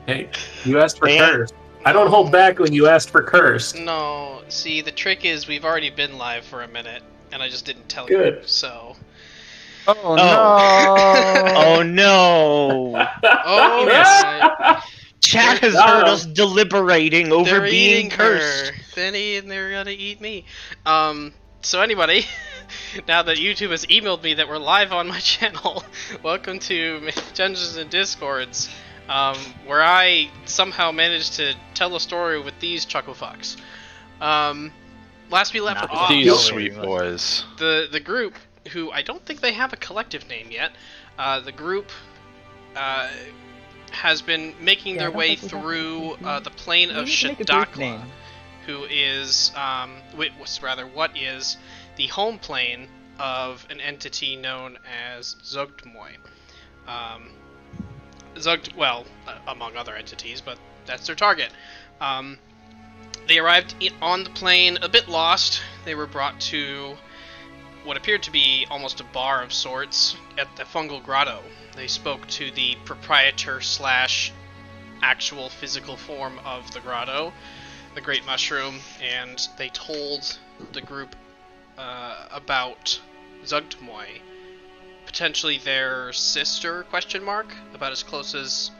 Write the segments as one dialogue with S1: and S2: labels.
S1: Hey, you asked for curse. I don't hold back when you ask for curse.
S2: No, see, the trick is we've already been live for a minute, and I just didn't tell
S1: Good.
S2: you, so...
S3: Oh no!
S4: Oh no!
S2: Oh my...
S4: Chat has heard us deliberating over
S2: They're
S4: being
S2: eating
S4: cursed.
S2: her. They're gonna eat me. So anybody, now that YouTube has emailed me that we're live on my channel, welcome to Dungeons and Discords, where I somehow managed to tell a story with these chucklefucks. Last we left off,
S5: These sweet boys.
S2: the group, who I don't think they have a collective name yet, the group has been making their way through the plane of Shadakla, who is, what is the home plane of an entity known as Xhubhullosk. Among other entities, but that's their target. They arrived on the plane a bit lost. They were brought to what appeared to be almost a bar of sorts at the Fungal Grotto. They spoke to the proprietor / actual physical form of the grotto, the Great Mushroom, and they told the group about Xhubhullosk, potentially their sister, about as close as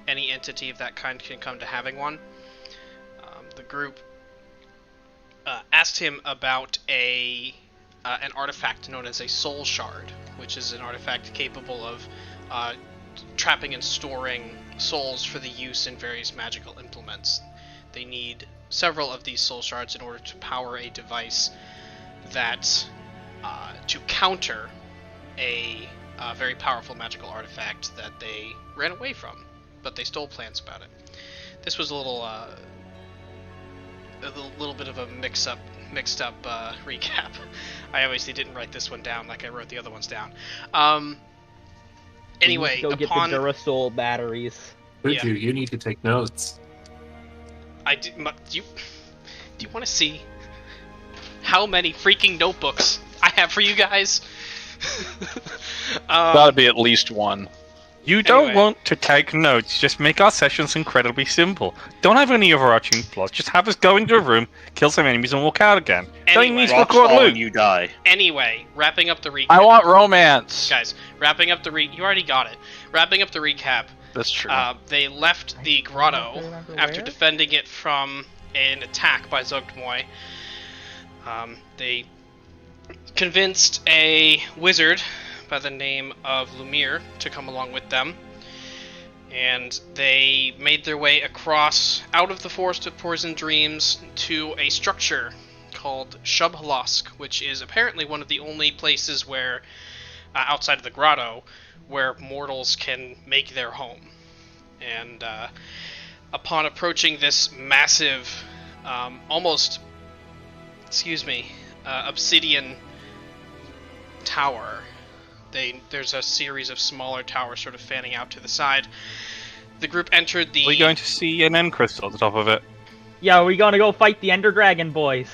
S2: any entity of that kind can come to having one. The group asked him about an artifact known as a soul shard, which is an artifact capable of trapping and storing souls for the use in various magical implements. They need several of these soul shards in order to power a device that to counter a very powerful magical artifact that they ran away from, but they stole plans about it. This was a little bit of a mixed up recap. I obviously didn't write this one down like I wrote the other ones down. Anyway,
S3: go get the Durasol batteries.
S1: Would you need to take notes.
S2: Do you want to see how many freaking notebooks I have for you guys?
S5: Gotta be at least one.
S6: You don't want to take notes, just make our sessions incredibly simple. Don't have any overarching plot, just have us go into a room, kill some enemies, and walk out again. Don't need to record loot.
S4: You die.
S2: Anyway, wrapping up the recap.
S5: I want romance!
S2: Guys, wrapping up the you already got it. Wrapping up the recap.
S5: That's true.
S2: They left the grotto after defending it from an attack by Xhubhullosk. They convinced a wizard by the name of Lumiere to come along with them, and they made their way out of the Forest of Poison Dreams to a structure called Xhubhullosk, which is apparently one of the only places where, outside of the grotto, where mortals can make their home. And upon approaching this massive, obsidian tower, there's a series of smaller towers sort of fanning out to the side. The group entered the...
S6: We're going to see an end crystal at the top of it.
S3: Yeah, we're gonna go fight the Ender Dragon boys.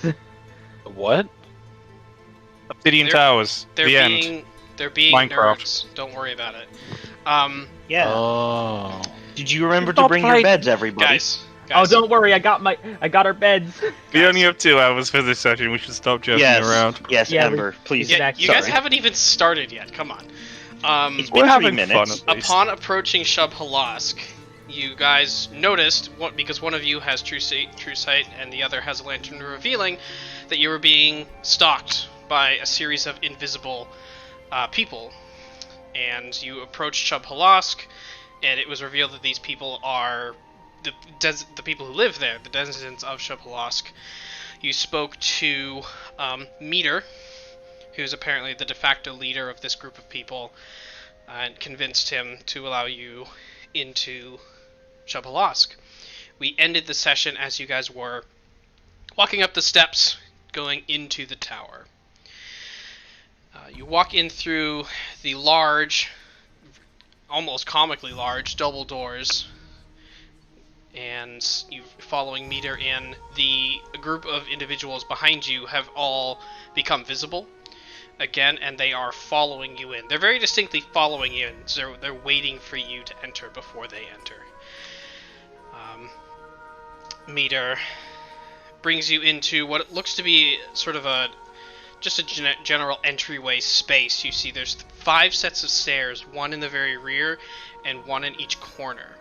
S5: What?
S6: Obsidian Towers.
S2: They're being
S6: Minecraft.
S2: nerds. Don't worry about it.
S4: Yeah.
S5: Oh.
S4: Did you remember to bring your beds, everybody?
S2: Guys.
S3: Oh, don't worry, I got our beds.
S6: We only have 2 hours for this session, we should stop joking around.
S4: Yes,
S3: Yeah,
S4: Ember, please.
S2: Yeah, you guys haven't even started yet, come on.
S4: It's
S6: We're
S4: been 3
S6: having
S4: minutes.
S6: fun at least.
S2: Upon approaching Xhubhullosk, you guys noticed, because one of you has true sight and the other has a lantern revealing, that you were being stalked by a series of invisible people. And you approached Xhubhullosk, and it was revealed that these people are the people who live there, the denizens of Xhubhullosk. You spoke to Meter, who's apparently the de facto leader of this group of people, and convinced him to allow you into Xhubhullosk. We ended the session as you guys were walking up the steps, going into the tower. You walk in through the large, almost comically large, double doors, and you following Meter in. The group of individuals behind you have all become visible again, and they are following you in. They're very distinctly following you in, so they're waiting for you to enter before they enter. Meter brings you into what looks to be sort of just a general entryway space. You see there's 5 sets of stairs, one in the very rear and one in each corner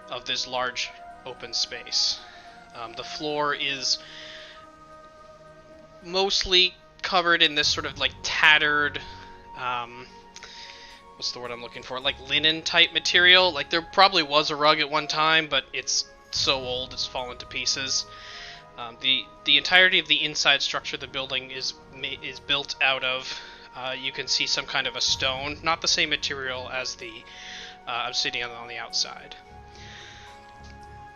S2: of this large open space. The floor is mostly covered in this sort of like tattered, what's the word I'm looking for? Like linen type material. Like there probably was a rug at one time, but it's so old it's fallen to pieces. The entirety of the inside structure of the building is built out of, you can see some kind of a stone, not the same material as the obsidian on the outside.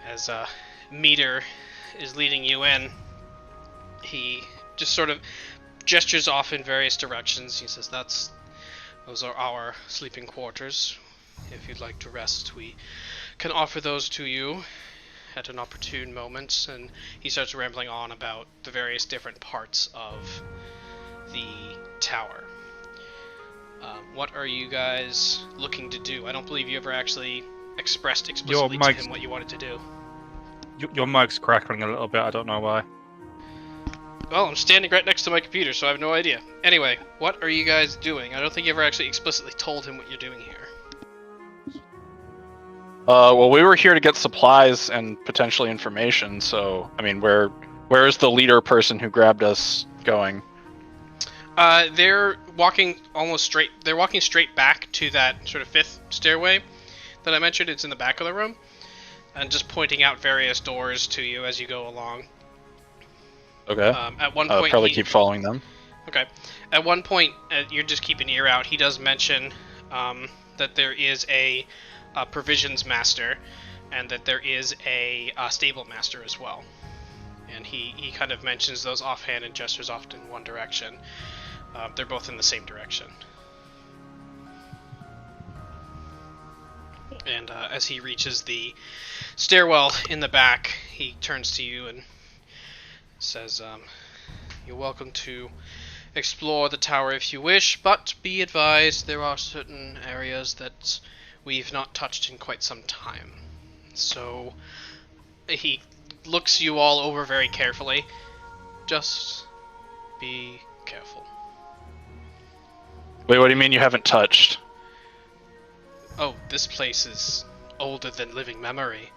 S2: As Meter is leading you in, he just sort of gestures off in various directions. He says, those are our sleeping quarters. If you'd like to rest, we can offer those to you at an opportune moment. And he starts rambling on about the various different parts of the tower. What are you guys looking to do? I don't believe you ever actually expressed explicitly to him what you wanted to do.
S6: Your mic's crackling a little bit, I don't know why.
S2: Well, I'm standing right next to my computer, so I have no idea. Anyway, what are you guys doing? I don't think you ever actually explicitly told him what you're doing here.
S5: Well, we were here to get supplies and potentially information, so, I mean, where is the leader person who grabbed us going?
S2: They're walking they're walking straight back to that sort of 5th stairway that I mentioned. It's in the back of the room. And just pointing out various doors to you as you go along.
S5: Okay.
S2: At one point,
S5: I'll probably keep following them.
S2: Okay. At one point, you're just keeping an ear out. He does mention that there is a provisions master, and that there is a stable master as well. And he kind of mentions those offhand and gestures off in one direction. They're both in the same direction. And as he reaches the stairwell in the back, he turns to you and says, you're welcome to explore the tower if you wish, but be advised there are certain areas that we've not touched in quite some time. So he looks you all over very carefully. Just be careful.
S5: Wait, what do you mean you haven't touched?
S2: Oh, this place is older than living memory.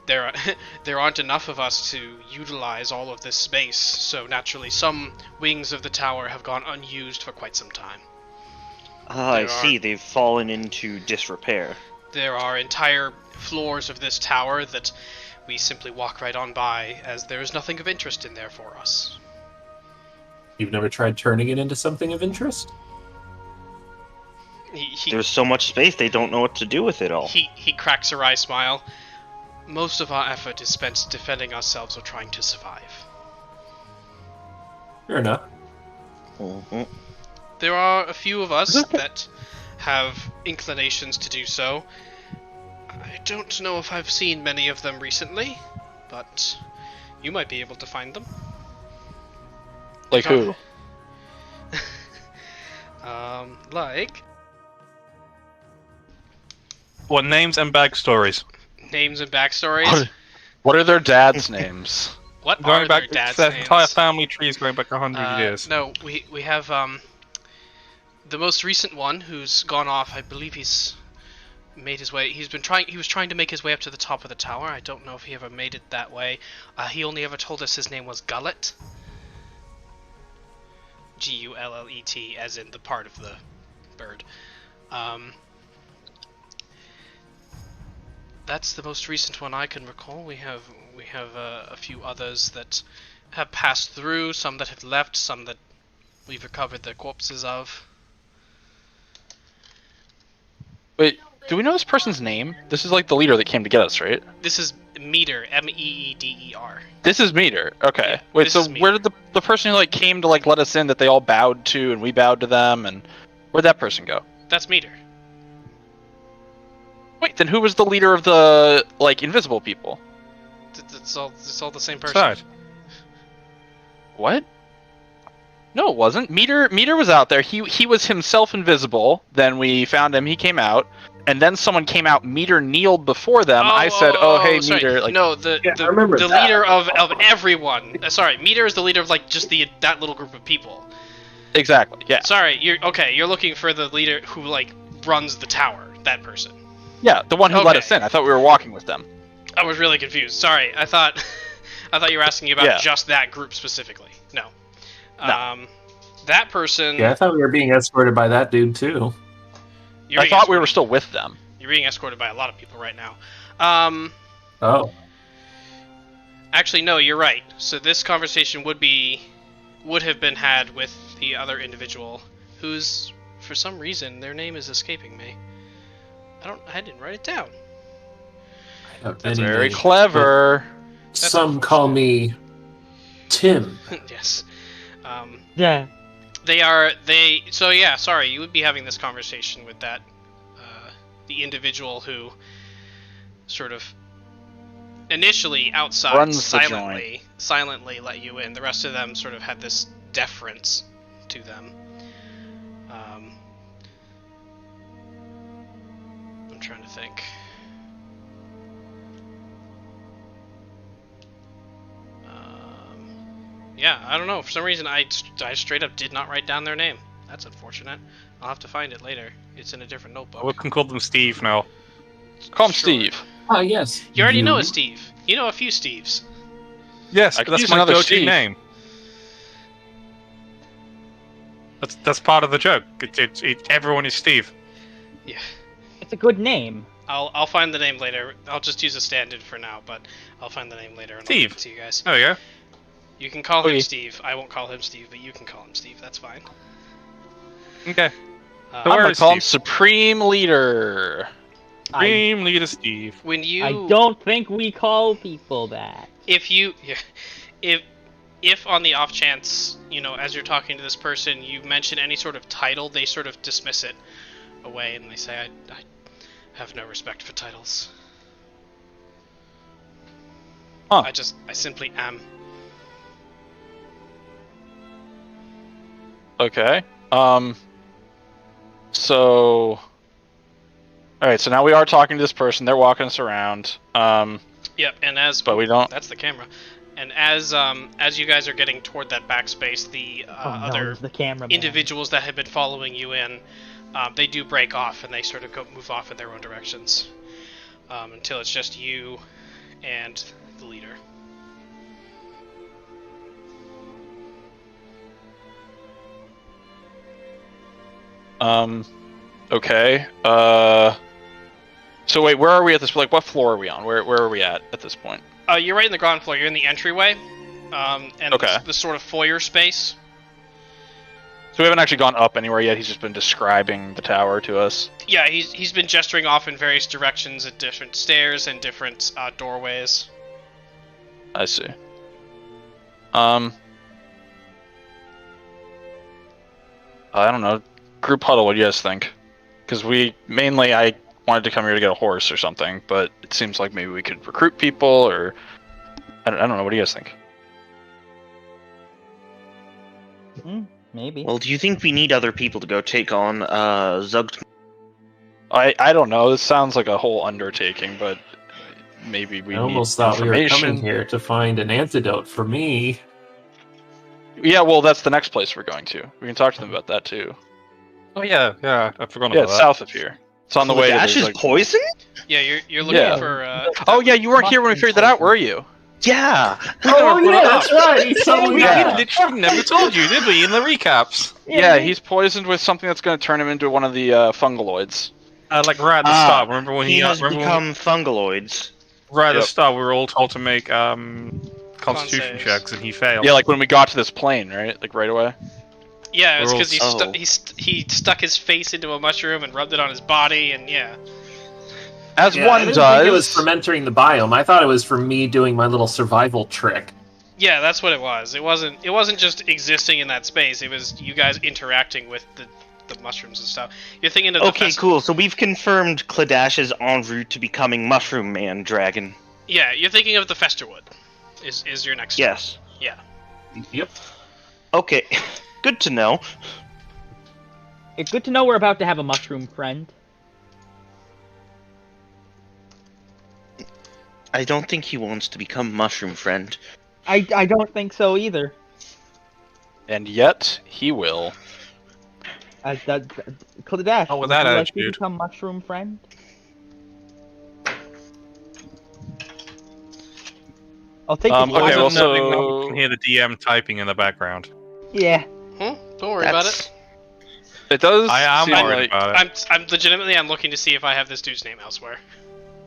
S2: There aren't enough of us to utilize all of this space, so naturally some wings of the tower have gone unused for quite some time.
S4: I see, they've fallen into disrepair.
S2: There are entire floors of this tower that we simply walk right on by, as there is nothing of interest in there for us.
S1: You've never tried turning it into something of interest?
S4: There's so much space, they don't know what to do with it all.
S2: He cracks a wry smile. Most of our effort is spent defending ourselves or trying to survive.
S1: Fair enough.
S4: Mm-hmm.
S2: There are a few of us that have inclinations to do so. I don't know if I've seen many of them recently, but you might be able to find them.
S5: Like who?
S2: Like...
S6: What names and backstories?
S2: Names and backstories?
S5: What are their dads' names?
S2: What
S6: Going
S2: are
S6: back,
S2: their dad's
S6: their
S2: names?
S6: entire family tree is going back 100 years.
S2: No, we have the most recent one who's gone off. I believe he's made his way. He was trying to make his way up to the top of the tower. I don't know if he ever made it that way. He only ever told us his name was Gullet. Gullet, as in the part of the bird. That's the most recent one I can recall. We have a few others that have passed through, some that have left, some that we've recovered their corpses of.
S5: Wait, do we know this person's name? This is like the leader that came to get us, right?
S2: This is Meter, Meeder.
S5: This is Meter. Okay.
S2: Yeah,
S5: wait,
S2: this
S5: so
S2: is Meter.
S5: where did the person who like came to like let us in that they all bowed to and we bowed to them, and where'd that person go?
S2: That's Meter.
S5: Wait, then who was the leader of the like invisible people?
S2: It's all the same person.
S6: Besides,
S5: What? No, it wasn't. Meter was out there. He was himself invisible. Then we found him. He came out, and then someone came out. Meter kneeled before them. I said, "Oh, hey,
S2: sorry.
S5: Meter." Like,
S2: no,
S1: I remember
S2: the
S1: that.
S2: leader of everyone. Sorry, Meter is the leader of like just that little group of people.
S5: exactly. Yeah.
S2: Sorry, you're looking for the leader who like runs the tower. That person.
S5: Yeah, the one who let
S2: Okay.
S5: us in. I thought we were walking with them.
S2: I was really confused. Sorry, I thought you were asking about just that group specifically. No. That person.
S1: Yeah, I thought we were being escorted by that dude too.
S5: I thought we were still with them.
S2: You're being escorted by a lot of people right now.
S1: Oh.
S2: Actually, no, you're right. So this conversation would have been had with the other individual, who's for some reason their name is escaping me. I didn't write it down.
S1: That's
S5: Very clever.
S1: Some call me Tim.
S2: Yes.
S3: Yeah.
S2: So yeah, sorry, you would be having this conversation with that, the individual who sort of initially outside
S5: Runs the
S2: silently let you in. The rest of them sort of had this deference to them. I'm trying to think. Yeah, I don't know. For some reason, I straight up did not write down their name. That's unfortunate. I'll have to find it later. It's in a different notebook.
S6: We can call them Steve now.
S5: Call him
S2: Sure.
S5: Steve.
S1: Ah, yes.
S2: You already know a Steve. You know a few Steves.
S6: Yes,
S5: I could
S6: that's
S5: use
S6: my
S5: another
S6: go-to
S5: Steve.
S6: name. That's part of the joke. Everyone is Steve.
S2: Yeah.
S3: It's a good name.
S2: I'll find the name later. I'll just use a stand-in for now, but I'll find the name later and I'll
S6: Steve.
S2: give it to you guys.
S6: There we go.
S2: You can call him
S5: Okay.
S2: Steve. I won't call him Steve, but you can call him Steve. That's fine.
S6: Okay.
S2: Uh,
S5: I'm
S6: Where
S5: gonna
S6: is
S5: call him
S6: Steve?
S5: Supreme Leader.
S6: Team leader Steve.
S2: when you
S3: I don't think we call people that.
S2: if on the off chance, as you're talking to this person, you mention any sort of title, they sort of dismiss it away and they say, I have no respect for titles.
S5: Huh.
S2: I simply am.
S5: Okay. So. Alright, so now we are talking to this person. They're walking us around.
S2: Yep, and
S5: But we don't.
S2: that's the camera. And as you guys are getting toward that backspace, the other
S3: it's the camera.
S2: individuals that had been following you in, they do break off and they sort of move off in their own directions until it's just you and the leader.
S5: Okay. So wait, where are we at this? Like, what floor are we on? Where are we at this point?
S2: You're right in the ground floor. You're in the entryway, and
S5: Okay.
S2: the sort of foyer space.
S5: So we haven't actually gone up anywhere yet. He's just been describing the tower to us.
S2: Yeah, he's been gesturing off in various directions at different stairs and different doorways.
S5: I see. I don't know. Group huddle. What do you guys think? Because I wanted to come here to get a horse or something, but it seems like maybe we could recruit people, or I don't know. What do you guys think?
S3: Maybe.
S4: Well, do you think we need other people to go take on Zug?
S5: I don't know. This sounds like a whole undertaking, but maybe we
S1: I almost
S5: need
S1: thought we were
S5: information.
S1: coming here to find an antidote for me.
S5: Yeah, well, that's the next place we're going to. We can talk to them about that too.
S6: Oh yeah, I forgot
S5: Yeah,
S6: about
S5: it's
S6: that.
S5: south of here. It's on the way to
S4: Dash
S5: there's,
S4: is
S5: like-
S4: poison?
S2: Yeah, you're looking
S5: Yeah.
S2: for.
S5: Oh yeah, you weren't here when we figured that out, were you?
S4: Yeah.
S1: Oh yeah, that's right. Someone
S6: We
S1: got
S6: literally never told you, did we? In the recaps,
S5: Yeah, he's poisoned with something that's going to turn him into one of the fungaloids.
S6: like right at the start. Remember when
S4: He has
S6: remember
S4: become fungaloids.
S6: right at
S5: Yep.
S6: the start, we were all told to make constitution
S2: saves.
S6: checks, and he failed.
S5: Yeah, like when we got to this plane, right? Like right away.
S2: Yeah, it's
S6: We're
S2: because
S4: all-
S2: he stuck his face into a mushroom and rubbed it on his body, and yeah.
S5: As
S1: Yeah, I
S5: one
S1: didn't
S5: does.
S1: think it was from entering the biome. I thought it was for me doing my little survival trick.
S2: Yeah, that's what it was. It wasn't just existing in that space. It was you guys interacting with the mushrooms and stuff. You're thinking of the
S4: Okay, cool. So we've confirmed Kledash is en route to becoming Mushroom Man Dragon.
S2: Yeah, you're thinking of the Festerwood. Is your next?
S4: Yes.
S2: Yeah.
S1: Yep.
S4: Okay. Good to know.
S3: It's good to know we're about to have a mushroom friend.
S4: I don't think he wants to become Mushroom Friend.
S3: I don't think so either.
S5: And yet, he will.
S3: Kledash,
S6: Oh, with
S3: would
S6: that
S3: you like to
S6: attitude.
S3: become mushroom friend? I'll take it.
S5: Okay,
S6: Wasn't
S5: well,
S6: nothing that
S5: so-
S6: you can hear the DM typing in the background.
S3: Yeah.
S2: Don't worry about it.
S5: It does.
S6: I am
S5: seem
S6: worried
S5: like-
S6: about it.
S2: I'm legitimately looking to see if I have this dude's name elsewhere.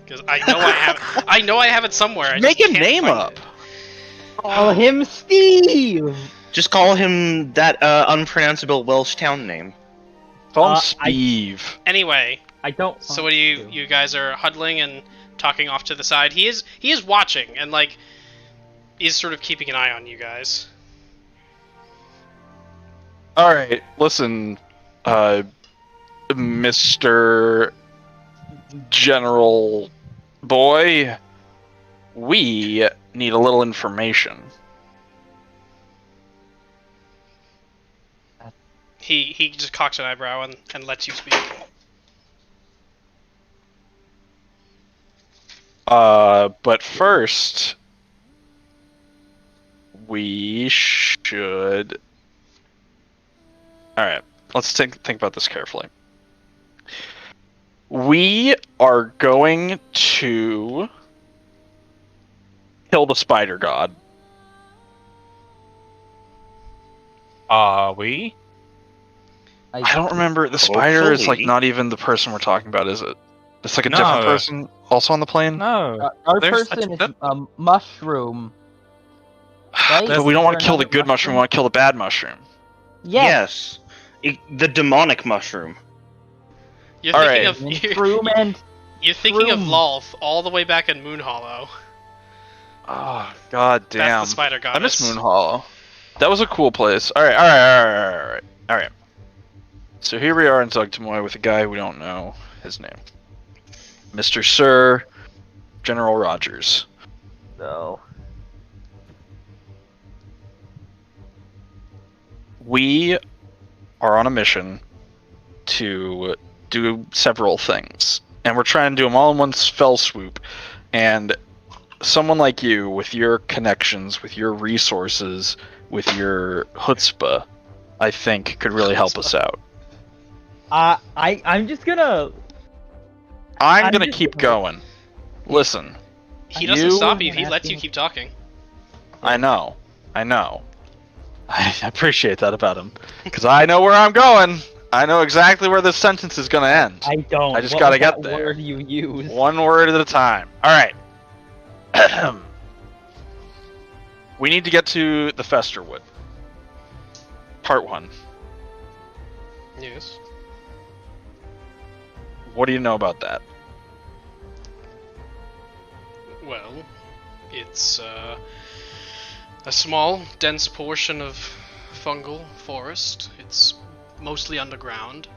S2: Because I know I have. I know I have it somewhere. I
S5: Make
S2: just
S5: a
S2: can't
S5: name
S2: find
S5: up.
S2: it.
S3: Call him Steve.
S4: Just call him that unpronounceable Welsh town name.
S5: Call him
S3: I-
S5: Speeve.
S2: Anyway,
S3: I don't.
S2: so what do you guys are huddling and talking off to the side? He is watching and like is sort of keeping an eye on you guys.
S5: All right, listen, Mr. General Boy, we need a little information.
S2: He just cocks an eyebrow and lets you speak.
S5: But first, we should. All right, let's think about this carefully. We are going to kill the spider god.
S6: Are we?
S5: I don't remember. The spider is like
S4: Hopefully.
S5: not even the person we're talking about, is it? It's like a
S6: No.
S5: different person, also on the plane.
S6: No.
S3: Our
S6: There's-
S3: person is
S6: that-
S3: mushroom. Right?
S5: But we don't want to
S3: Is there
S5: kill the
S3: another
S5: good mushroom. We want to kill the bad mushroom.
S3: Yes.
S4: The demonic mushroom.
S2: You're
S5: All
S2: thinking
S5: right.
S2: of
S3: Shroom and
S2: you're thinking of
S3: Shroom.
S2: Lolth all the way back in Moon Hollow.
S5: Oh god damn!
S2: That's the spider
S5: I miss
S2: goddess.
S5: Moon Hollow. That was a cool place. All right. So here we are in Zugtamoy with a guy we don't know his name, Mr. Sir General Rogers.
S3: no.
S5: We are on a mission to do several things, and we're trying to do them all in one fell swoop. And someone like you, with your connections, with your resources, with your chutzpah, I think could really help us out.
S3: I'm just gonna.
S5: I'm
S3: I'm
S5: gonna
S3: just-
S5: keep going. Listen,
S2: He doesn't
S5: You-
S2: stop you. He lets you keep talking.
S5: I know. I appreciate that about him, because I know where I'm going. I know exactly where this sentence is gonna end.
S3: I don't.
S5: I just
S3: What
S5: gotta
S3: was
S5: get
S3: that
S5: there.
S3: Word you use.
S5: One word at a time. All right. We need to get to the Festerwood. Part 1.
S2: Yes.
S5: What do you know about that?
S2: Well, it's a small, dense portion of fungal forest. It's mostly underground.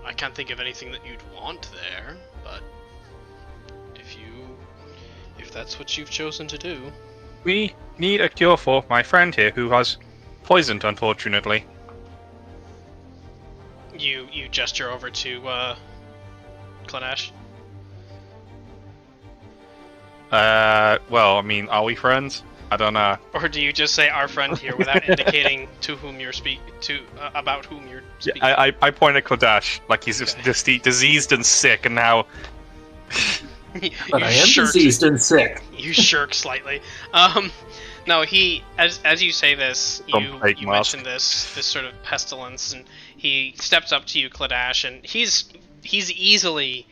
S2: I can't think of anything that you'd want there, but if that's what you've chosen to do.
S6: We need a cure for my friend here who was poisoned, unfortunately.
S2: You gesture over to Kledash.
S6: Well, I mean, are we friends? I don't know.
S2: Or do you just say our friend here without indicating to whom you're about whom you're speaking?
S6: I point at Kledash like he's just diseased and sick, and now
S1: But I am
S2: shirk.
S1: diseased and sick.
S2: You shirk slightly. No, he as you say this,
S6: Some
S2: you
S6: fake
S2: mention this sort of pestilence, and he steps up to you, Kledash, and he's easily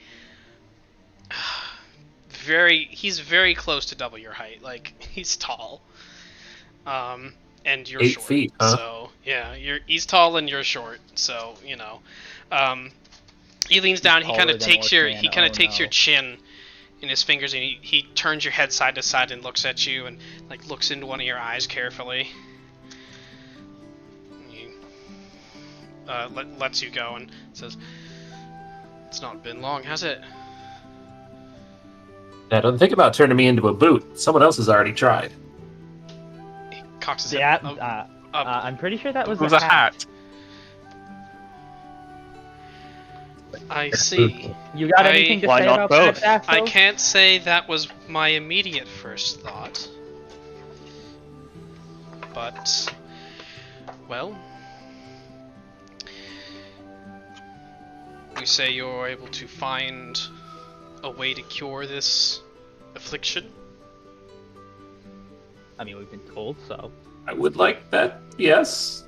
S2: very close to double your height. Like, he's tall. And you're
S1: 8
S2: short.
S1: feet, huh?
S2: So yeah, he's tall and you're short. So you know, he leans down. He kind
S3: taller
S2: of
S3: than
S2: takes your
S3: Orthan,
S2: takes your
S3: no.
S2: chin in his fingers, and he turns your head side to side and looks at you and like looks into one of your eyes carefully. He lets you go and says, "It's not been long, has it?"
S1: Now, don't think about turning me into a boot. Someone else has already tried.
S2: He cocks his
S3: Yeah,
S2: head.
S3: I'm pretty sure that was
S6: it was a hat.
S2: I see.
S3: You got anything to
S4: Why
S3: say
S4: not
S3: about
S4: both?
S3: that, Dásos?
S2: I can't say that was my immediate first thought. But, well, you say you're able to find a way to cure this affliction?
S3: I mean, we've been told so.
S1: I would like that, yes.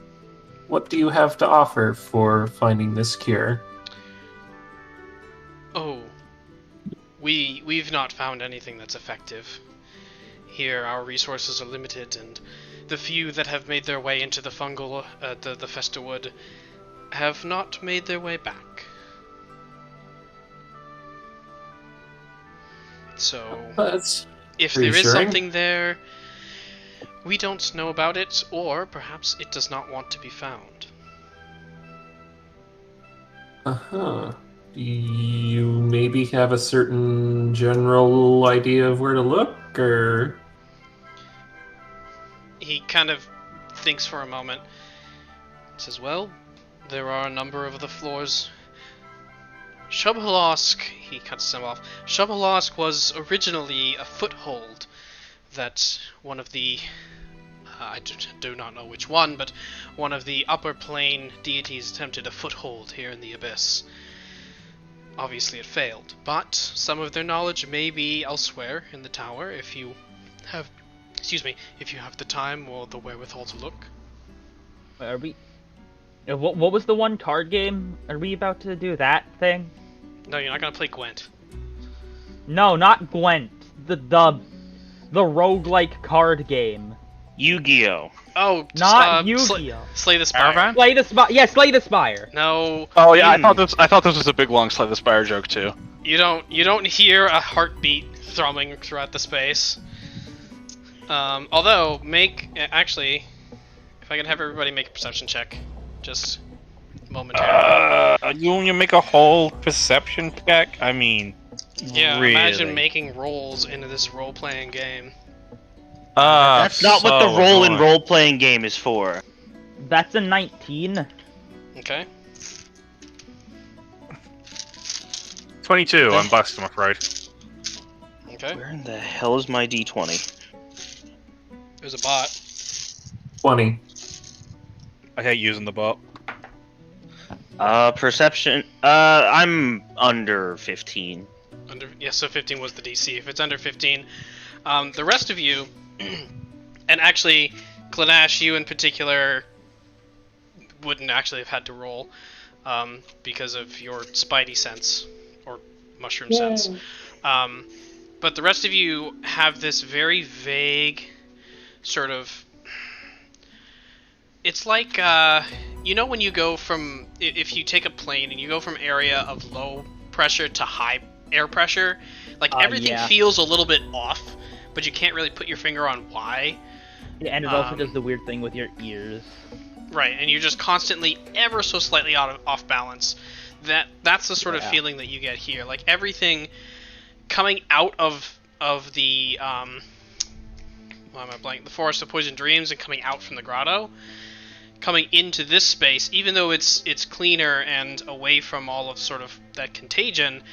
S1: What do you have to offer for finding this cure?
S2: Oh, we've not found anything that's effective. Here, our resources are limited, and the few that have made their way into the fungal, the Festa Wood, have not made their way back. So,
S1: That's
S2: if there is
S1: reassuring.
S2: something there, we don't know about it, or perhaps it does not want to be found.
S1: Uh-huh. Do you maybe have a certain general idea of where to look, or...
S2: He kind of thinks for a moment. Says, well, there are a number of the floors. Xhubhullosk, he cuts him off. Xhubhullosk was originally a foothold that one of the, I do not know which one, but one of the upper plane deities attempted a foothold here in the Abyss. Obviously it failed, but some of their knowledge may be elsewhere in the tower if you have, if you have the time or the wherewithal to look.
S3: Are we... What was the one card game? Are we about to do that thing?
S2: No, you're not gonna play Gwent.
S3: No, not Gwent. The roguelike card game.
S4: Yu-Gi-Oh!
S2: Oh,
S3: Not Yu-Gi-Oh!
S2: Slay the Spire.
S6: Caravan?
S3: Slay the Spire. Yeah, Slay the Spire.
S2: No,
S5: Oh yeah, I thought this was a big long Slay the Spire joke too.
S2: you don't hear a heartbeat thrumming throughout the space. Although, actually, if I can have everybody make a perception check, just momentarily.
S6: You make a whole perception check? I mean,
S2: Yeah,
S6: really?
S2: imagine making rolls into this role-playing game.
S4: That's not what the
S6: so
S4: in
S6: annoying.
S4: role-playing game is for.
S3: That's a 19.
S2: Okay.
S6: 22, I'm busted, I'm afraid.
S2: Okay.
S4: Where in the hell is my D20?
S2: There's a bot.
S1: 20.
S6: I hate using the bot.
S4: Perception. I'm under 15.
S2: So 15 was the DC. If it's under 15, the rest of you, and actually, Kledash, you in particular, wouldn't actually have had to roll because of your spidey sense or mushroom sense. But the rest of you have this very vague sort of. It's like when you go from, if you take a plane and you go from area of low pressure to high air pressure, like everything
S3: yeah.
S2: feels a little bit off, but you can't really put your finger on why.
S3: Yeah, and it also does the weird thing with your ears.
S2: Right, and you're just constantly ever so slightly off balance. That's the sort of
S3: Yeah.
S2: feeling that you get here. Like everything coming out of the why am I blank? The Forest of Poison Dreams and coming out from the grotto, coming into this space, even though it's cleaner and away from all of sort of that contagion,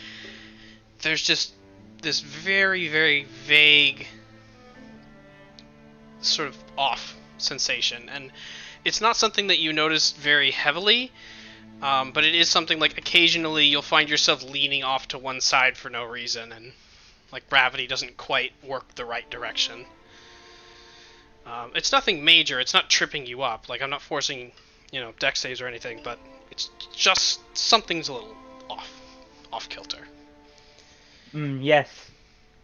S2: there's just this very, very vague sort of off sensation. And it's not something that you notice very heavily, but it is something like occasionally you'll find yourself leaning off to one side for no reason, and like gravity doesn't quite work the right direction. It's nothing major, it's not tripping you up, like I'm not forcing, dex saves or anything, but it's just something's a little off kilter.
S3: Yes.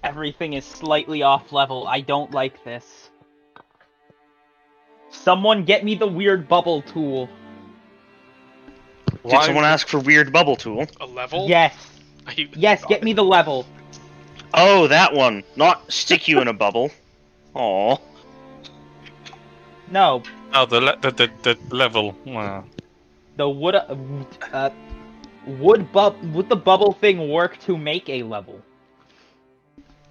S3: Everything is slightly off level. I don't like this. Someone get me the weird bubble tool.
S4: Did someone ask for weird bubble tool?
S2: A level?
S3: Yes. Yes, get me the level.
S4: Oh, that one. Not stick you in a bubble. Aww.
S3: No.
S6: Oh, the level.
S3: The would the bubble thing work to make a level?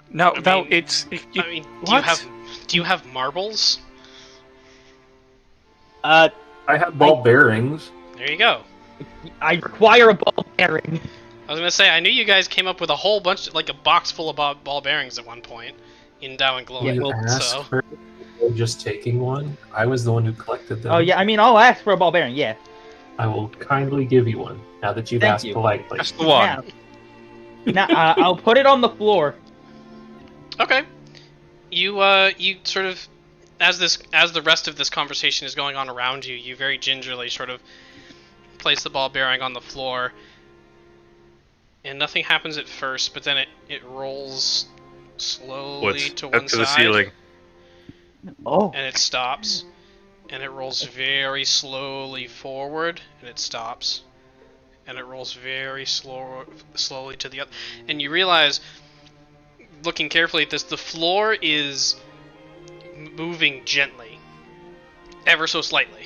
S6: No,
S2: I
S6: no,
S2: mean-
S6: it's...
S2: I mean,
S6: what?
S2: do you have marbles?
S1: I have ball bearings.
S2: There you go.
S3: I require a ball bearing.
S2: I was gonna say, I knew you guys came up with a whole bunch, like a box full of ball bearings at one point in Dow and Glory.
S1: You asked
S2: So
S1: for just taking one. I was the one who collected them.
S3: Oh yeah, I mean, I'll ask for a ball bearing. Yeah.
S1: I will kindly give you one now that you've
S3: Thank
S1: asked
S3: you.
S1: politely.
S6: That's the one.
S3: Now, I'll put it on the floor.
S2: okay, you sort of, as the rest of this conversation is going on around you, you very gingerly sort of place the ball bearing on the floor, and nothing happens at first, but then it rolls slowly to one
S6: Up to the
S2: side,
S6: ceiling.
S3: Oh.
S2: and it stops, and it rolls very slowly forward, and it stops, and it rolls very slowly to the other, and you realize, looking carefully at this, the floor is moving gently, ever so slightly.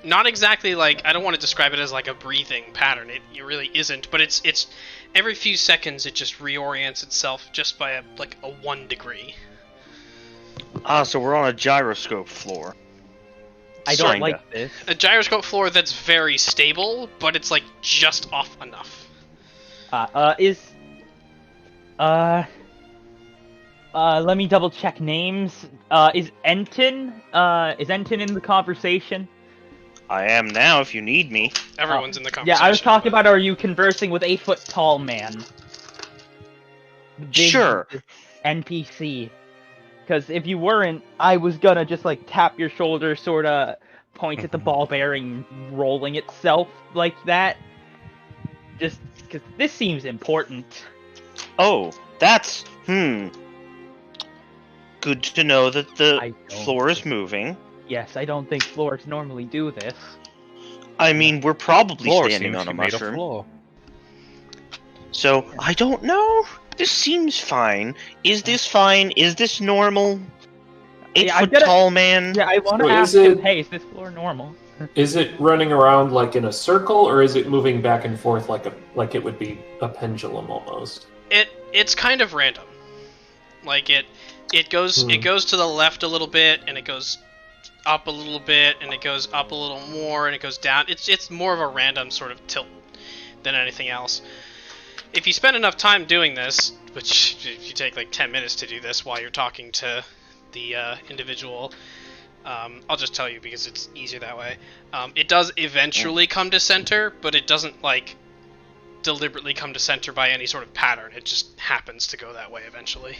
S2: Not exactly like, I don't want to describe it as like a breathing pattern. It really isn't, but it's every few seconds it just reorients itself just by a 1 degree.
S4: Ah, so we're on a gyroscope floor.
S3: I don't
S4: Kinda.
S3: like this.
S2: A gyroscope floor that's very stable, but it's like just off enough.
S3: Let me double check names. Is Enten in the conversation?
S4: I am now if you need me.
S2: Everyone's in the conversation.
S3: Yeah, I was talking about, are you conversing with 8-foot-tall man? The big
S4: Sure.
S3: NPC. Because if you weren't, I was gonna just, like, tap your shoulder, sorta point at the ball bearing rolling itself like that. Just because this seems important.
S4: Oh, that's good to know that the floor is moving.
S3: Yes, I don't think floors normally do this.
S4: I mean, we're probably
S6: Floor
S4: standing
S6: seems
S4: on
S6: to
S4: a
S6: be made of
S4: mushroom.
S6: floor.
S4: So, I don't know. This seems fine. Is this fine? Is this normal? 8-foot tall man?
S3: Yeah, I want to
S1: So
S3: ask
S1: is
S3: him,
S1: it-
S3: hey, is this floor normal?
S1: Is it running around like in a circle, or is it moving back and forth like it would be a pendulum almost?
S2: It's kind of random. Like it goes to the left a little bit, and it goes up a little bit, and it goes up a little more, and it goes down. It's more of a random sort of tilt than anything else. If you spend enough time doing this, which if you take like 10 minutes to do this while you're talking to the individual, I'll just tell you because it's easier that way. It does eventually come to center, but it doesn't like deliberately come to center by any sort of pattern. It just happens to go that way eventually.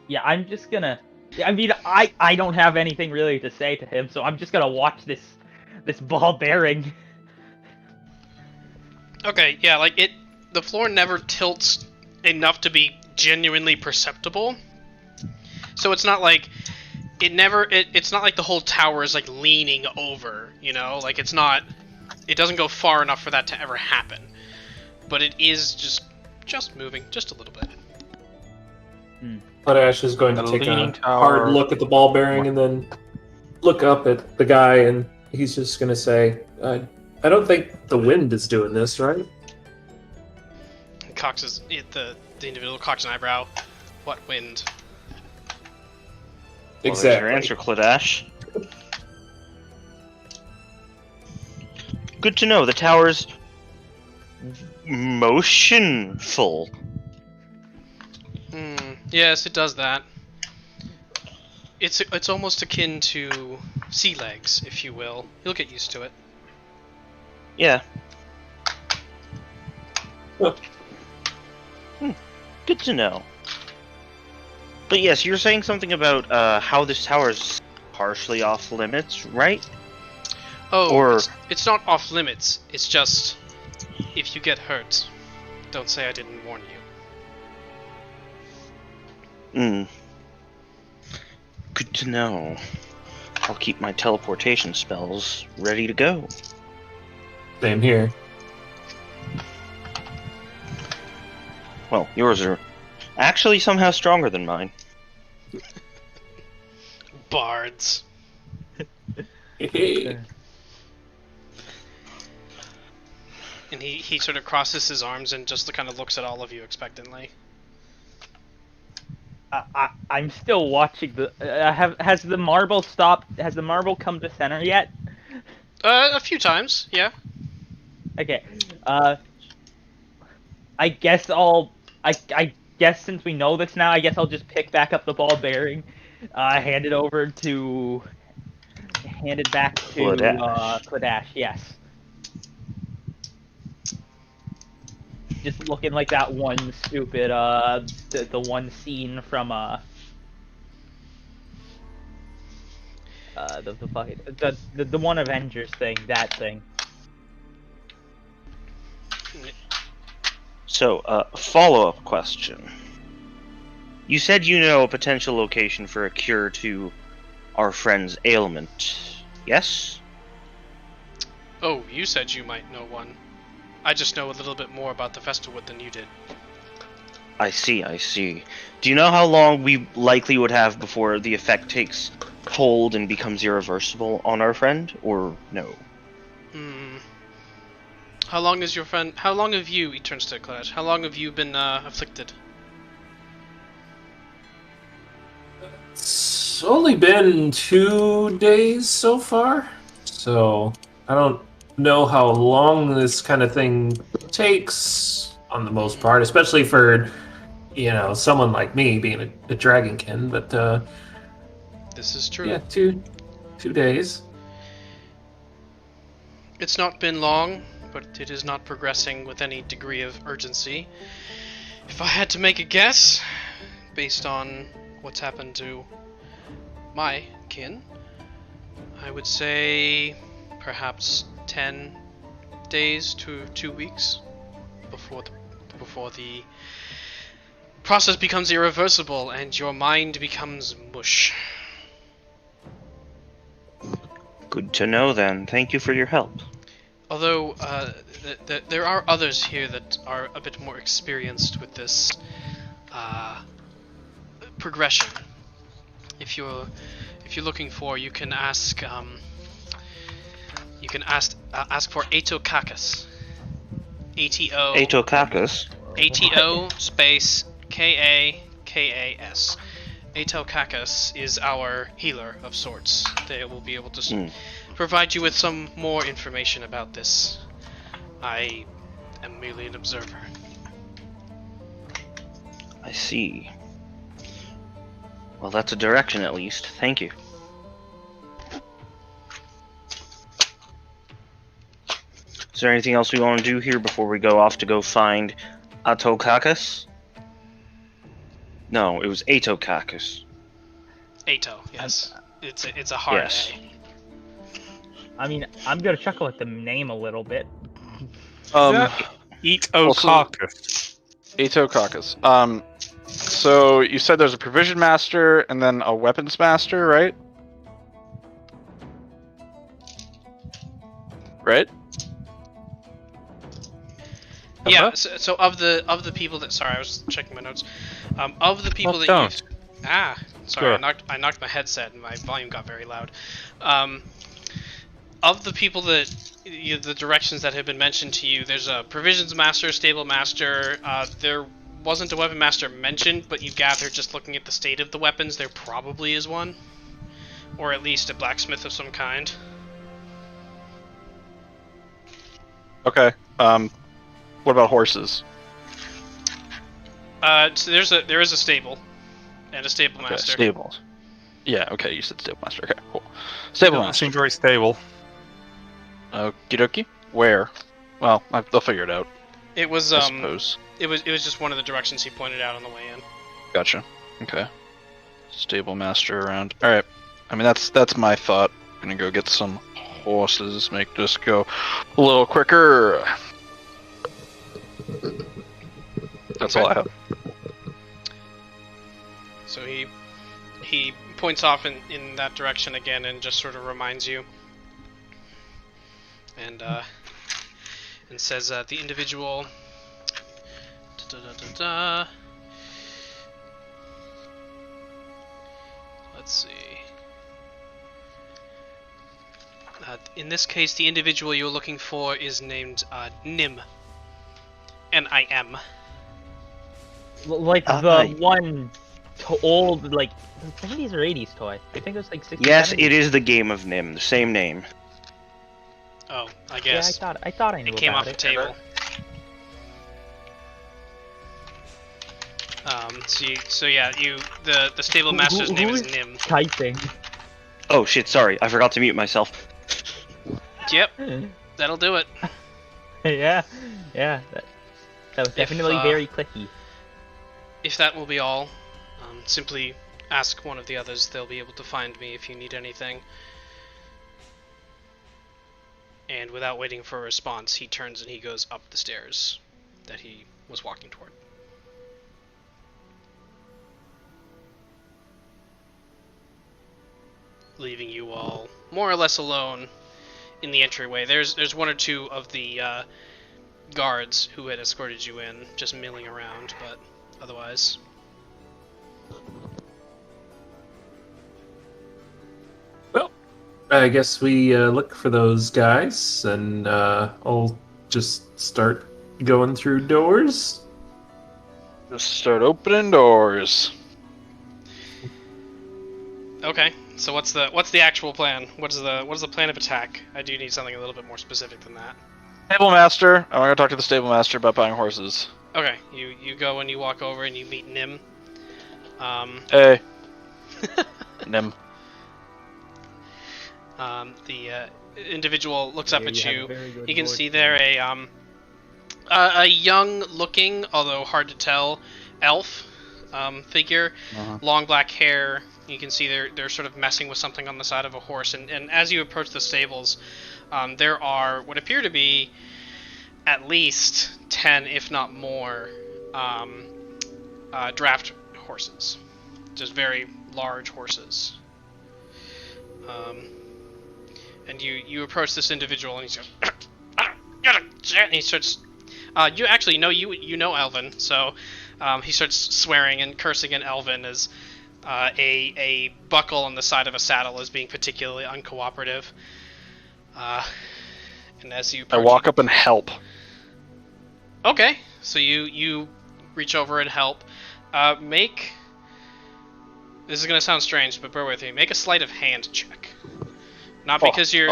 S3: Yeah, I'm just gonna... I mean, I don't have anything really to say to him, so I'm just gonna watch this ball bearing.
S2: Okay, yeah, like the floor never tilts enough to be genuinely perceptible. So it's not like it's not like the whole tower is like leaning over, you know? Like it doesn't go far enough for that to ever happen. But it is just moving just a little bit.
S1: Kledash is going to
S6: The
S1: take
S6: leaning
S1: a
S6: tower-
S1: hard look at the ball bearing and then look up at the guy, and he's just going to say, I don't think the wind is doing this, right?
S2: The individual cocks an eyebrow. What wind?
S4: Well, there's your answer, Kledash. Good to know. The tower's motionful.
S2: Yes, it does that. It's almost akin to sea legs, if you will. You'll get used to it.
S4: Yeah. Good to know. But yes, you're saying something about how this tower is partially off limits, right?
S2: Oh,
S4: Or-
S2: it's not off limits. It's just if you get hurt, don't say I didn't warn you.
S4: Good to know. I'll keep my teleportation spells ready to go.
S1: Same here.
S4: Well, yours are actually somehow stronger than mine.
S2: Bards. And he sort of crosses his arms and just kind of looks at all of you expectantly.
S3: I'm still watching the... has the marble stopped? Has the marble come to center yet?
S2: A few times, yeah.
S3: Okay. I guess I guess since we know this now, I guess I'll just pick back up the ball bearing, hand it back to
S4: Kledash.
S3: Kledash. Yes. Just looking like that one stupid the one scene from the one Avengers thing, that thing.
S4: So, follow-up question. You said you know a potential location for a cure to our friend's ailment, yes?
S2: Oh, you said you might know one. I just know a little bit more about the festival than you did.
S4: I see. Do you know how long we likely would have before the effect takes hold and becomes irreversible on our friend, or no?
S2: How long is your friend... How long have you... He turns to Kledash. How long have you been, afflicted?
S1: It's only been 2 days so far, so I don't know how long this kind of thing takes on the most part, especially for, someone like me being a dragonkin, but,
S2: This is true.
S1: yeah, two days.
S2: It's not been long, but it is not progressing with any degree of urgency. If I had to make a guess, based on what's happened to my kin, I would say perhaps 10 days to 2 weeks before the process becomes irreversible and your mind becomes mush.
S4: Good to know then. Thank you for your help.
S2: Although there are others here that are a bit more experienced with this progression. If you're looking for, you can ask ask for Atokakis. ATO.
S4: Atokakis?
S2: ATO space KAKAS. Atokakis is our healer of sorts. They will be able to provide you with some more information about this. I am merely an observer.
S4: I see. Well, that's a direction at least. Thank you. Is there anything else we want to do here before we go off to go find Atokakis? No, it was Atokakis.
S2: Ato, yes. It's a hard
S4: Yes.
S2: A.
S3: I mean, I'm gonna chuckle at the name a little bit.
S6: Eat
S5: Also-
S6: carcass.
S5: Atokakis. So you said there's a provision master and then a weapons master, right? Right?
S2: Yeah. So of the people that, sorry, I was checking my notes. Of the people that
S6: don't.
S2: sorry,
S6: Sure.
S2: I knocked my headset and my volume got very loud. Of the people that the directions that have been mentioned to you, there's a provisions master, stable master. There wasn't a weapon master mentioned, but you gather just looking at the state of the weapons, there probably is one, or at least a blacksmith of some kind.
S5: Okay. What about horses?
S2: So there is a stable, and a stable
S5: Okay,
S2: master.
S5: stables. Yeah, okay, you said stable master. Okay, cool. Stable
S6: Doesn't
S5: master.
S6: seem very stable.
S5: Okie dokie. Where? Well, they'll figure it out,
S2: It was
S5: I suppose.
S2: it was just one of the directions he pointed out on the way in.
S5: Gotcha. Okay. Stable master around. Alright. I mean, that's my thought. Gonna go get some horses, make this go a little quicker. That's all I have.
S2: So he points off in that direction again and just sort of reminds you. And says the individual let's see. In this case, the individual you're looking for is named Nim. N-I-M.
S3: Like the one old, like, 70s or 80s toy. I think it was like 60s.
S4: Yes,
S3: 70s.
S4: it is the game of Nim, the same name.
S2: Oh, I
S3: Yeah,
S2: guess.
S3: I thought I knew
S2: It came
S3: about
S2: off the
S3: it.
S2: table. So yeah, the stable master's name is Nim.
S3: Typing.
S4: Oh shit, sorry, I forgot to mute myself.
S2: Yep, that'll do it.
S3: Yeah. That was definitely very clicky.
S2: If that will be all, simply ask one of the others. They'll be able to find me if you need anything. And without waiting for a response, he turns and he goes up the stairs that he was walking toward. Leaving you all more or less alone in the entryway. There's one or two of the guards who had escorted you in, just milling around, but otherwise.
S1: Well, I guess we look for those guys, and I'll just start going through doors.
S5: Just start opening doors.
S2: Okay. So what's the actual plan? What is the plan of attack? I do need something a little bit more specific than that.
S5: Stable master. I want to talk to the stable master about buying horses.
S2: Okay, you go and you walk over and you meet Nim.
S5: Hey. Nim.
S2: The individual looks up at you. You can see there a young-looking, although hard to tell, elf figure, long black hair. You can see they're sort of messing with something on the side of a horse, and as you approach the stables, there are what appear to be at least 10, if not more, draft horses. Just very large horses. And you approach this individual, and he's just, and he starts. You actually know you know Elven, so he starts swearing and cursing in Elven as a buckle on the side of a saddle is being particularly uncooperative. And as you
S5: I walk up and help.
S2: Okay, so you reach over and help. Make. This is gonna sound strange, but bear with me. Make a sleight of hand check. Not because you're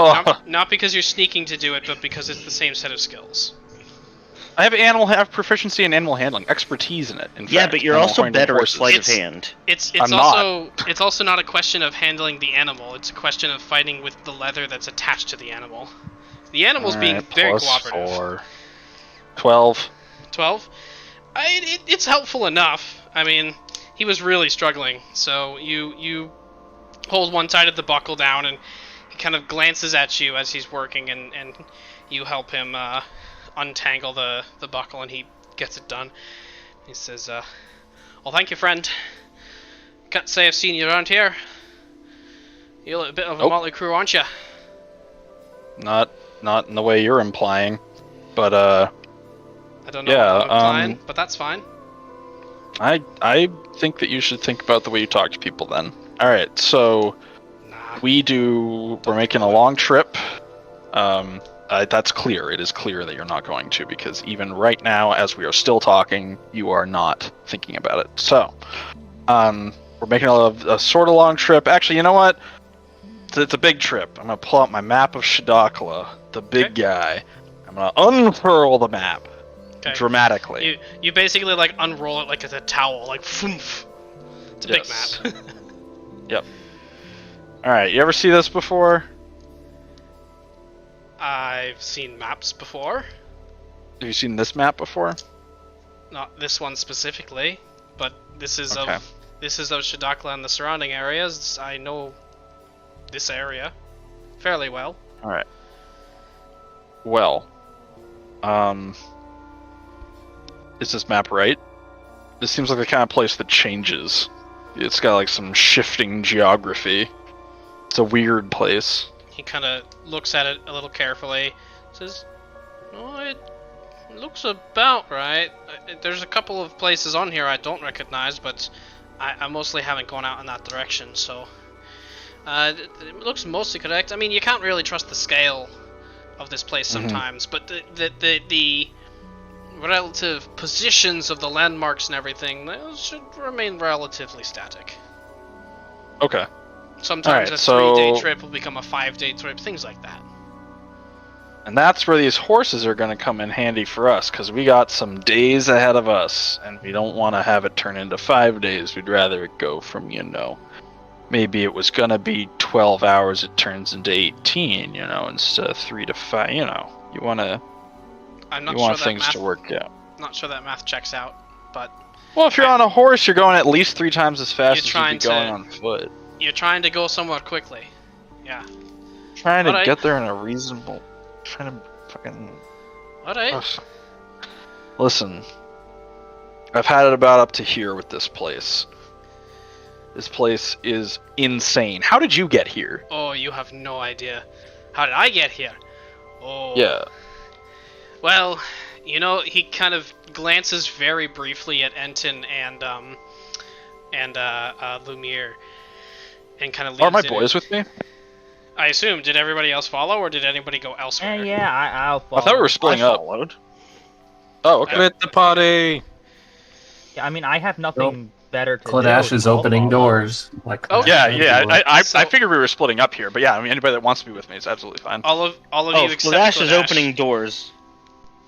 S2: not because you're sneaking to do it, but because it's the same set of skills.
S5: I have proficiency in animal handling, expertise in it. In
S4: Yeah,
S5: fact,
S4: but you're
S5: animal
S4: also
S5: handling
S4: better at
S5: horses.
S4: sleight of hand.
S2: It's
S5: I'm
S2: also not a question of handling the animal. It's a question of fighting with the leather that's attached to the animal. The animal's being very cooperative.
S5: 4. 12.
S2: 12? It's helpful enough. I mean, he was really struggling. So you hold one side of the buckle down, and he kind of glances at you as he's working, and you help him untangle the buckle, and he gets it done. He says, well, thank you, friend. Can't say I've seen you around here. You're a bit of a motley crew, aren't you?
S5: Not in the way you're implying, but
S2: I don't know what I'm implying, but that's fine.
S5: I think that you should think about the way you talk to people then. Alright, so we're making a long trip. That's clear. It is clear that you're not going to, because even right now, as we are still talking, you are not thinking about it. So, we're making a sort of long trip. Actually, you know what? It's a big trip. I'm going to pull out my map of Shadakla, the big guy. I'm going to unfurl the map dramatically.
S2: You basically like unroll it like it's a towel, like poof. It's a big map.
S5: Yep. Alright, you ever see this before?
S2: I've seen maps before.
S5: Have you seen this map before?
S2: Not this one specifically, but this is of Shadakla and the surrounding areas. I know this area fairly well.
S5: Alright. Well, is this map right? This seems like the kind of place that changes. It's got like some shifting geography. It's a weird place.
S2: He kind of looks at it a little carefully. Says, "Oh, it looks about right. There's a couple of places on here I don't recognize, but I mostly haven't gone out in that direction, so it looks mostly correct. I mean, you can't really trust the scale of this place sometimes, but the relative positions of the landmarks and everything, those should remain relatively static.
S5: Okay.
S2: Sometimes a 3-day trip will become a 5-day trip, things like that.
S5: And that's where these horses are going to come in handy for us, because we got some days ahead of us, and we don't want to have it turn into 5 days. We'd rather it go from, maybe it was going to be 12 hours, it turns into 18, instead of 3 to 5, You want to...
S2: I'm not
S5: you
S2: sure
S5: want
S2: that
S5: things
S2: math,
S5: to work out.
S2: Not sure that math checks out, but...
S5: Well, if you're on a horse, you're going at least 3 times as fast as you'd be going on foot.
S2: You're trying to go somewhat quickly. Yeah.
S5: Trying to get there in a reasonable... Trying to fucking...
S2: Alright.
S5: Listen. I've had it about up to here with this place. This place is insane. How did you get here?
S2: Oh, you have no idea. How did I get here? Oh.
S5: Yeah.
S2: Well, he kind of glances very briefly at Enten and Lumiere, and kind of leaves.
S5: Are my boys with me?
S2: I assume. Did everybody else follow, or did anybody go elsewhere?
S3: Yeah, I'll follow.
S5: I thought we were splitting up.
S4: Followed.
S5: Oh, okay.
S6: Quit the party.
S3: Yeah, I mean, I have nothing better to do.
S1: Kledash is
S3: so I'll
S1: opening
S3: follow.
S1: doors. Like
S2: Oh,
S5: Yeah. I
S2: So-
S5: figured we were splitting up here, but yeah, I mean, anybody that wants to be with me is absolutely fine.
S2: All of
S4: Oh,
S2: you
S4: if
S2: except
S4: Kledash is
S2: Kledash.
S4: opening doors.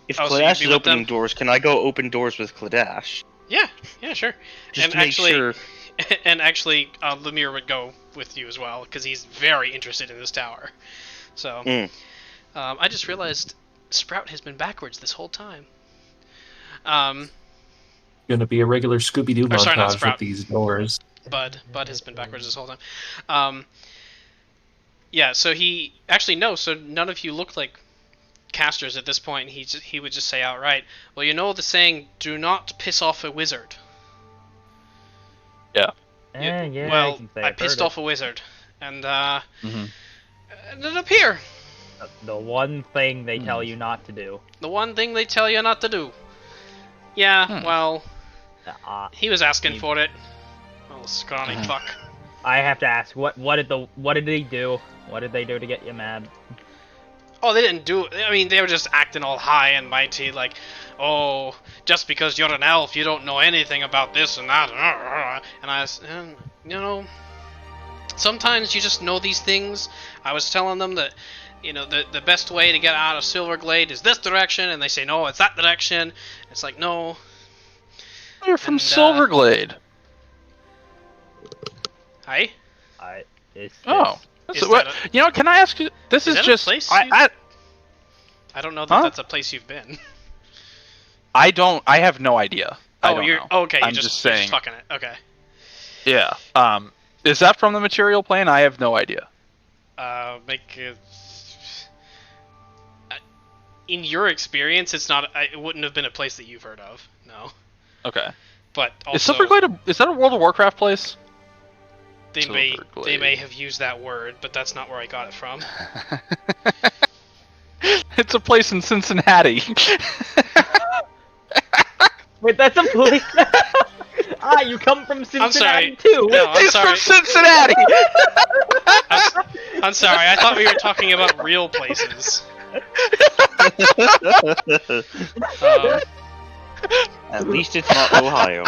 S4: If
S2: Oh, so you'd
S4: Kledash
S2: be
S4: is
S2: with
S4: opening
S2: them?
S4: doors, can I go open doors with Kledash?
S2: Yeah, sure.
S4: Just
S2: And
S4: to make
S2: actually-
S4: sure.
S2: And actually, Lumiere would go with you as well, because he's very interested in this tower. So, I just realized Sprout has been backwards this whole time.
S1: Going to be a regular Scooby-Doo
S2: Or sorry, not
S1: montage
S2: Sprout.
S1: with these doors.
S2: Bud has been backwards this whole time. Yeah, so he... Actually, no, so none of you look like casters at this point. He would just say outright, well, you know the saying, do not piss off a wizard.
S5: Yeah.
S3: Yeah,
S2: well,
S3: can say
S2: I
S3: I've
S2: pissed
S3: heard
S2: off a wizard, and
S5: Mhm.
S2: ended up here.
S3: it. The one thing they tell you not to do.
S2: The one thing they tell you not to do. Yeah, well, he was asking for it. Oh, scrawny fuck.
S3: I have to ask, what did they do? What did they do to get you mad?
S2: Oh, they didn't do it. I mean, they were just acting all high and mighty, like, oh, just because you're an elf, you don't know anything about this and that. And I was, sometimes you just know these things. I was telling them that, the best way to get out of Silverglade is this direction, and they say, no, it's that direction. It's like, no.
S5: You're from
S2: And,
S5: Silverglade.
S2: Hi?
S5: Oh.
S2: Is
S5: So, what,
S2: that
S5: can I ask you? This is
S2: that a
S5: just.
S2: place
S5: I
S2: don't know that
S5: Huh?
S2: that's a place you've been.
S5: I don't. I have no idea. I don't
S2: you're
S5: know.
S2: okay.
S5: I'm
S2: You're
S5: just
S2: you're
S5: saying.
S2: fucking it. Okay.
S5: Yeah. Is that from the material plane? I have no idea.
S2: Make it. In your experience, it's not. It wouldn't have been a place that you've heard of. No.
S5: Okay.
S2: But also,
S5: Is Silverglade is that a World of Warcraft place?
S2: they
S5: Silverglade.
S2: may have used that word, but that's not where I got it from.
S5: It's a place in Cincinnati.
S3: Wait, that's a place. You come from Cincinnati
S2: sorry.
S3: too.
S2: No, I'm
S5: It's
S2: sorry.
S5: from Cincinnati.
S2: I'm sorry. I thought we were talking about real places.
S4: At least it's not Ohio.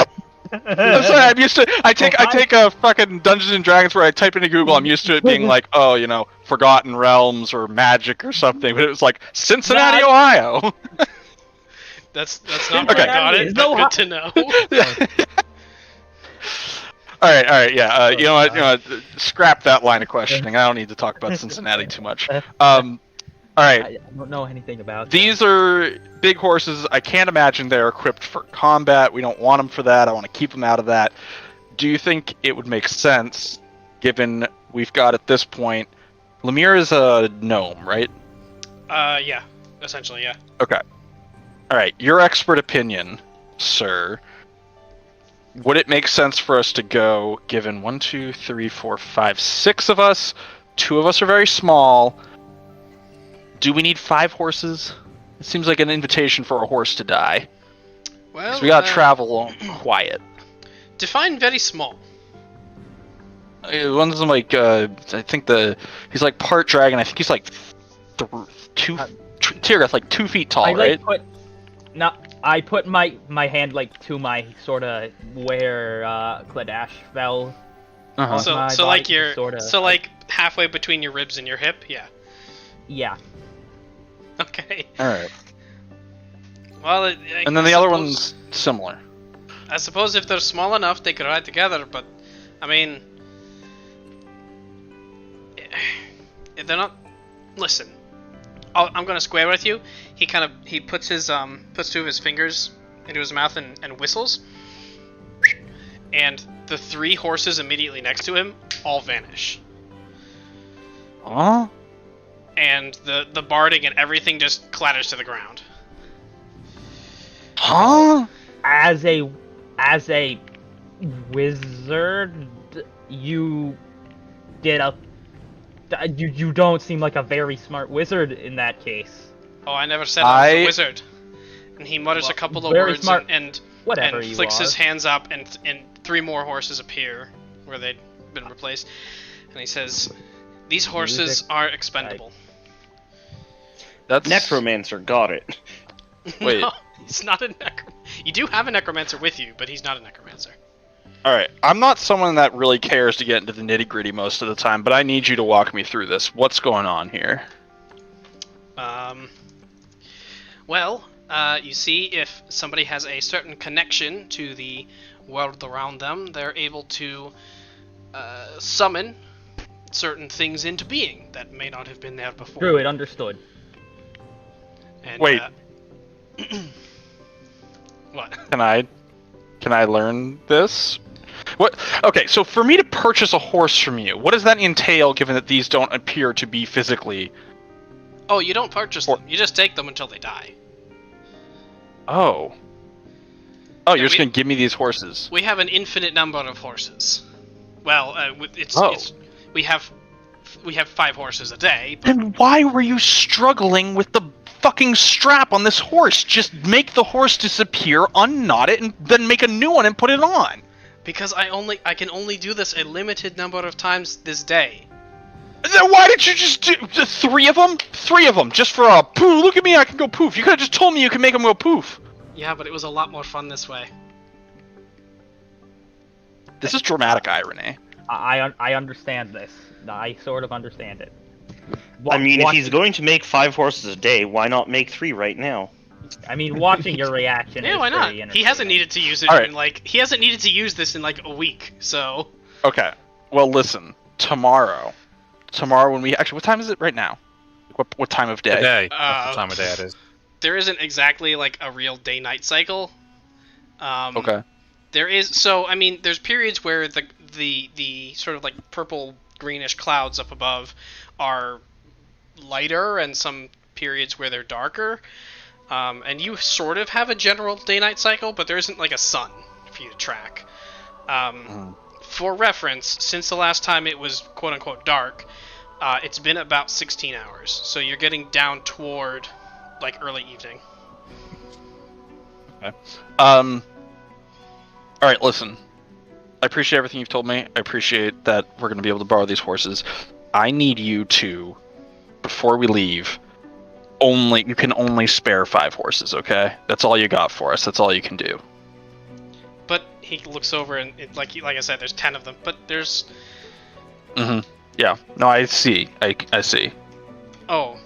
S5: I'm sorry, I'm used to. I take a fucking Dungeons and Dragons where I type into Google. I'm used to it being like, Forgotten Realms or Magic or something. But it was like Cincinnati, Ohio.
S2: That's not where I got it. But good to know.
S5: All right, yeah. You know what? Scrap that line of questioning. I don't need to talk about Cincinnati too much. All right.
S3: I don't know anything about
S5: These are big horses. I can't imagine they're equipped for combat. We don't want them for that. I want to keep them out of that. Do you think it would make sense, given we've got at this point, Lumiere is a gnome, right?
S2: Yeah. Essentially, yeah.
S5: Okay. All right. Your expert opinion, sir. Would it make sense for us to go, given 1, 2, 3, 4, 5, 6 of us? 2 of us are very small. Do we need 5 horses? It seems like an invitation for a horse to die.
S2: Well,
S5: Because we gotta travel quiet.
S2: Define very small.
S5: One's like, I think he's like part dragon. I think he's like Tyorrgeth, like 2 feet tall, right?
S3: I put my hand like to my sort of where Kledash fell.
S5: Uh-huh.
S2: So
S3: my
S2: like
S3: body,
S2: you're
S3: sorta,
S2: so like halfway between your ribs and your hip. Yeah.
S3: Yeah.
S2: Okay.
S5: Alright.
S2: Well,
S5: And then the other one's similar.
S2: I suppose if they're small enough, they could ride together. But I mean, if they're not. Listen, I'm gonna square with you. He puts two of his fingers into his mouth and whistles, and the 3 horses immediately next to him all vanish.
S5: Huh?
S2: And the barding and everything just clatters to the ground.
S5: Huh?
S3: As a wizard, you don't seem like a very smart wizard in that case.
S2: Oh, I never said I was a wizard. And he mutters a couple of
S3: very
S2: words
S3: smart.
S2: and
S3: Whatever you
S2: flicks
S3: are.
S2: his hands up, and 3 more horses appear where they'd been replaced. And he says, "These horses
S3: Music.
S2: are expendable."
S4: That's necromancer. Got it.
S5: Wait.
S2: No, he's not a necromancer. You do have a necromancer with you, but he's not a necromancer.
S5: Alright, I'm not someone that really cares to get into the nitty-gritty most of the time, but I need you to walk me through this. What's going on here?
S2: Well, you see, if somebody has a certain connection to the world around them, they're able to summon certain things into being that may not have been there before.
S3: Druid, understood.
S2: And,
S5: Wait.
S2: What?
S5: Can I learn this? What? Okay, so for me to purchase a horse from you, what does that entail, given that these don't appear to be physically...
S2: Oh, you don't purchase them. You just take them until they die.
S5: Oh. Oh, you're
S2: Yeah,
S5: just gonna give me these horses.
S2: We have an infinite number of horses. Well, we have 5 horses a day. But
S5: Then why were you struggling with the fucking strap on this horse? Just make the horse disappear, unknot it, and then make a new one and put it on.
S2: because I can only do this a limited number of times this day.
S5: Then why did you just do 3 of them? 3 of them, just for a poof. Look at me, I can go poof. You could have just told me you could make them go poof.
S2: Yeah, but it was a lot more fun this way.
S5: This is dramatic irony.
S3: I understand this. I sort of understand it.
S4: I mean, if he's going to make 5 horses a day, why not make 3 right now?
S3: I mean, watching your reaction
S2: Yeah,
S3: is
S2: why not?
S3: pretty
S2: He hasn't needed to use it
S5: Alright.
S2: in he hasn't needed to use this in like a week, so.
S5: Okay, well listen, tomorrow when we actually, what time is it right now? What time of day?
S6: Today. That's the time of day it is.
S2: There isn't exactly like a real day-night cycle.
S5: Okay.
S2: There is, so I mean, there's periods where the sort of like purple greenish clouds up above are lighter, and some periods where they're darker. And you sort of have a general day-night cycle, but there isn't like a sun for you to track. For reference, since the last time it was quote-unquote dark, it's been about 16 hours. So you're getting down toward like early evening.
S5: Okay. Alright, listen. I appreciate everything you've told me. I appreciate that we're going to be able to borrow these horses. I need you to, before we leave, you can only spare 5 horses, okay? That's all you got for us. That's all you can do.
S2: But he looks over and, like I said, there's 10 of them. But there's...
S5: Mm-hmm. Yeah. No, I see. I see.
S2: Oh.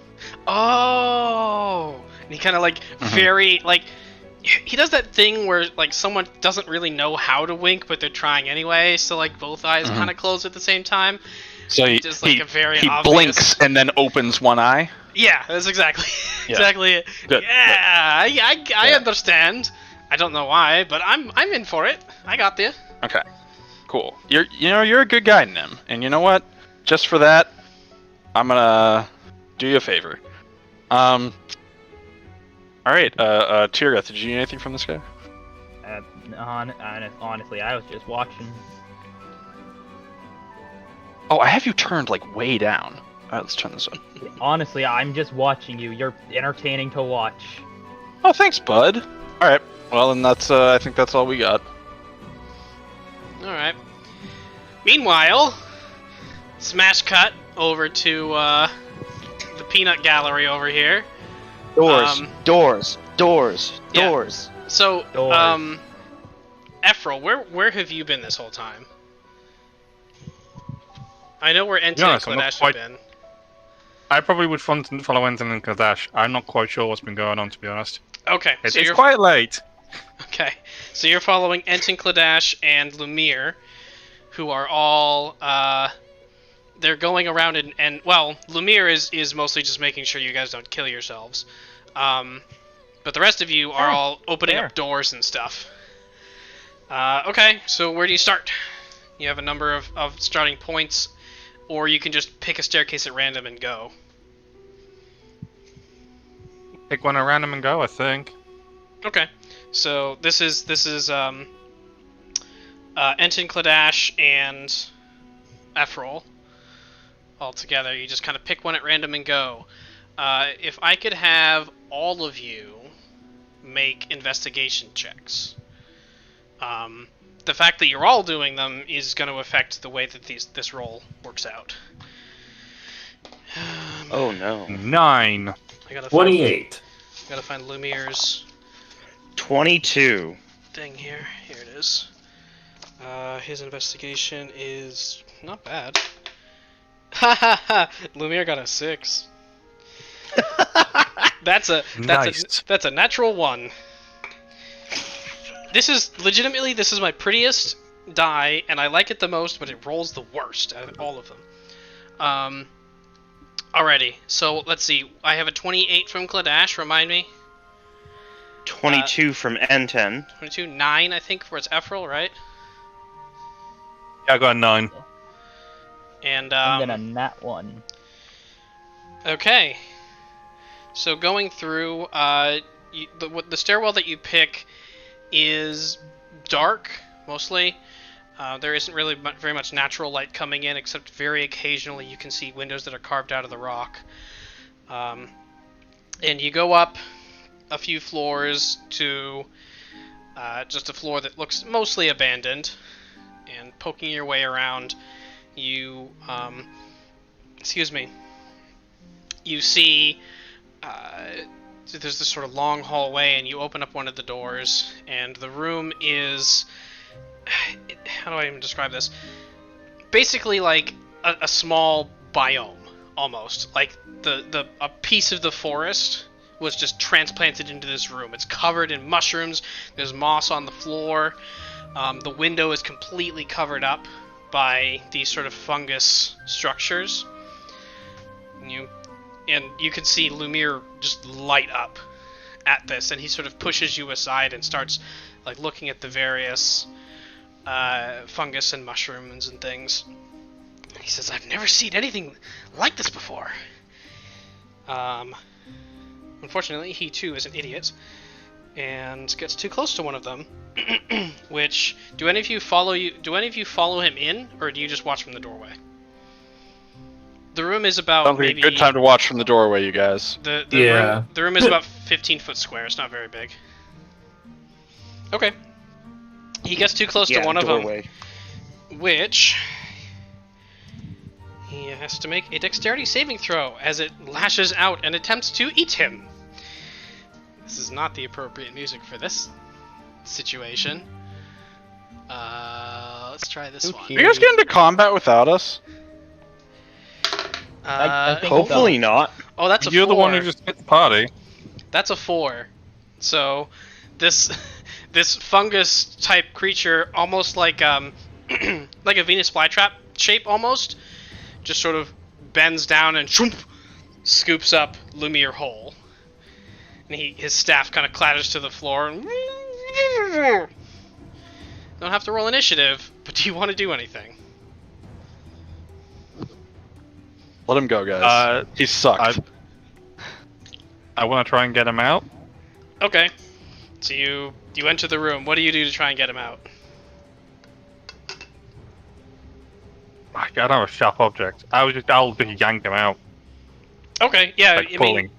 S2: And he kind of like very like he does that thing where like someone doesn't really know how to wink, but they're trying anyway. So like both eyes kind of close at the same time.
S5: So he
S2: Just, like, a very
S5: he
S2: obvious-
S5: blinks and then opens one eye.
S2: Yeah, that's exactly
S5: Yeah.
S2: exactly it.
S5: Good,
S2: Yeah, I
S5: Yeah.
S2: understand. I don't know why, but I'm in for it. I got this.
S5: Okay. Cool. You're a good guy, Nim. And you know what? Just for that, I'm gonna do you a favor. All right. Tyorrgeth, did you need anything from this guy?
S3: Honestly, I was just watching.
S5: Oh, I have you turned like way down. All right, let's turn this up.
S3: Honestly, I'm just watching you. You're entertaining to watch.
S5: Oh, thanks, bud. All right. Well, then that's. I think that's all we got.
S2: All right. Meanwhile, smash cut over to the peanut gallery over here.
S4: Doors.
S2: Yeah. So,
S3: Doors.
S2: Efferil, where have you been this whole time? I know where Enten
S6: be
S2: and
S6: honest, I'm not
S2: Kledash have
S6: quite-
S2: been.
S6: I probably would follow Enten and Kledash. I'm not quite sure what's been going on, to be honest.
S2: Okay,
S6: It's,
S2: so
S6: it's
S2: you're
S6: quite late.
S2: okay. So you're following Enten, Kledash, and Lumiere, who are all they're going around and well, Lumiere is mostly just making sure you guys don't kill yourselves. But the rest of you are all opening up doors and stuff. Okay, so where do you start? You have a number of starting points, or you can just pick a staircase at random and go.
S6: Pick one at random and go, I think.
S2: Okay, so this is Enten, Kledash, and Efferil all together. You just kind of pick one at random and go. If I could have all of you make investigation checks. The fact that you're all doing them is going to affect the way that this roll works out.
S4: Oh no.
S6: 9.
S2: I gotta
S1: 28.
S2: Gotta find Lumiere's
S4: 22.
S2: thing here. Here it is. His investigation is not bad. Ha ha ha! Lumiere got a 6. That's a natural 1. This is my prettiest die, and I like it the most, but it rolls the worst out of all of them. Alrighty, so let's see. I have a 28 from Kledash, remind me.
S4: 22 from Enten.
S2: 22, 9, I think, for its Efferil, right?
S6: Yeah, I got a 9.
S2: And,
S3: I'm gonna nat 1.
S2: Okay. So going through, the stairwell that you pick is dark, mostly. There isn't really very much natural light coming in, except very occasionally you can see windows that are carved out of the rock. And you go up a few floors to just a floor that looks mostly abandoned. And poking your way around, you, you see there's this sort of long hallway, and you open up one of the doors, and the room is... How do I even describe this? Basically like a small biome, almost. Like a piece of the forest was just transplanted into this room. It's covered in mushrooms, there's moss on the floor, the window is completely covered up by these sort of fungus structures. And you can see Lumiere just light up at this, and he sort of pushes you aside and starts like looking at the various fungus and mushrooms and things. He says, "I've never seen anything like this before." Unfortunately, he too is an idiot and gets too close to one of them. Which, do any of you follow him in, or do you just watch from the doorway? The room is about
S5: Sounds like a good time to watch from the doorway, you guys.
S2: The
S1: Yeah.
S2: room is about 15 foot square. It's not very big. Okay. He gets too close to one of them, which he has to make a dexterity saving throw as it lashes out and attempts to eat him. This is not the appropriate music for this situation. Let's try this one.
S5: Are you guys get into combat without us?
S3: I think
S4: Hopefully not.
S2: Oh, that's a 4.
S6: You're the one who just hit the party.
S2: That's a 4. So, this fungus type creature, almost like like a Venus flytrap shape, almost, just sort of bends down and scoops up Lumiere whole, and his staff kind of clatters to the floor. Don't have to roll initiative, but do you want to do anything?
S5: Let him go, guys. He sucked.
S6: I want to try and get him out.
S2: Okay. So you enter the room. What do you do to try and get him out?
S6: I don't have a sharp object. I'll just yank him out.
S2: Okay, yeah,
S6: Like
S2: I
S6: pulling.
S2: mean,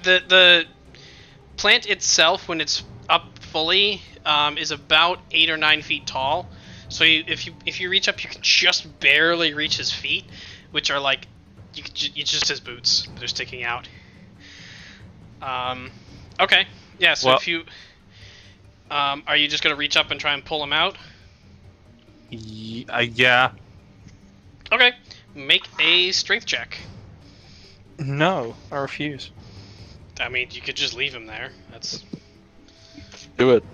S2: the plant itself, when it's up fully, is about 8 or 9 feet tall. So if you reach up, you can just barely reach his feet, which are like it's just his boots that are sticking out. Okay, yeah. So if you are you just gonna reach up and try and pull him out?
S6: Yeah.
S2: Okay, make a strength check.
S6: No, I refuse.
S2: I mean, you could just leave him there. That's
S5: Do it.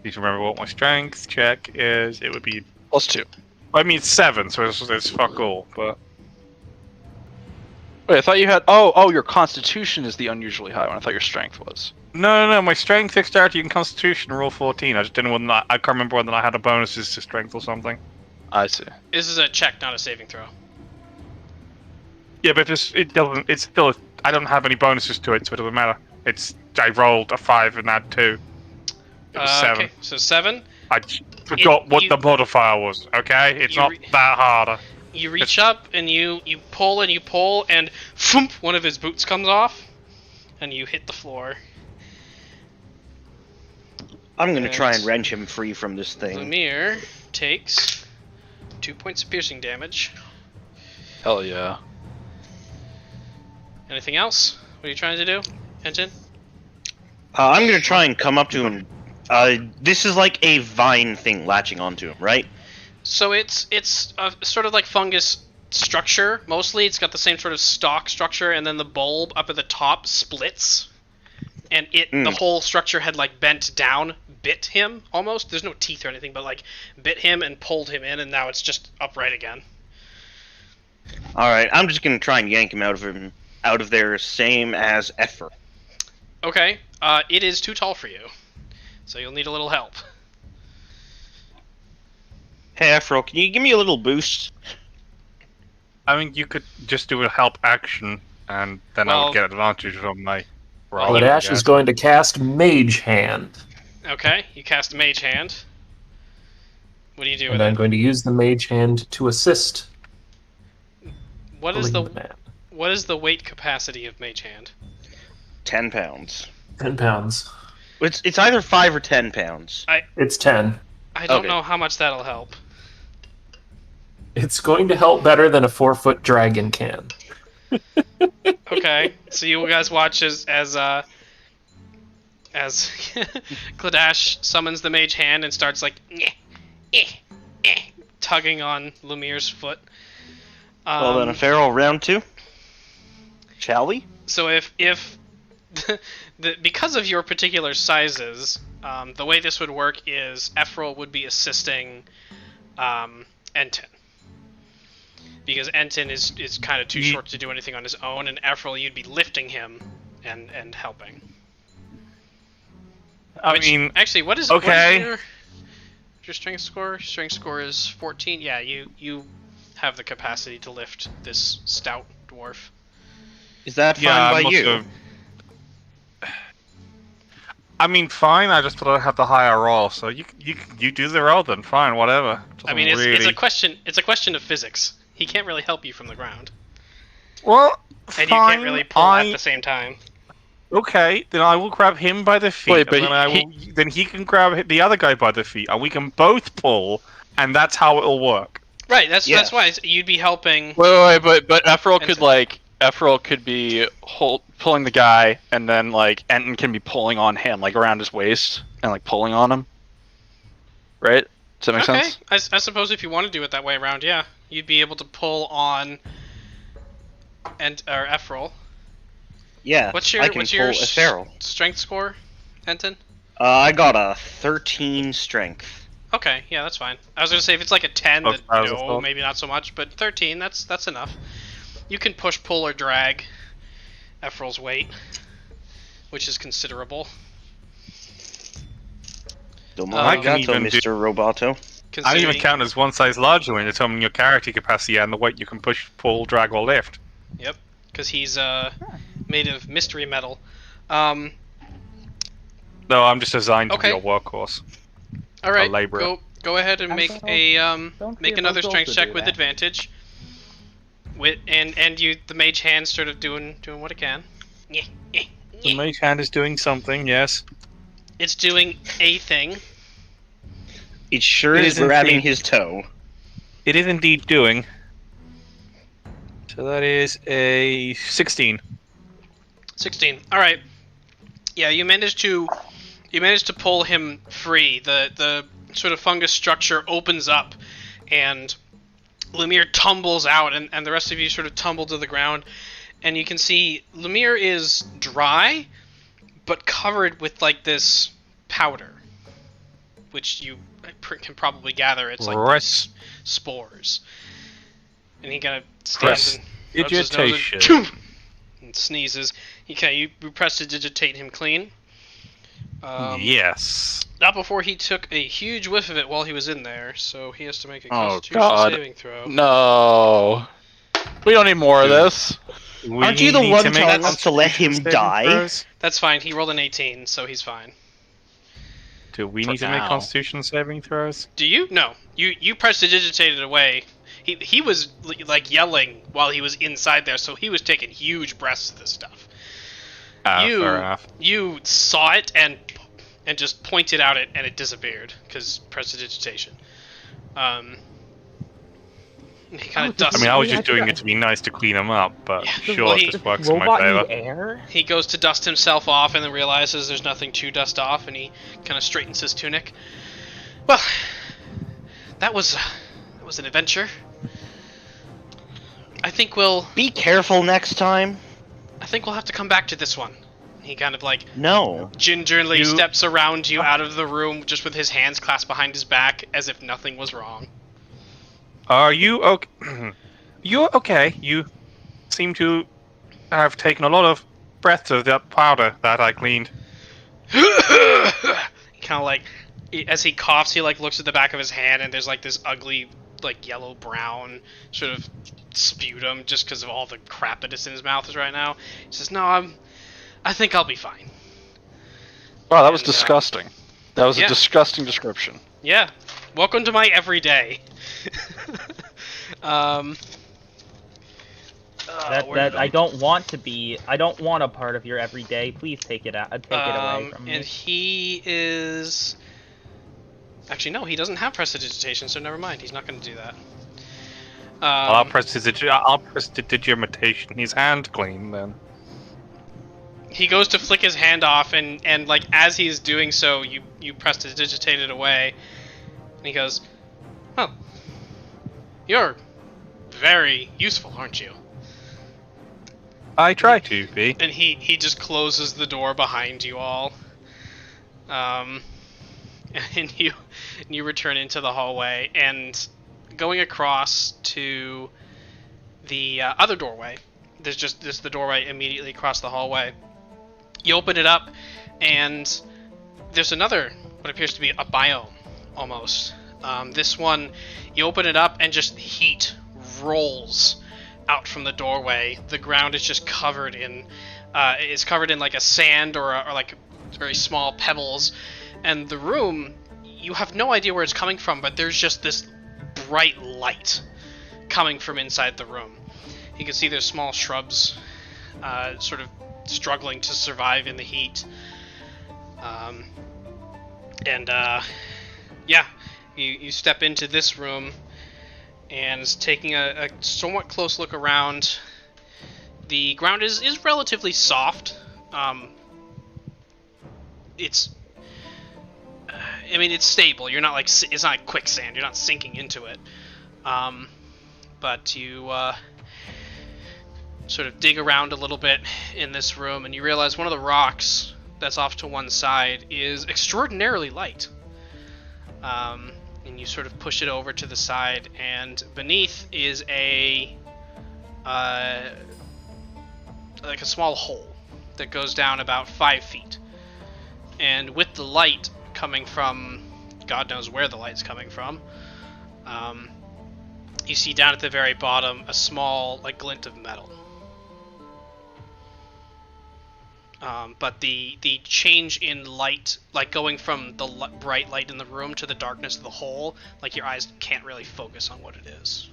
S6: Need to remember what my strength check is. It would be.
S5: +2.
S6: I mean, it's 7, so it's fuck all. But
S5: Wait, I thought you had. Oh, your Constitution is the unusually high one. I thought your Strength was.
S6: no. My strength, dexterity, and constitution are all 14. I just didn't want. I can't remember whether I had a bonuses to strength or something.
S5: I see.
S2: this is a check, not a saving throw.
S6: Yeah, but it doesn't. It's still. I don't have any bonuses to it, so it doesn't matter. I rolled a 5 and that 2. It was 7.
S2: Okay, so 7.
S6: I forgot what
S2: you-
S6: the modifier was. Okay, it's
S2: you
S6: not
S2: re-
S6: that harder.
S2: You reach up and you pull and thump, one of his boots comes off, and you hit the floor.
S4: I'm gonna try and
S2: Yes.
S4: wrench him free from this thing.
S2: Lumir takes 2 points of piercing damage.
S5: Hell yeah.
S2: Anything else? What are you trying to do, Enten?
S4: I'm gonna try and come up to him. This is like a vine thing latching onto him, right?
S2: So it's a sort of like fungus structure. Mostly, it's got the same sort of stalk structure, and then the bulb up at the top splits, and the whole structure had like bent down, bit him almost. There's no teeth or anything, but like bit him and pulled him in, and now it's just upright again.
S4: Alright, I'm just gonna try and yank him out of there, same as Effer.
S2: Okay, it is too tall for you, so you'll need a little help.
S4: Hey Efferil, can you give me a little boost?
S6: I mean, you could just do a help action, and then I
S2: Well-
S6: would get advantage from my roll.
S1: Kledash is going to cast Mage Hand,
S2: Okay, you cast Mage Hand. What do you do with
S1: and I'm
S2: it?
S1: going to use the Mage Hand to assist
S2: What is
S1: pulling
S2: the
S1: man.
S2: what is the weight capacity of Mage Hand?
S4: 10 pounds.
S1: 10 pounds.
S4: It's either 5 or 10 pounds.
S1: It's 10.
S2: I don't
S4: Okay.
S2: know how much that'll help.
S1: It's going to help better than a 4-foot dragon can.
S2: Okay, so you guys watch as Kledash summons the Mage Hand and starts like tugging on Lumir's foot.
S4: Well then, Efferil, round 2. Shall we?
S2: So if because of your particular sizes, the way this would work is Efferil would be assisting Enten. Because Enten is kind of too short to do anything on his own, and Efferil, you'd be lifting him and helping.
S6: I mean,
S2: Actually, what is
S6: okay.
S2: What is your strength score? Strength score is 14. Yeah, you have the capacity to lift this stout dwarf.
S4: Is that fine
S6: yeah,
S4: by
S6: I must
S4: you?
S6: have- I mean, fine. I just thought I'd have the higher roll, so you do the roll then. Fine, whatever.
S2: I mean,
S6: Doesn't
S2: it's
S6: really...
S2: a question. It's a question of physics. He can't really help you from the ground,
S6: Well,
S2: and
S6: fine.
S2: you can't really pull at the same time.
S6: Okay, then I will grab him by the feet,
S5: Wait, but
S6: and then he can grab the other guy by the feet, and we can both pull, and that's how it'll work.
S2: Right. That's
S4: Yes.
S2: why you'd be helping.
S5: Wait, but Efferil
S2: Enten.
S5: could Efferil be pulling the guy, and then like Enten can be pulling on him, like around his waist, and like pulling on him. Right? Does that make
S2: Okay.
S5: sense?
S2: I suppose if you want to do it that way around, yeah, you'd be able to pull on or Efferil.
S4: Yeah,
S2: What's your
S4: I can pull Efferil.
S2: strength score, Enten?
S4: I got a 13 strength.
S2: Okay, yeah, that's fine. I was gonna say if it's like a 10,
S6: Both
S2: then
S6: piles of
S2: no,
S6: thought.
S2: maybe not so much, but 13, that's enough. You can push, pull, or drag Efferil's weight, which is considerable.
S4: Domo
S2: I
S6: can
S4: arigato,
S6: even do-
S4: Mr. Roboto.
S6: I
S2: Considering,
S6: even count as one size larger when determining your character capacity and the weight you can push, pull, drag, or lift.
S2: Yep, because he's made of mystery metal. Um,
S6: No, I'm just designed to
S2: Okay.
S6: be a workhorse.
S2: all right,
S6: labourer.
S2: go ahead and make
S3: Don't
S2: make
S3: be
S2: another
S3: able
S2: strength
S3: to
S2: check
S3: do
S2: with
S3: that.
S2: advantage. And the mage hand sort of doing what it can.
S6: The mage hand is doing something, yes.
S2: It's doing a thing.
S4: It sure
S6: It
S4: is
S6: is indeed.
S4: grabbing his toe.
S6: It is indeed doing. So that is a 16.
S2: 16. All right. Yeah, you managed to pull him free. The sort of fungus structure opens up, and Lemire tumbles out, and the rest of you sort of tumble to the ground, and you can see Lemire is dry, but covered with like this powder, which you can probably gather it's like these spores. And he kind of stands and rubs his nose and sneezes. You prestidigitate him clean.
S6: Yes.
S2: Not before he took a huge whiff of it while he was in there, so he has to make a Constitution saving throw.
S5: No. We don't need more of this.
S4: Aren't you the one telling us to let him die?
S2: That's fine. He rolled an 18, so he's fine.
S6: Do we need to make Constitution saving throws?
S2: Do you? No. You prestidigitated away. He was like yelling while he was inside there, so he was taking huge breaths of this stuff.
S6: Fair enough.
S2: You saw it and just pointed out it, and it disappeared because prestidigitation. He kind of dusts.
S6: I mean, I was just doing it to be nice to clean him up, but sure, it just works in my favor.
S3: Air?
S2: He goes to dust himself off and then realizes there's nothing to dust off, and he kind of straightens his tunic. Well, that was an adventure. I think we'll...
S4: Be careful next time.
S2: I think we'll have to come back to this one. He kind of like...
S4: No.
S2: Gingerly steps around you out of the room just with his hands clasped behind his back as if nothing was wrong.
S6: Are you okay? You're okay. You seem to have taken a lot of breaths of that powder that I cleaned.
S2: Kind of like... As he coughs, he like looks at the back of his hand and there's like this ugly... like yellow-brown sort of sputum just because of all the crap that is in his mouth right now. He says, no, I think I'll be fine.
S5: Wow, that was disgusting. That was a disgusting description.
S2: Yeah. Welcome to my everyday.
S3: That I don't want to be. I don't want a part of your everyday. Please take it out. Take it away from me.
S2: And he is... Actually, no, he doesn't have prestidigitation, so never mind. He's not going to do that.
S6: I'll prestidigitation. His hand clean then.
S2: He goes to flick his hand off, and like as he's doing so, you prestidigitate it away, and he goes, "Well, you're very useful, aren't you?"
S6: I try to be.
S2: And he just closes the door behind you all. And you return into the hallway, and going across to the other doorway, there's the doorway immediately across the hallway. You open it up, and there's another, what appears to be a biome, almost. This one, you open it up, and just heat rolls out from the doorway. The ground is just covered in, like a sand or like very small pebbles. And the room, you have no idea where it's coming from, but there's just this bright light coming from inside the room. You can see there's small shrubs sort of struggling to survive in the heat. You step into this room, and taking a somewhat close look around, the ground is relatively soft. It's stable. You're not like, it's not like quicksand. You're not sinking into it. But you sort of dig around a little bit in this room, and you realize one of the rocks that's off to one side is extraordinarily light. And you sort of push it over to the side, and beneath is like a small hole that goes down about 5 feet. And with the light coming from, God knows where the light's coming from, you see down at the very bottom a small like glint of metal. But the change in light, like going from the bright light in the room to the darkness of the hole, like your eyes can't really focus on what it is.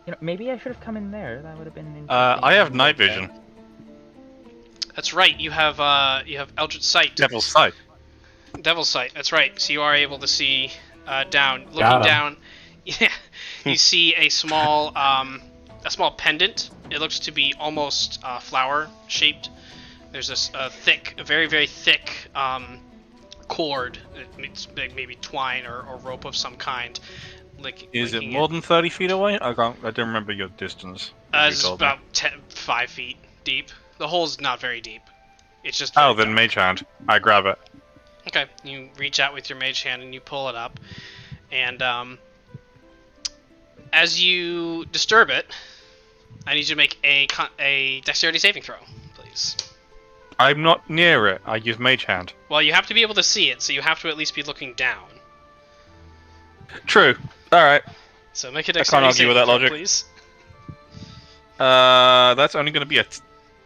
S3: You know, maybe I should have come in there. That would have been interesting.
S6: I have night vision.
S2: That's right. You have Eldritch Sight.
S6: Devil's Sight.
S2: Devil's Sight. That's right. So you are able to see down. Looking down, yeah, you see a small pendant. It looks to be almost flower shaped. There's a very very thick cord. It's maybe twine or rope of some kind
S6: Is it more than 30 feet away? I don't remember your distance.
S2: It's about 5 feet deep. The hole's not very deep. It's just.
S6: Oh, then mage hand. I grab it.
S2: Okay, you reach out with your mage hand and you pull it up, and as you disturb it, I need you to make a dexterity saving throw, please.
S6: I'm not near it. I use mage hand.
S2: Well, you have to be able to see it, so you have to at least be looking down.
S6: True. All right.
S2: So make a dexterity
S6: argue
S2: saving
S6: with that
S2: throw,
S6: logic.
S2: please.
S6: That's only going to be a.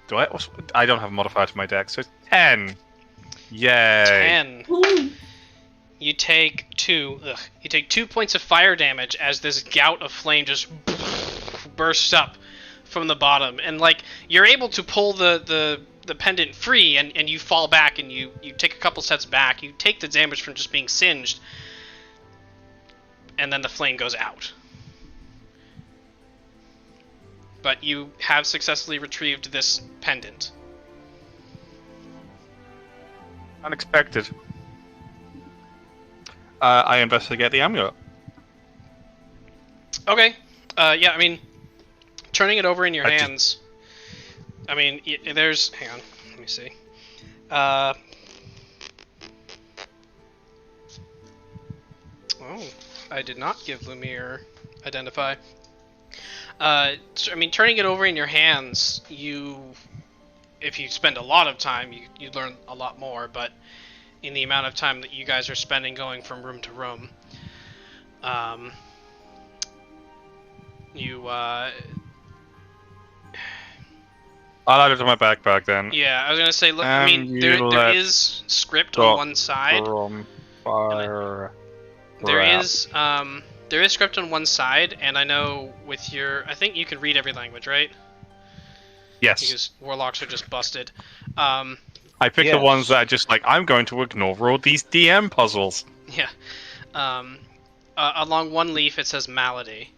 S6: Do I? I don't have a modifier to my dex, so it's 10. Yay.
S2: 10. You take 2 points of fire damage as this gout of flame just bursts up from the bottom, and like you're able to pull the pendant free, and you fall back, and you take a couple steps back. You take the damage from just being singed, and then the flame goes out. But you have successfully retrieved this pendant.
S6: Unexpected. I investigate the amulet.
S2: Okay. Yeah, I mean, turning it over in your hands. I mean, there's. Hang on. Let me see. Oh, I did not give Lumiere identify. I mean, turning it over in your hands, if you spend a lot of time, you learn a lot more, but in the amount of time that you guys are spending going from room to room, I'll
S6: add it to my backpack then.
S2: Yeah, I was gonna say, look, I mean, there is script on one side. There is script on one side, and I know with your, I think you can read every language, right?
S6: Yes.
S2: Because warlocks are just busted.
S6: I picked the ones that are just like, I'm going to ignore all these DM puzzles.
S2: Yeah. Along one leaf it says malady.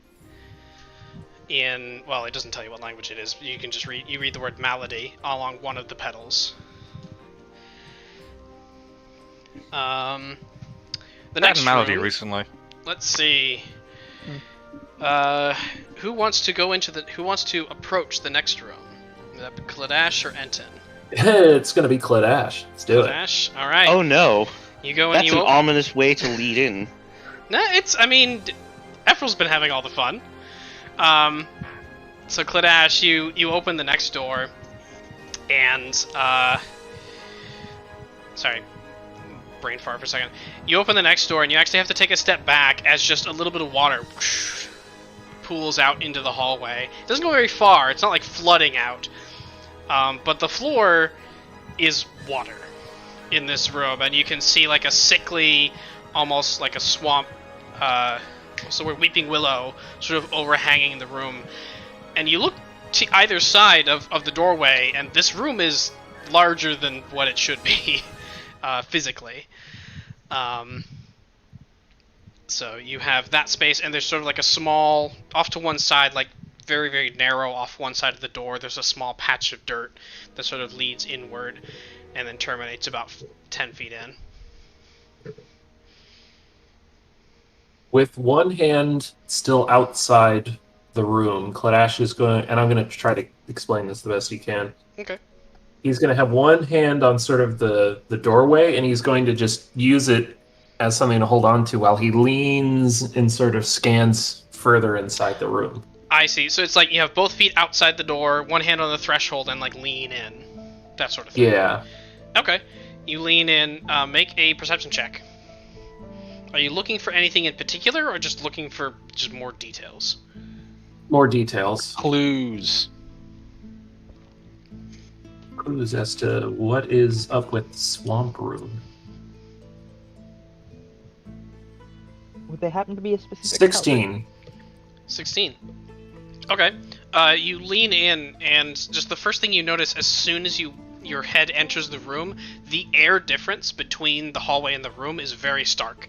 S2: Well, it doesn't tell you what language it is. You can just read the word malady along one of the petals. The next
S6: malady
S2: room,
S6: recently.
S2: Let's see. Who wants to approach the next room? Is that Kledash or Enten?
S1: It's gonna be Kledash. Let's do it.
S2: Kledash? Alright.
S4: Oh no.
S2: You go and
S4: That's an ominous way to lead in.
S2: Nah, I mean, Efferil's been having all the fun. So Kledash, you open the next door, and, sorry, brain fart for a second. You open the next door, and you actually have to take a step back as just a little bit of water pools out into the hallway. It doesn't go very far, it's not like flooding out, but the floor is water in this room, and you can see like a sickly, almost like a swamp, so we're weeping willow sort of overhanging the room, and you look to either side of the doorway, and this room is larger than what it should be physically. So you have that space, and there's sort of like a small, off to one side, like very, very narrow off one side of the door, there's a small patch of dirt that sort of leads inward and then terminates about 10 feet in.
S1: With one hand still outside the room, Kledash is going, and I'm going to try to explain this the best he can.
S2: Okay.
S1: He's going to have one hand on sort of the doorway, and he's going to just use it as something to hold on to while he leans and sort of scans further inside the room.
S2: I see. So it's like you have both feet outside the door, one hand on the threshold, and like lean in. That sort of thing.
S1: Yeah.
S2: Okay. You lean in, make a perception check. Are you looking for anything in particular, or just looking for just more details?
S1: More details.
S5: Clues.
S1: Clues as to what is up with Swamp Room.
S3: Would they happen to be a specific
S1: 16.
S3: color?
S2: 16. Okay. You lean in, and just the first thing you notice as soon as your head enters the room, the air difference between the hallway and the room is very stark.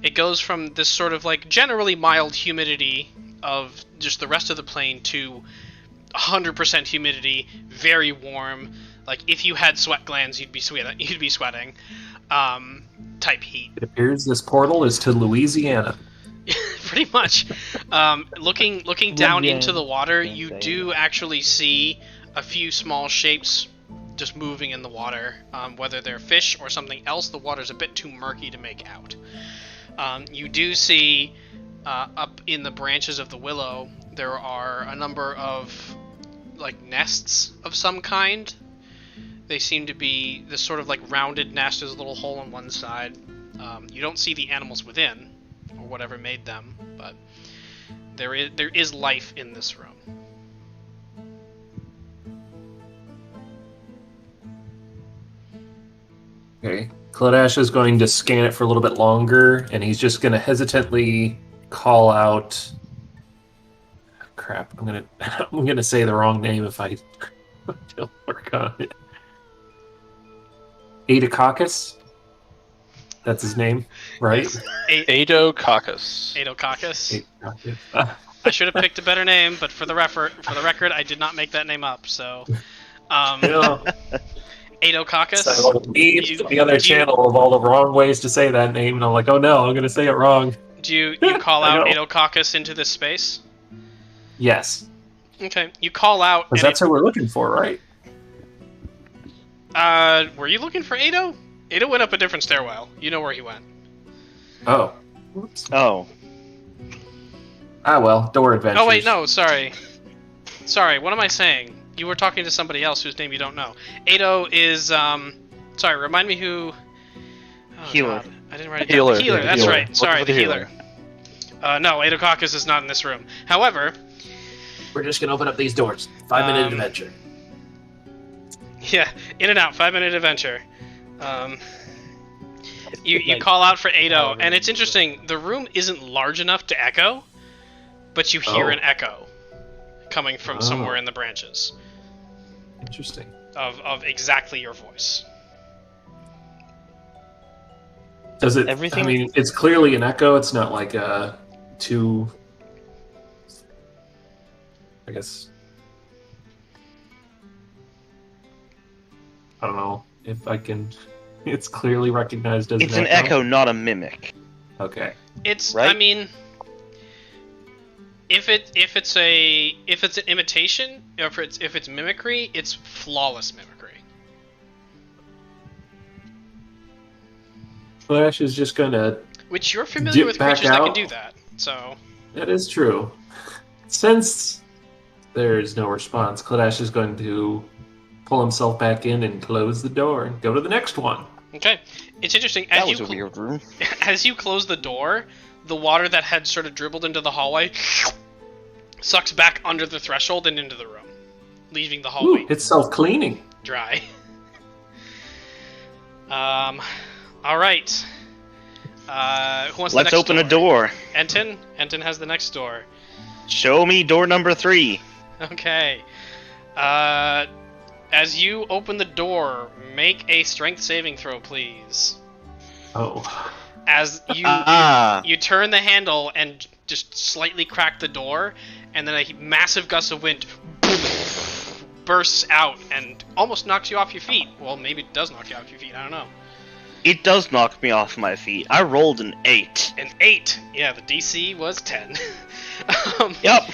S2: It goes from this sort of like generally mild humidity of just the rest of the plane to 100% humidity, very warm. Like if you had sweat glands, you'd be sweating. Type heat.
S1: It appears this portal is to Louisiana.
S2: pretty much. Looking down
S3: Yeah,
S2: into the water,
S3: can't
S2: you
S3: say
S2: do
S3: that.
S2: actually see a few small shapes just moving in the water. Whether they're fish or something else, the water's a bit too murky to make out. You do see up in the branches of the willow, there are a number of like nests of some kind. They seem to be this sort of like rounded nest. There's a little hole on one side. You don't see the animals within, or whatever made them, but there is life in this room.
S1: Okay. Kledash is going to scan it for a little bit longer, and he's just going to hesitantly call out. Crap! I'm gonna say the wrong name if I don't work on it. Aedococcus? That's his name, right?
S2: Yes.
S5: Aedococcus.
S2: Aedococcus.
S1: Aedococcus.
S2: I should have picked a better name, but for the record, I did not make that name up. So,
S1: No.
S2: Aedococcus.
S1: So I leave the other channel of all the wrong ways to say that name, and I'm like, oh no, I'm gonna say it wrong.
S2: Do you call
S1: I
S2: out
S1: know.
S2: Aedococcus into this space?
S1: Yes,
S2: Okay, you call out.
S1: because
S2: and
S1: that's who we're looking for, right?
S2: were you looking for Ado? Ado went up a different stairwell. You know where he went.
S1: Oh. Oops.
S4: Oh,
S1: Ah well, door adventures.
S2: Oh wait, no, sorry. Sorry, what am I saying? You were talking to somebody else whose name you don't know. Ado is sorry, remind me who. Oh,
S4: Healer.
S2: God, I didn't write it
S5: Healer.
S2: down. Healer,
S5: Yeah,
S2: that's
S5: healer.
S2: right. Sorry,
S5: Look for
S2: the
S5: the
S2: healer. No, Aedococcus is not in this room. However,
S1: We're just gonna open up these doors. 5-minute adventure.
S2: yeah, in and out, 5-minute adventure. You
S3: Like,
S2: call out for Ado,
S3: however
S2: and it's interesting. The room isn't large enough to echo, but you hear
S1: Oh.
S2: an echo coming from
S1: Oh.
S2: somewhere in the branches
S1: Interesting.
S2: of exactly your voice.
S1: Does it?
S4: Everything-
S1: I mean, it's clearly an echo. It's not like a too. I guess. I don't know if I can. It's clearly recognized as
S4: it's an echo, not a mimic.
S1: Okay.
S2: It's
S4: Right?
S2: I mean, if it's an imitation, or if it's mimicry, it's flawless mimicry.
S1: Flash is just gonna.
S2: Which you're familiar
S1: Dip
S2: with
S1: back
S2: creatures that can
S1: out.
S2: do that. So
S1: That is true. Since there's no response, Kledash is going to pull himself back in and close the door and go to the next one.
S2: okay, it's interesting.
S4: That
S2: As
S4: was
S2: you
S4: a weird room.
S2: as you close the door, the water that had sort of dribbled into the hallway sucks back under the threshold and into the room, leaving the hallway
S1: Ooh, it's self-cleaning.
S2: dry. All right. Who wants the
S4: Let's
S2: next
S4: open a door.
S2: Enten? Enten has the next door.
S4: Show me door number 3.
S2: Okay. As you open the door, make a strength saving throw, please.
S1: Oh.
S2: As you you turn the handle and just slightly crack the door, and then a massive gust of wind bursts out and almost knocks you off your feet. Well, maybe it does knock you off your feet. I don't know.
S4: It does knock me off my feet. I rolled an 8.
S2: An 8. Yeah, the DC was 10.
S4: Yep.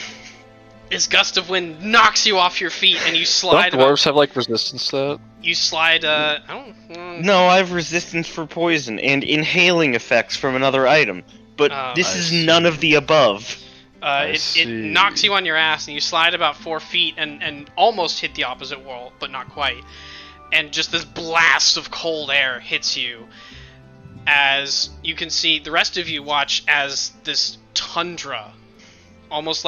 S2: This gust of wind knocks you off your feet, and you
S5: Don't
S2: slide.
S5: dwarves have like resistance to that?
S2: You slide. I don't.
S4: No, I have resistance for poison and inhaling effects from another item. But this
S5: I
S4: is
S5: see.
S4: none of the above.
S2: It
S5: see.
S2: knocks you on your ass, and you slide about 4 feet, and almost hit the opposite wall, but not quite. And just this blast of cold air hits you. As you can see, the rest of you watch as this tundra, almost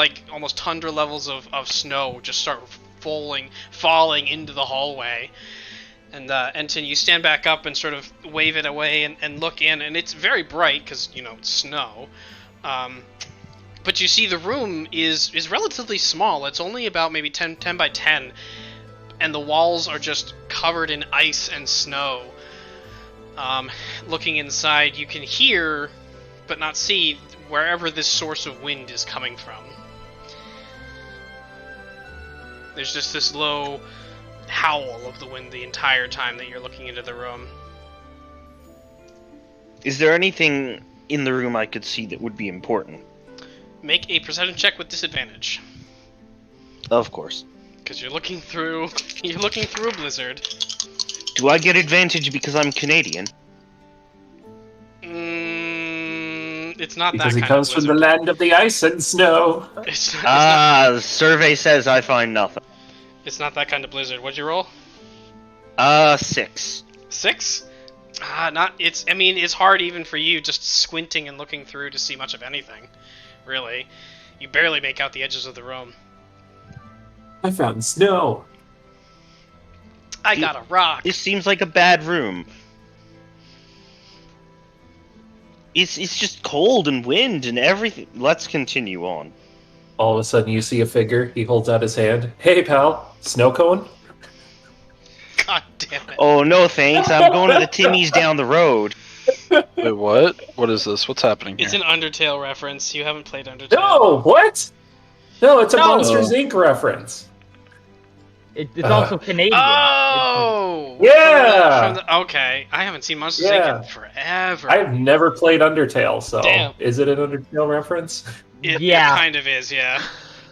S2: tundra levels of snow, just start falling into the hallway. And Enten, you stand back up and sort of wave it away and look in, and it's very bright because it's snow. But you see the room is relatively small. It's only about maybe 10 by 10, and the walls are just covered in ice and snow. Looking inside, you can hear, but not see, wherever this source of wind is coming from. There's just this low howl of the wind the entire time that you're looking into the room.
S4: Is there anything in the room I could see that would be important?
S2: make a perception check with disadvantage.
S4: Of course.
S2: Because you're looking through a blizzard.
S4: Do I get advantage because I'm Canadian?
S2: It's not
S1: Because
S2: that
S1: he
S2: kind
S1: comes
S2: of
S1: from
S2: blizzard.
S1: the land of the ice and snow.
S2: It's not,
S4: The survey says I find nothing.
S2: it's not that kind of blizzard. What'd you roll?
S4: 6.
S2: 6? Not. It's. I mean, it's hard even for you just squinting and looking through to see much of anything. Really, you barely make out the edges of the room.
S1: I found snow.
S2: I got a rock.
S4: This seems like a bad room. It's just cold and wind and everything. Let's continue on.
S1: All of a sudden, you see a figure. He holds out his hand. Hey, pal. Snow cone?
S2: God damn it.
S4: Oh, no thanks. I'm going to the Timmy's down the road.
S5: Wait, what? What is this? What's happening here?
S2: It's an Undertale reference. You haven't played Undertale.
S1: No, what? No, it's a
S3: No.
S1: Monsters Inc. reference.
S3: It's also Canadian.
S2: Oh!
S1: Yeah!
S2: From the, okay, I haven't seen Monsters
S1: Yeah.
S2: Inc. in forever.
S1: I've never played Undertale, so
S2: Damn.
S1: is it an Undertale reference?
S2: It
S3: Yeah.
S2: kind of is, yeah.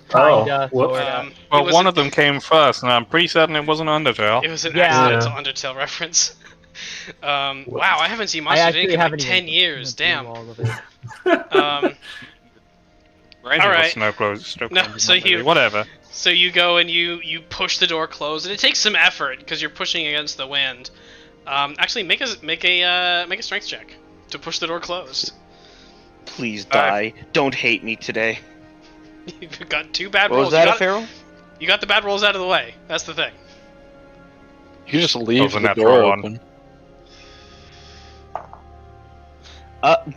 S3: Kinda,
S1: whoops.
S3: sorta.
S2: It
S6: Well,
S2: was
S6: one
S2: a-
S6: of them came first, and I'm pretty certain it wasn't Undertale.
S2: It was an
S3: Yeah.
S2: accidental Undertale reference. Wow, I haven't seen
S3: I
S2: Monsters Inc.
S3: actually
S2: in like
S3: haven't
S2: 10
S3: even
S2: years.
S3: through
S2: Damn.
S3: all of it.
S6: Ranging
S2: Alright.
S6: was snow clothes.
S2: No, so you-
S6: Whatever.
S2: So you go and you push the door closed, and it takes some effort because you're pushing against the wind. Actually, make a strength check to push the door closed.
S4: Please die. Don't hate me today.
S2: You've got 2 bad
S4: What
S2: rolls.
S4: was that,
S2: you, got,
S4: Efferil?
S2: you got the bad rolls out of the way. That's the thing.
S5: You can just leave
S6: was a
S5: the
S6: natural
S5: door
S6: one.
S5: open.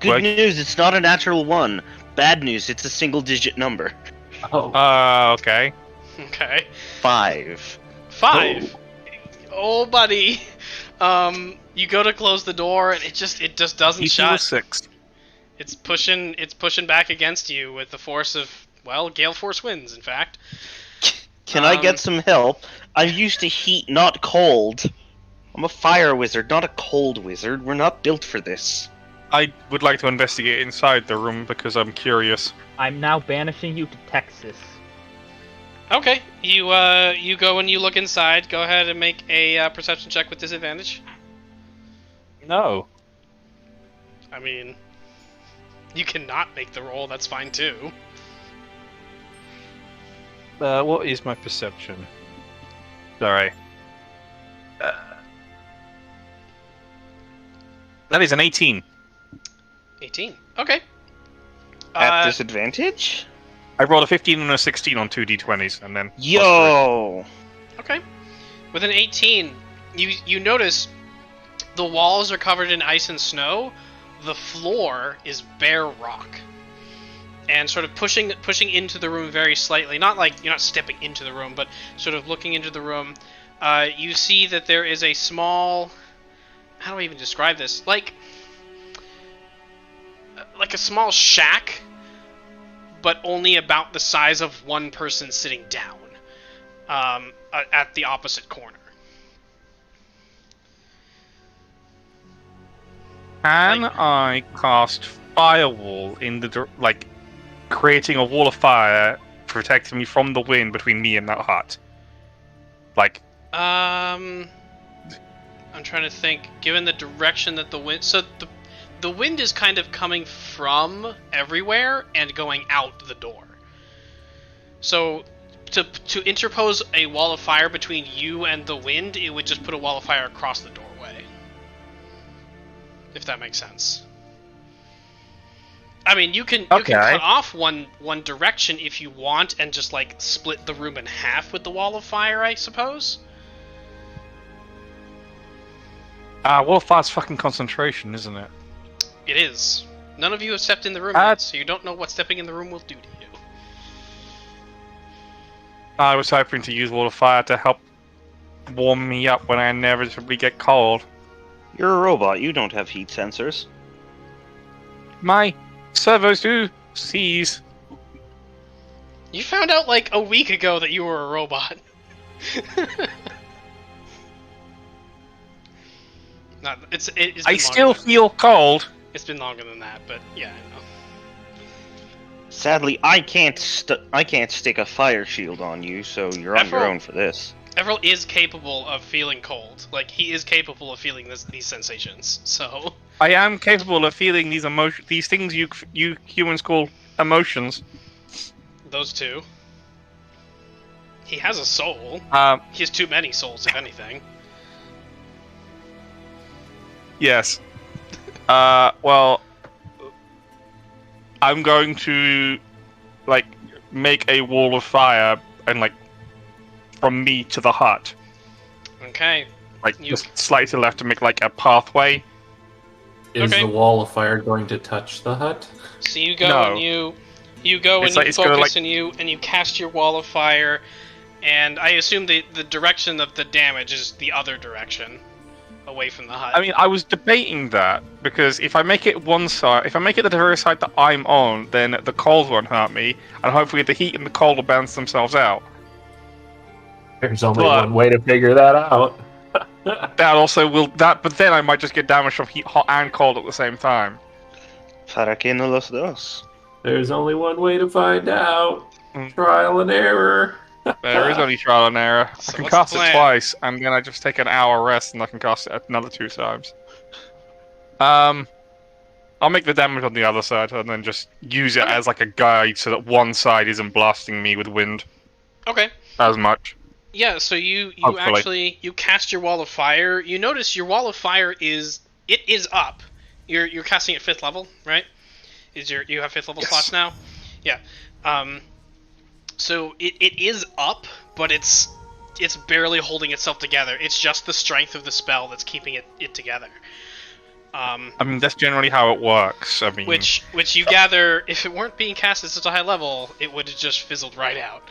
S4: Good
S6: What?
S4: news, it's not a natural 1. Bad news, it's a single-digit number.
S1: Oh,
S6: Okay.
S2: Okay.
S4: 5.
S2: 5. Oh, buddy. You go to close the door, and it just doesn't
S6: DC
S2: shut.
S6: was 6.
S2: It's pushing back against you with the force of, well, gale force winds, in fact.
S4: Can I get some help? I'm used to heat, not cold. I'm a fire wizard, not a cold wizard. We're not built for this.
S6: I would like to investigate inside the room because I'm curious.
S3: I'm now banishing you to Texas.
S2: Okay, you go and you look inside. Go ahead and make a perception check with disadvantage.
S5: No.
S2: I mean, you cannot make the roll. That's fine too.
S6: What is my perception? Sorry. That is an 18.
S2: 18. Okay.
S4: At disadvantage?
S6: I rolled a 15 and a 16 on 2d20s, and then...
S4: Yo!
S2: Okay. With an 18, you notice the walls are covered in ice and snow. The floor is bare rock. And sort of pushing into the room very slightly. Not like you're not stepping into the room, but sort of looking into the room. You see that there is a small... How do I even describe this? Like a small shack, but only about the size of one person sitting down at the opposite corner.
S6: Can I cast Firewall in the... creating a wall of fire protecting me from the wind between me and that hut?
S2: I'm trying to think. Given the direction that the wind... So the wind is kind of coming from everywhere and going out the door. So to interpose a wall of fire between you and the wind, it would just put a wall of fire across the doorway. If that makes sense. I mean, you can cut off one direction if you want and just split the room in half with the wall of fire, I suppose.
S6: Wall of fire's fucking concentration, isn't it?
S2: It is. None of you have stepped in the room yet, so you don't know what stepping in the room will do to you.
S6: I was hoping to use wall of fire to help warm me up when I inevitably get cold.
S4: You're a robot, you don't have heat sensors.
S6: My servos do seize.
S2: You found out a week ago that you were a robot. It's been
S6: I still
S2: longer than-
S6: feel cold.
S2: It's been longer than that, but yeah, I know.
S4: Sadly, I can't stick a fire shield on you, so you're on your
S2: Efferil-
S4: own for this.
S2: Efferil is capable of feeling cold. Like, he is capable of feeling these sensations. So,
S6: I am capable of feeling these things you humans call emotions.
S2: those two. He has a soul. He has too many souls, if anything.
S6: Yes. Well, I'm going to, like, make a wall of fire and, like, from me to the hut.
S2: Okay.
S6: Like, just slightly to the left to make, like, a pathway.
S1: Is
S2: Okay.
S1: the wall of fire going to touch the hut?
S2: So you go
S6: No.
S2: and you go
S6: It's
S2: and
S6: like-
S2: you
S6: it's gonna,
S2: focus
S6: like-
S2: and you cast your wall of fire, and I assume the direction of the damage is the other direction, away from the hut.
S6: I mean, I was debating that, because if I make it one side, if I make it the very side that I'm on, then the cold won't hurt me, and hopefully the heat and the cold will balance themselves out.
S1: There's only
S6: But-
S1: one way to figure that out.
S6: That also will, but then I might just get damage from heat, hot, and cold at the same time.
S4: ¿Para qué no los dos?
S1: There's only one way to find out.
S6: Mm.
S1: Trial and error.
S6: There is only trial and error.
S2: So
S6: I can
S2: what's the
S6: cast it
S2: plan?
S6: twice, and then I just take an hour rest, and I can cast it another 2 times. I'll make the damage on the other side, and then just use it as like a guide, so that one side isn't blasting me with wind
S2: Okay.
S6: as much.
S2: Yeah, so you
S6: Hopefully.
S2: actually you cast your wall of fire. You notice your wall of fire is up. You're casting at 5th level, right? You have 5th level
S6: Yes.
S2: slots now? Yeah. So it is up, but it's barely holding itself together. It's just the strength of the spell that's keeping it together.
S6: I mean, that's generally how it works. I mean,
S2: Which you gather, if it weren't being cast at such a high level, it would have just fizzled right out.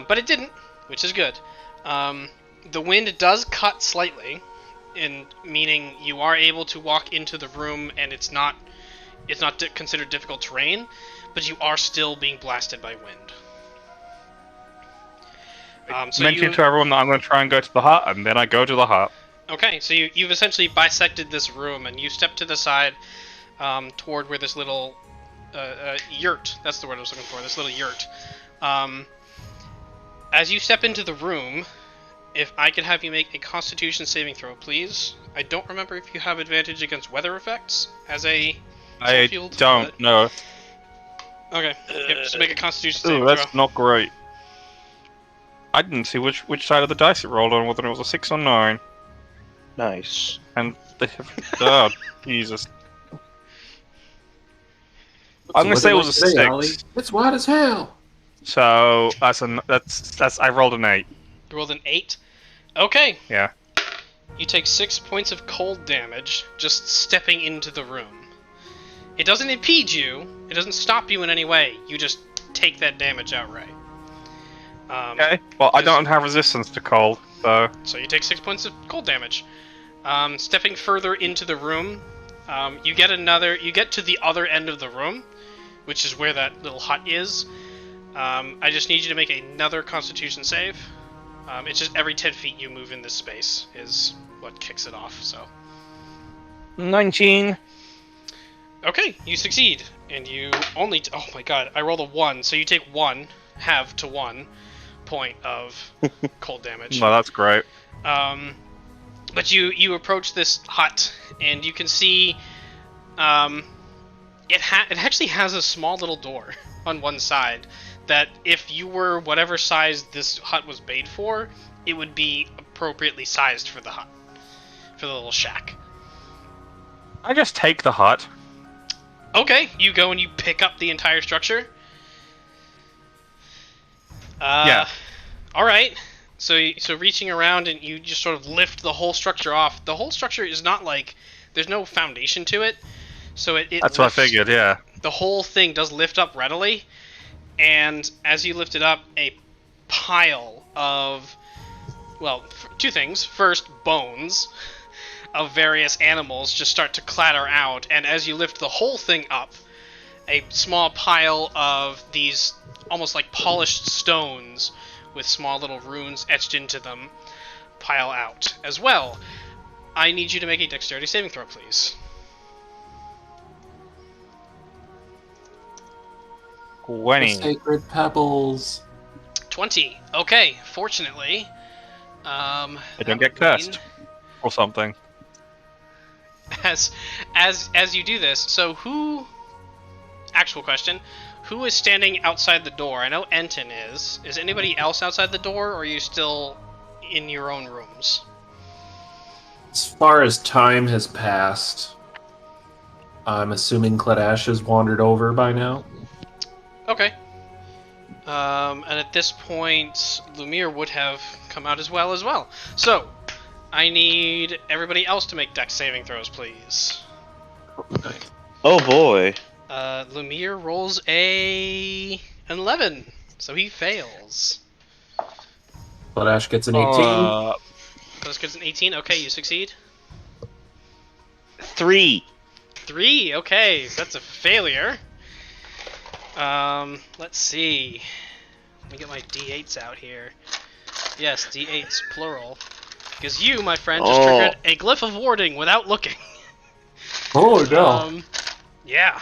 S2: But it didn't, which is good. The wind does cut slightly, meaning you are able to walk into the room, and it's not considered difficult terrain, but you are still being blasted by wind. So
S6: mention to everyone that I'm going to try and go to the hut, and then I go to the hut.
S2: Okay, so you've essentially bisected this room, and you step to the side toward where this little yurt, that's the word I was looking for, this little yurt. As you step into the room, if I could have you make a Constitution saving throw, please. I don't remember if you have advantage against weather effects as a
S6: I
S2: field,
S6: don't know.
S2: Okay, yep, just make a Constitution saving
S6: Ooh,
S2: throw.
S6: that's not great. I didn't see which side of the dice it rolled on, whether it was a 6 or 9.
S4: Nice.
S6: And they have... Oh, Jesus. I'm gonna say it was a 6.
S1: Ollie? It's white as hell.
S6: So that's I rolled an 8.
S2: You rolled an 8. Okay,
S6: Yeah.
S2: you take 6 points of cold damage just stepping into the room. It doesn't impede you. It doesn't stop you in any way. You just take that damage outright.
S6: Okay. Well, I don't have resistance to cold, so
S2: So you take 6 points of cold damage. Stepping further into the room, you get to the other end of the room, which is where that little hut is. I just need you to make another Constitution save. It's just every 10 feet you move in this space is what kicks it off. So
S6: 19.
S2: okay, you succeed, and you only oh my god, I rolled a 1, so you take 1 point of cold damage.
S6: No, that's great.
S2: But you approach this hut, and you can see it actually has a small little door on one side that if you were whatever size this hut was made for, it would be appropriately sized for the hut, for the little shack.
S6: I just take the hut.
S2: Okay, you go and you pick up the entire structure.
S6: Yeah.
S2: All right. So reaching around and you just sort of lift the whole structure off. The whole structure is not like there's no foundation to it, so it
S6: That's what I
S2: lifts.
S6: figured. Yeah.
S2: The whole thing does lift up readily, and as you lift it up, a pile of, well, 2 things. First, bones of various animals just start to clatter out, and as you lift the whole thing up, a small pile of these almost like polished stones with small little runes etched into them pile out as well. I need you to make a dexterity saving throw, please.
S1: The
S6: 20.
S1: sacred pebbles.
S2: 20. Okay, fortunately.
S6: I
S2: that
S6: don't get
S2: would mean-
S6: cursed. Or something.
S2: As you do this, so who... Actual question. Who is standing outside the door? I know Enten is. Is anybody else outside the door, or are you still in your own rooms?
S1: As far as time has passed, I'm assuming Kledash has wandered over by now.
S2: Okay. And at this point, Lumiere would have come out as well. So, I need everybody else to make dex saving throws, please.
S4: Oh boy.
S2: Lumiere rolls an 11, so he fails.
S1: Kledash gets an 18.
S2: Those gets an 18. Okay, you succeed.
S4: 3.
S2: 3. Okay, that's a failure. Let's see. Let me get my d8s out here. Yes, d8s plural. Because you, my friend, just triggered a glyph of warding without looking.
S1: Oh no.
S2: Yeah.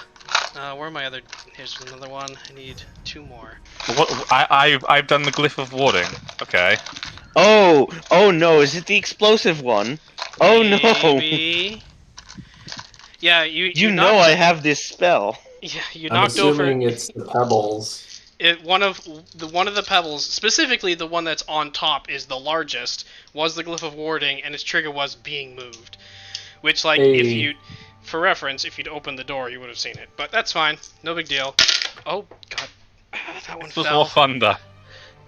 S2: Where are my other... Here's another one. I need 2 more.
S6: What? I've done the glyph of warding. Okay.
S4: Oh no, is it the explosive one? Oh no.
S2: Maybe. Yeah,
S4: You know I have this spell.
S2: Yeah, you
S1: I'm
S2: knocked over...
S1: assuming it's the pebbles.
S2: One of the pebbles, specifically the one that's on top, is the largest, was the glyph of warding, and its trigger was being moved. Which, like, if you... For reference, if you'd opened the door, you would have seen it. But that's fine. No big deal. Oh, God. That one
S6: This was
S2: fell.
S6: all thunder.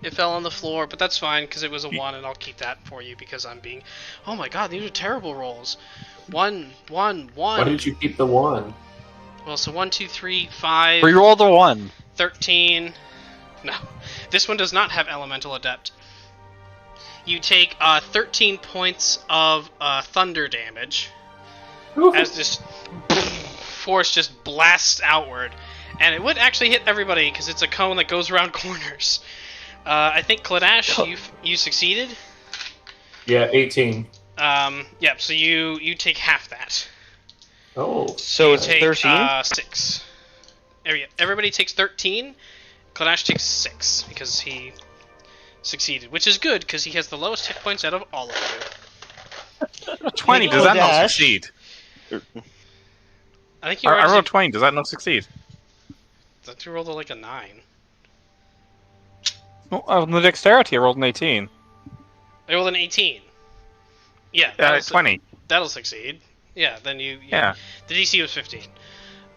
S2: It fell on the floor, but that's fine, because it was a 1, and I'll keep that for you, because I'm being... Oh my God, these are terrible rolls. 1, 1, 1.
S1: Why did you keep the 1?
S2: Well, so 1, 2, 3, 5...
S5: Reroll the 1.
S2: 13... No. This one does not have Elemental Adept. You take 13 points of thunder damage as this force just blasts outward. And it would actually hit everybody because it's a cone that goes around corners. I think Kledash, you succeeded?
S1: Yeah, 18.
S2: Yeah, so you take half that.
S1: Oh.
S4: So it's
S2: Take
S4: 13?
S2: 6. Everybody takes 13. Kledash takes 6 because he succeeded, which is good because he has the lowest hit points out of all of you.
S6: 20, does that not
S4: Dash.
S6: succeed?
S2: I think you
S6: I
S2: already
S6: rolled 20, does that not succeed?
S2: I think you rolled like a 9.
S6: Oh, on the dexterity, I rolled an 18.
S2: I rolled an 18. Yeah,
S6: Yeah, 20.
S2: That'll succeed. Yeah, then you
S6: Yeah.
S2: The DC was 15.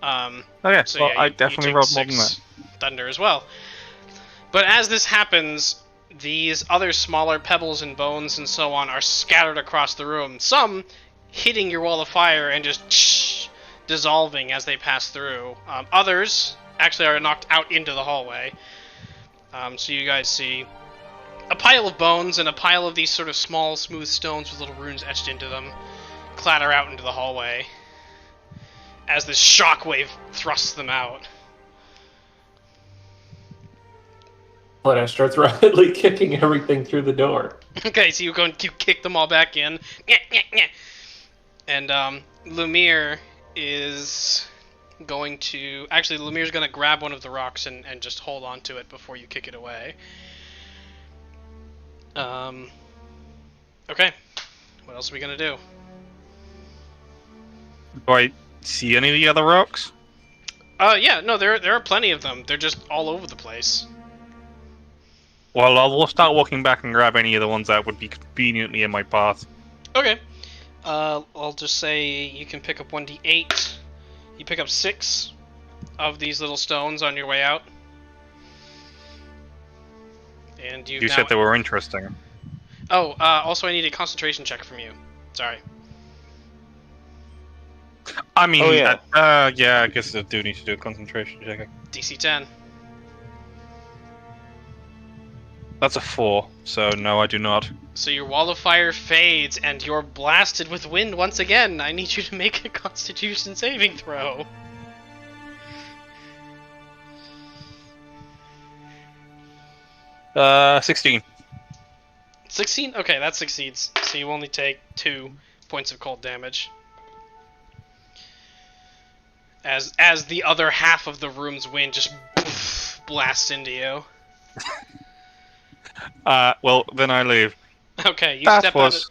S6: Okay,
S2: So
S6: well,
S2: yeah,
S6: I
S2: you
S6: definitely
S2: take
S6: rolled more than
S2: 6
S6: that.
S2: thunder as well. But as this happens, these other smaller pebbles and bones and so on are scattered across the room. Some hitting your wall of fire and just dissolving as they pass through. Others actually are knocked out into the hallway. So you guys see a pile of bones and a pile of these sort of small, smooth stones with little runes etched into them clatter out into the hallway as this shockwave thrusts them out.
S1: Kledash starts rapidly kicking everything through the door.
S2: Okay, so you go and you kick them all back in. And Lumiere is going to... Actually, Lumiere's going to grab one of the rocks and just hold on to it before you kick it away. Okay. What else are we going to do?
S6: Do I see any of the other rocks?
S2: Yeah, no, there are plenty of them. They're just all over the place.
S6: Well, I'll start walking back and grab any of the ones that would be conveniently in my path.
S2: Okay. I'll just say you can pick up 1d8. You pick up 6 of these little stones on your way out. And
S6: You said they were interesting.
S2: Oh, also I need a concentration check from you. Sorry.
S6: I mean,
S4: Oh, yeah.
S6: yeah, I guess I do need to do a concentration check.
S2: DC 10.
S6: That's a 4, so no, I do not.
S2: So your wall of fire fades, and you're blasted with wind once again. I need you to make a Constitution saving throw.
S6: Uh, 16.
S2: 16? Okay, that succeeds. So you only take 2 points of cold damage. As the other half of the room's wind just blasts into you.
S6: Well, then I leave.
S2: Okay, you
S6: That
S2: step
S6: was-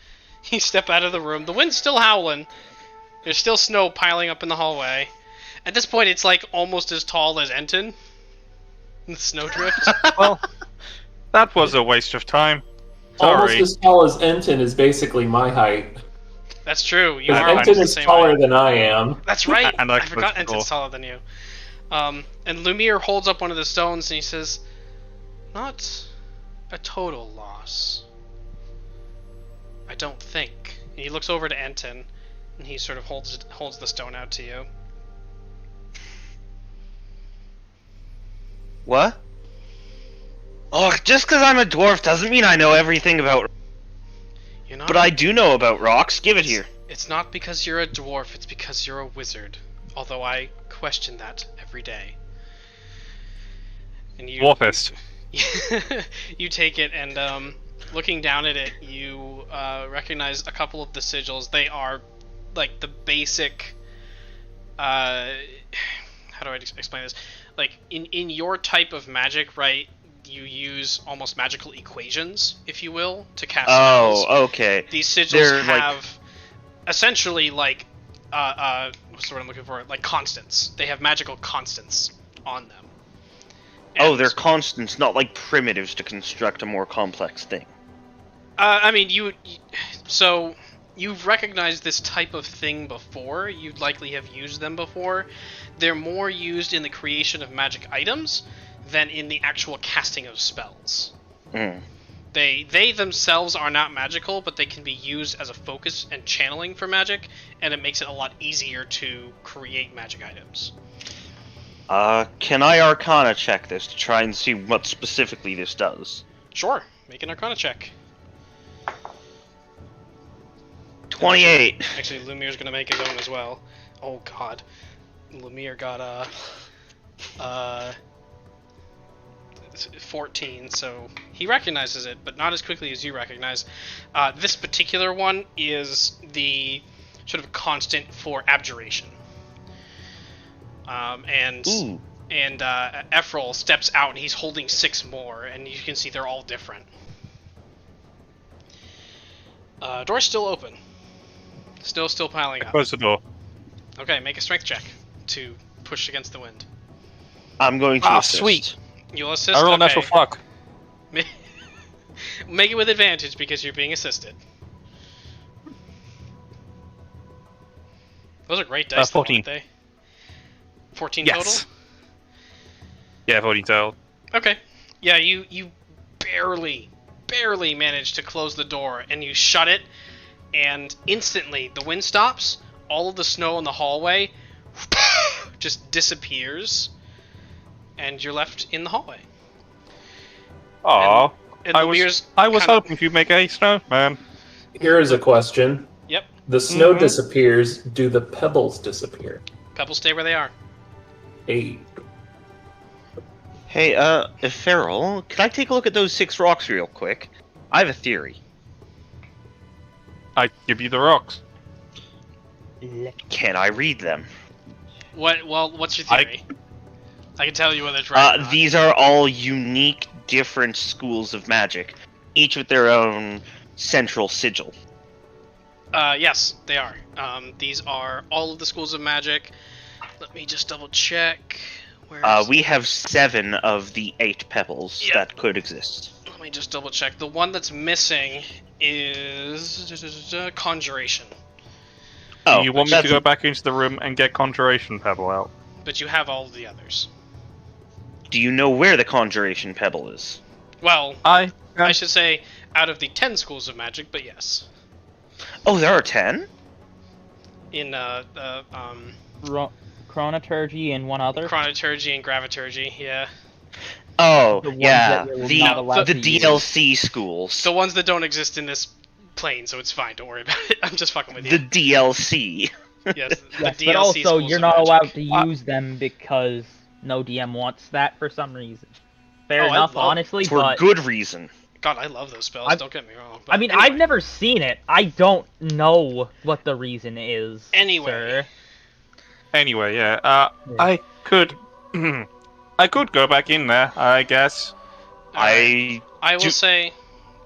S2: you step out of the room. The wind's still howling. There's still snow piling up in the hallway. At this point, it's like almost as tall as Enten. The snowdrift.
S6: Well, that was a waste of time.
S1: Almost
S6: Sorry.
S1: as tall as Enten is basically my height.
S2: That's true. You
S1: Because
S2: are
S6: I'm
S2: almost
S1: Enten
S2: the
S1: is
S2: same
S1: taller
S2: height.
S1: than I am.
S2: That's right.
S6: And I
S2: I forgot
S6: was
S2: Enten's taller than you. And Lumiere holds up one of the stones and he says, "Not a total loss. I don't think." And he looks over to Enten, and he sort of holds the stone out to you.
S4: What? Oh, just because I'm a dwarf doesn't mean I know everything about.
S2: You're not.
S4: But I do know about rocks. Give it here.
S2: It's not because you're a dwarf. It's because you're a wizard. Although I question that every day. And you.
S6: Dwarfist.
S2: You take it and looking down at it, you recognize a couple of the sigils. They are like the basic. How do I explain this? Like in your type of magic, right? You use almost magical equations, if you will, to cast spells.
S4: Oh, okay.
S2: These sigils
S4: They're like-
S2: have essentially like what's the word I'm looking for? Like constants. They have magical constants on them.
S4: Oh,
S2: And-
S4: they're constants, not like primitives to construct a more complex thing.
S2: I mean, so you've recognized this type of thing before. You'd likely have used them before. They're more used in the creation of magic items than in the actual casting of spells.
S4: Mm.
S2: They themselves are not magical, but they can be used as a focus and channeling for magic, and it makes it a lot easier to create magic items.
S4: Can I Arcana check this to try and see what specifically this does?
S2: Sure, make an Arcana check.
S4: 28.
S2: Actually, Lumiere's gonna make his own as well. Oh god, Lumiere got 14, so he recognizes it, but not as quickly as you recognize. This particular one is the sort of constant for abjuration. And
S4: Ooh.
S2: Efferil steps out and he's holding 6 more, and you can see they're all different. Door's still open. Still piling up.
S6: Close the door.
S2: Okay, make a strength check to push against the wind.
S4: I'm going to
S5: Ah,
S4: assist.
S5: sweet.
S2: You'll assist.
S5: I roll a
S2: Okay.
S5: natural fuck.
S2: Make it with advantage because you're being assisted. Those are great dice, though,
S6: 14.
S2: aren't they? 14
S6: Yes.
S2: total?
S6: Yeah, 14 total.
S2: Okay. Yeah, you barely manage to close the door, and you shut it, and instantly the wind stops, all of the snow in the hallway just disappears, and you're left in the hallway.
S6: Aw.
S2: And
S6: I
S2: Lumiere's
S6: was
S2: kinda-
S6: hoping you'd make a snowman.
S1: Here is a question.
S2: Yep.
S1: The snow
S6: Mhm.
S1: disappears. Do the pebbles disappear?
S2: Pebbles stay where they are.
S1: 8.
S4: Hey, Efferil, can I take a look at those 6 rocks real quick? I have a theory.
S6: I give you the rocks.
S4: Can I read them?
S2: What's your theory? I can tell you whether it's right or not.
S4: These are all unique, different schools of magic, each with their own central sigil.
S2: Yes, they are. These are all of the schools of magic. Let me just double check.
S4: We have 7 of the 8 pebbles
S2: Yeah.
S4: that could exist.
S2: Let me just double check. The one that's missing is Conjuration.
S4: Oh,
S6: you want me to
S4: that's-
S6: go back into the room and get Conjuration Pebble out?
S2: But you have all of the others.
S4: Do you know where the Conjuration Pebble is?
S2: Well,
S6: I
S2: I should say out of the 10 schools of magic, but yes.
S4: Oh, there are 10?
S2: In
S3: Chronoturgy and one other.
S2: Chronoturgy and Graviturgy, yeah.
S4: Oh,
S3: The ones
S4: yeah,
S3: that you're
S4: the,
S3: not allowed
S4: the
S3: to use.
S4: DLC schools.
S2: The ones that don't exist in this plane, so it's fine, don't worry about it. I'm just fucking with
S4: The
S2: you.
S4: DLC.
S2: Yes, the
S3: Yes,
S2: DLC
S3: but also
S2: schools
S3: you're
S2: of
S3: not
S2: magic.
S3: allowed to use them because no DM wants that for some reason. Fair
S2: Oh, I
S3: enough,
S2: love-
S3: honestly,
S4: For
S3: but
S4: good reason.
S2: God, I love those spells,
S3: I've-
S2: don't get me wrong.
S3: I mean,
S2: anyway.
S3: I've never seen it. I don't know what the reason is.
S2: Anyway.
S3: sir.
S6: Anyway, yeah. I could. I could go back in there, I guess.
S2: I will say.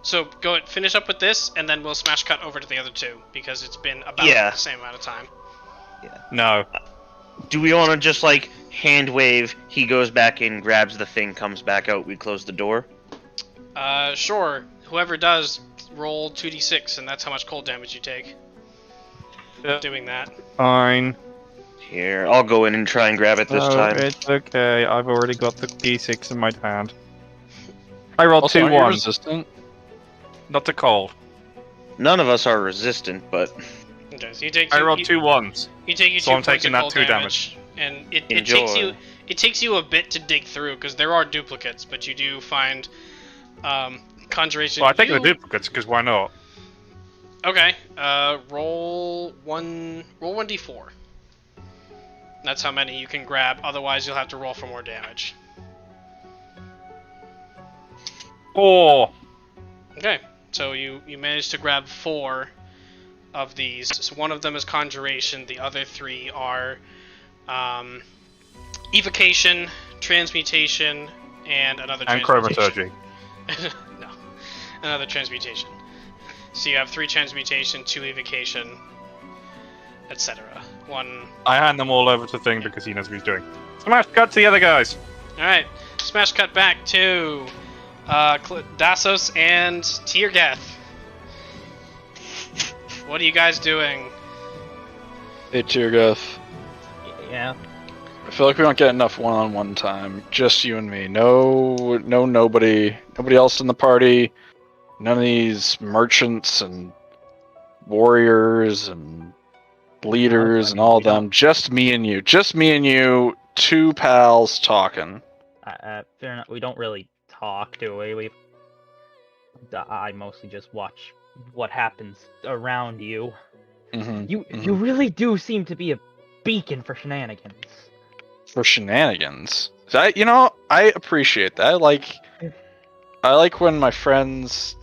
S2: So go finish up with this, and then we'll smash cut over to the other two because it's been about the same amount of time.
S6: No.
S4: Do we want to just like hand wave? He goes back in, grabs the thing, comes back out. We close the door.
S2: Sure. Whoever does, roll 2d6, and that's how much cold damage you take.
S6: Yeah.
S2: Doing that.
S6: Fine.
S4: Here, I'll go in and try and grab it this time.
S6: It's okay. I've already got the d6 in my hand. I rolled
S5: Also,
S6: two
S5: aren't you
S6: ones.
S5: resistant?
S6: Not the cold.
S4: None of us are resistant, but
S2: Okay, so you take.
S6: I rolled 2 ones.
S2: You take your
S6: So
S2: 2
S6: I'm
S2: points
S6: taking
S2: of
S6: that
S2: cold
S6: 2
S2: damage, and it
S4: Enjoy.
S2: takes you a bit to dig through because there are duplicates, but you do find conjuration.
S6: Well, I take the duplicates because why not?
S2: Okay. Roll 1d4. That's how many you can grab. Otherwise, you'll have to roll for more damage.
S6: 4.
S2: Okay. So you managed to grab 4 of these. So one of them is conjuration. The other 3 are evocation, transmutation, and another
S6: And
S2: transmutation.
S6: chromaturgy.
S2: No, another transmutation. So you have 3 transmutation, 2 evocation, etc. 1.
S6: I hand them all over to Thing because he knows what he's doing. Smash cut to the other guys.
S2: All right. Smash cut back to Dásos and Tyorrgeth. What are you guys doing?
S5: Hey, Tyorrgeth.
S3: Yeah.
S5: I feel like we don't get enough one-on-one time. Just you and me. Nobody else in the party. None of these merchants and warriors and leaders and all of them. Just me and you. Just me and you. 2 pals talking.
S3: Fair enough. We don't really talk, do we? I mostly just watch what happens around you.
S5: Mm-hmm.
S3: You really do seem to be a beacon for shenanigans.
S5: For shenanigans. I appreciate that. I like when my friends,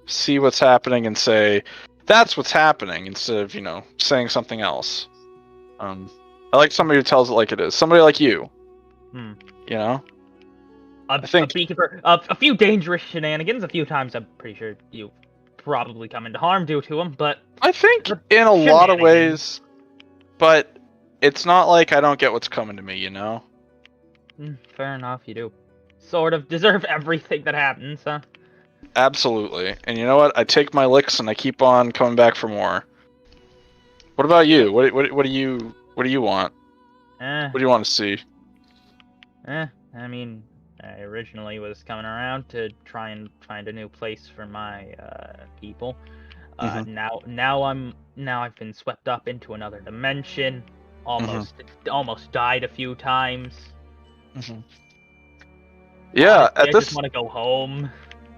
S5: see what's happening and say, that's what's happening, instead of, saying something else. I like somebody who tells it like it is. Somebody like you.
S3: A beacon for a few dangerous shenanigans. A few times I'm pretty sure you probably come into harm due to them, but
S5: I think in a lot of ways, but it's not like I don't get what's coming to me,
S3: Fair enough, you do sort of deserve everything that happens, huh?
S5: Absolutely. And you know what? I take my licks and I keep on coming back for more. What about you? What do you want? What do you want to see?
S3: I mean, I originally was coming around to try and find a new place for my people. Now I've been swept up into another dimension. Almost died a few times.
S5: Yeah,
S3: I just want to go home.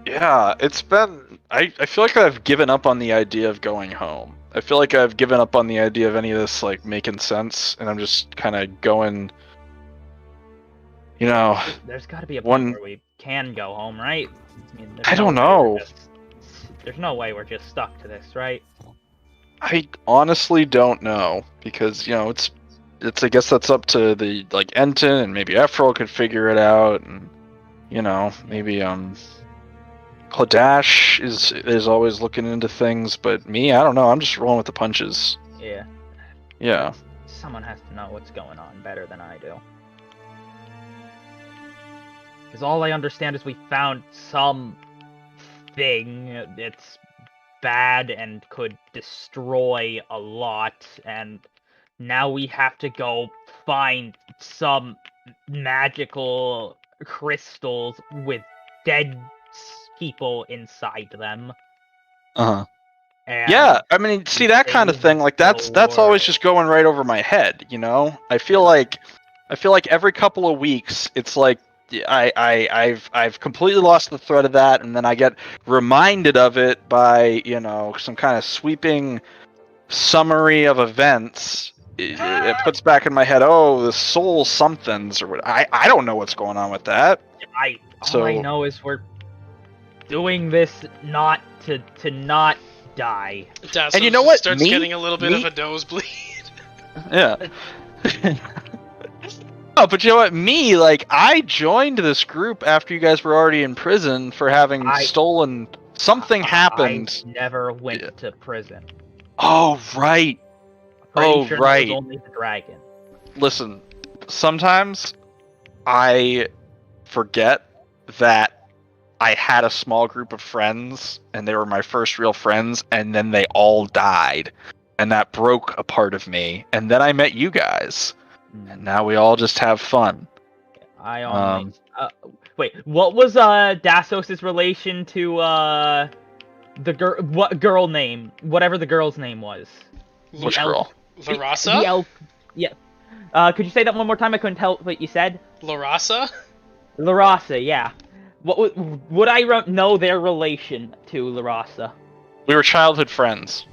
S5: Yeah, it's been. I feel like I've given up on the idea of going home. I feel like I've given up on the idea of any of this making sense, and I'm just kind of going.
S3: There's got to be a point where we can go home, right?
S5: I don't know.
S3: There's no way we're just stuck to this, right?
S5: I honestly don't know, because it's I guess that's up to the Enten, and maybe Efferil could figure it out, and maybe Kledash is always looking into things, but me, I don't know. I'm just rolling with the punches.
S3: Yeah.
S5: Yeah.
S3: Someone has to know what's going on better than I do. Because all I understand is we found some thing that's bad and could destroy a lot, and now we have to go find some magical crystals with dead people inside them. And
S5: yeah, I mean, see that kind of thing, that's always just going right over my head, I feel like every couple of weeks it's like I've completely lost the thread of that, and then I get reminded of it by some kind of sweeping summary of events. It puts back in my head, oh, the soul somethings, or what. I don't know what's going on with that.
S3: All I know is we're doing this not to not die.
S2: Dásos
S5: and you know what?
S2: Starts getting a little bit of a nosebleed.
S5: Yeah. No, but you know what? Me, like, I joined this group after you guys were already in prison for having stolen. Something happened.
S3: I never went to prison.
S5: Oh, right.
S3: Pretty sure that was only the dragon.
S5: Listen, sometimes I forget that I had a small group of friends, and they were my first real friends, and then they all died. And that broke a part of me. And then I met you guys. And now we all just have fun.
S3: I only... wait, what was Dásos' relation to the girl? What girl name? Whatever the girl's name was.
S5: Which girl?
S2: Larassa?
S3: The elf. Yeah. Could you say that one more time? I couldn't tell what you said.
S2: Larassa?
S3: Larassa, yeah. What would I know their relation to Larassa?
S5: We were childhood friends.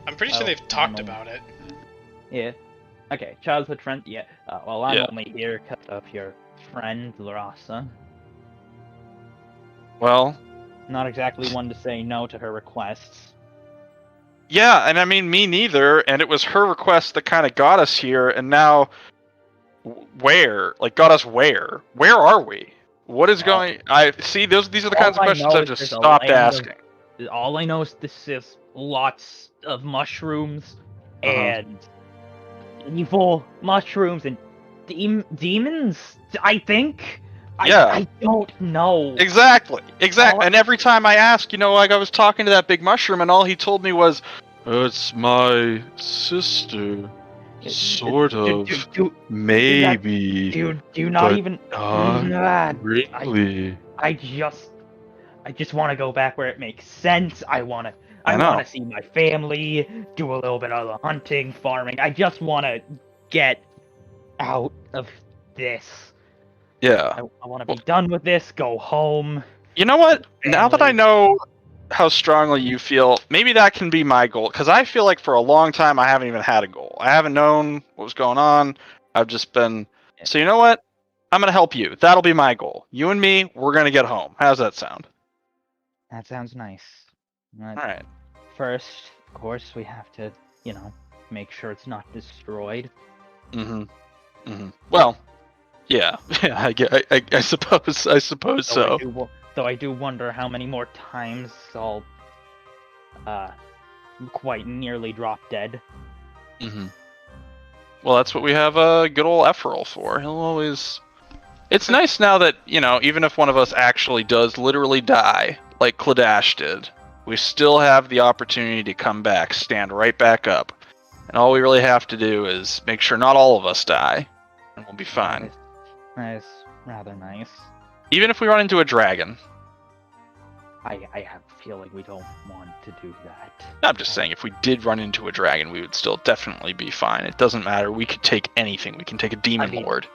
S2: I'm pretty sure they've talked about it.
S3: Yeah. Okay, childhood friend. Yeah. Well, I'm
S5: Yeah.
S3: only here because of your friend Larassa.
S5: Well,
S3: Not exactly one to say no to her requests.
S5: yeah, and I mean, me neither, and it was her request that kind of got us here, and now, where? Like, got us where? Where are we? What is going... these are the kinds of questions I've just stopped asking.
S3: All I know is this is lots of mushrooms, and evil mushrooms, and demons, I think?
S5: Yeah.
S3: I don't know.
S5: Exactly. And every time I ask, like I was talking to that big mushroom, and all he told me was, "It's my sister, sort of, maybe."
S3: Do you not even?
S5: Really?
S3: I just want to go back where it makes sense. I want
S5: I know.
S3: to see my family, do a little bit of the hunting, farming. I just want to get out of this.
S5: Yeah.
S3: I want to be done with this, go home.
S5: You know what? Now that I know how strongly you feel, maybe that can be my goal. Because I feel like for a long time I haven't even had a goal. I haven't known what was going on. I've just been... So you know what? I'm going to help you. That'll be my goal. You and me, we're going to get home. How's that sound?
S3: That sounds nice.
S5: Alright.
S3: First, of course, we have to, make sure it's not destroyed.
S5: Well, yeah. I suppose so.
S3: Though I do wonder how many more times I'll quite nearly drop dead.
S5: Well, that's what we have a good old Efferil for. He'll always... It's nice now that, even if one of us actually does literally die, like Kledash did, we still have the opportunity to come back, stand right back up. And all we really have to do is make sure not all of us die, and we'll be fine.
S3: That is rather nice.
S5: Even if we run into a dragon.
S3: I have a feeling we don't want to do that.
S5: I'm just saying, if we did run into a dragon, we would still definitely be fine. It doesn't matter. We could take anything. We can take a demon lord.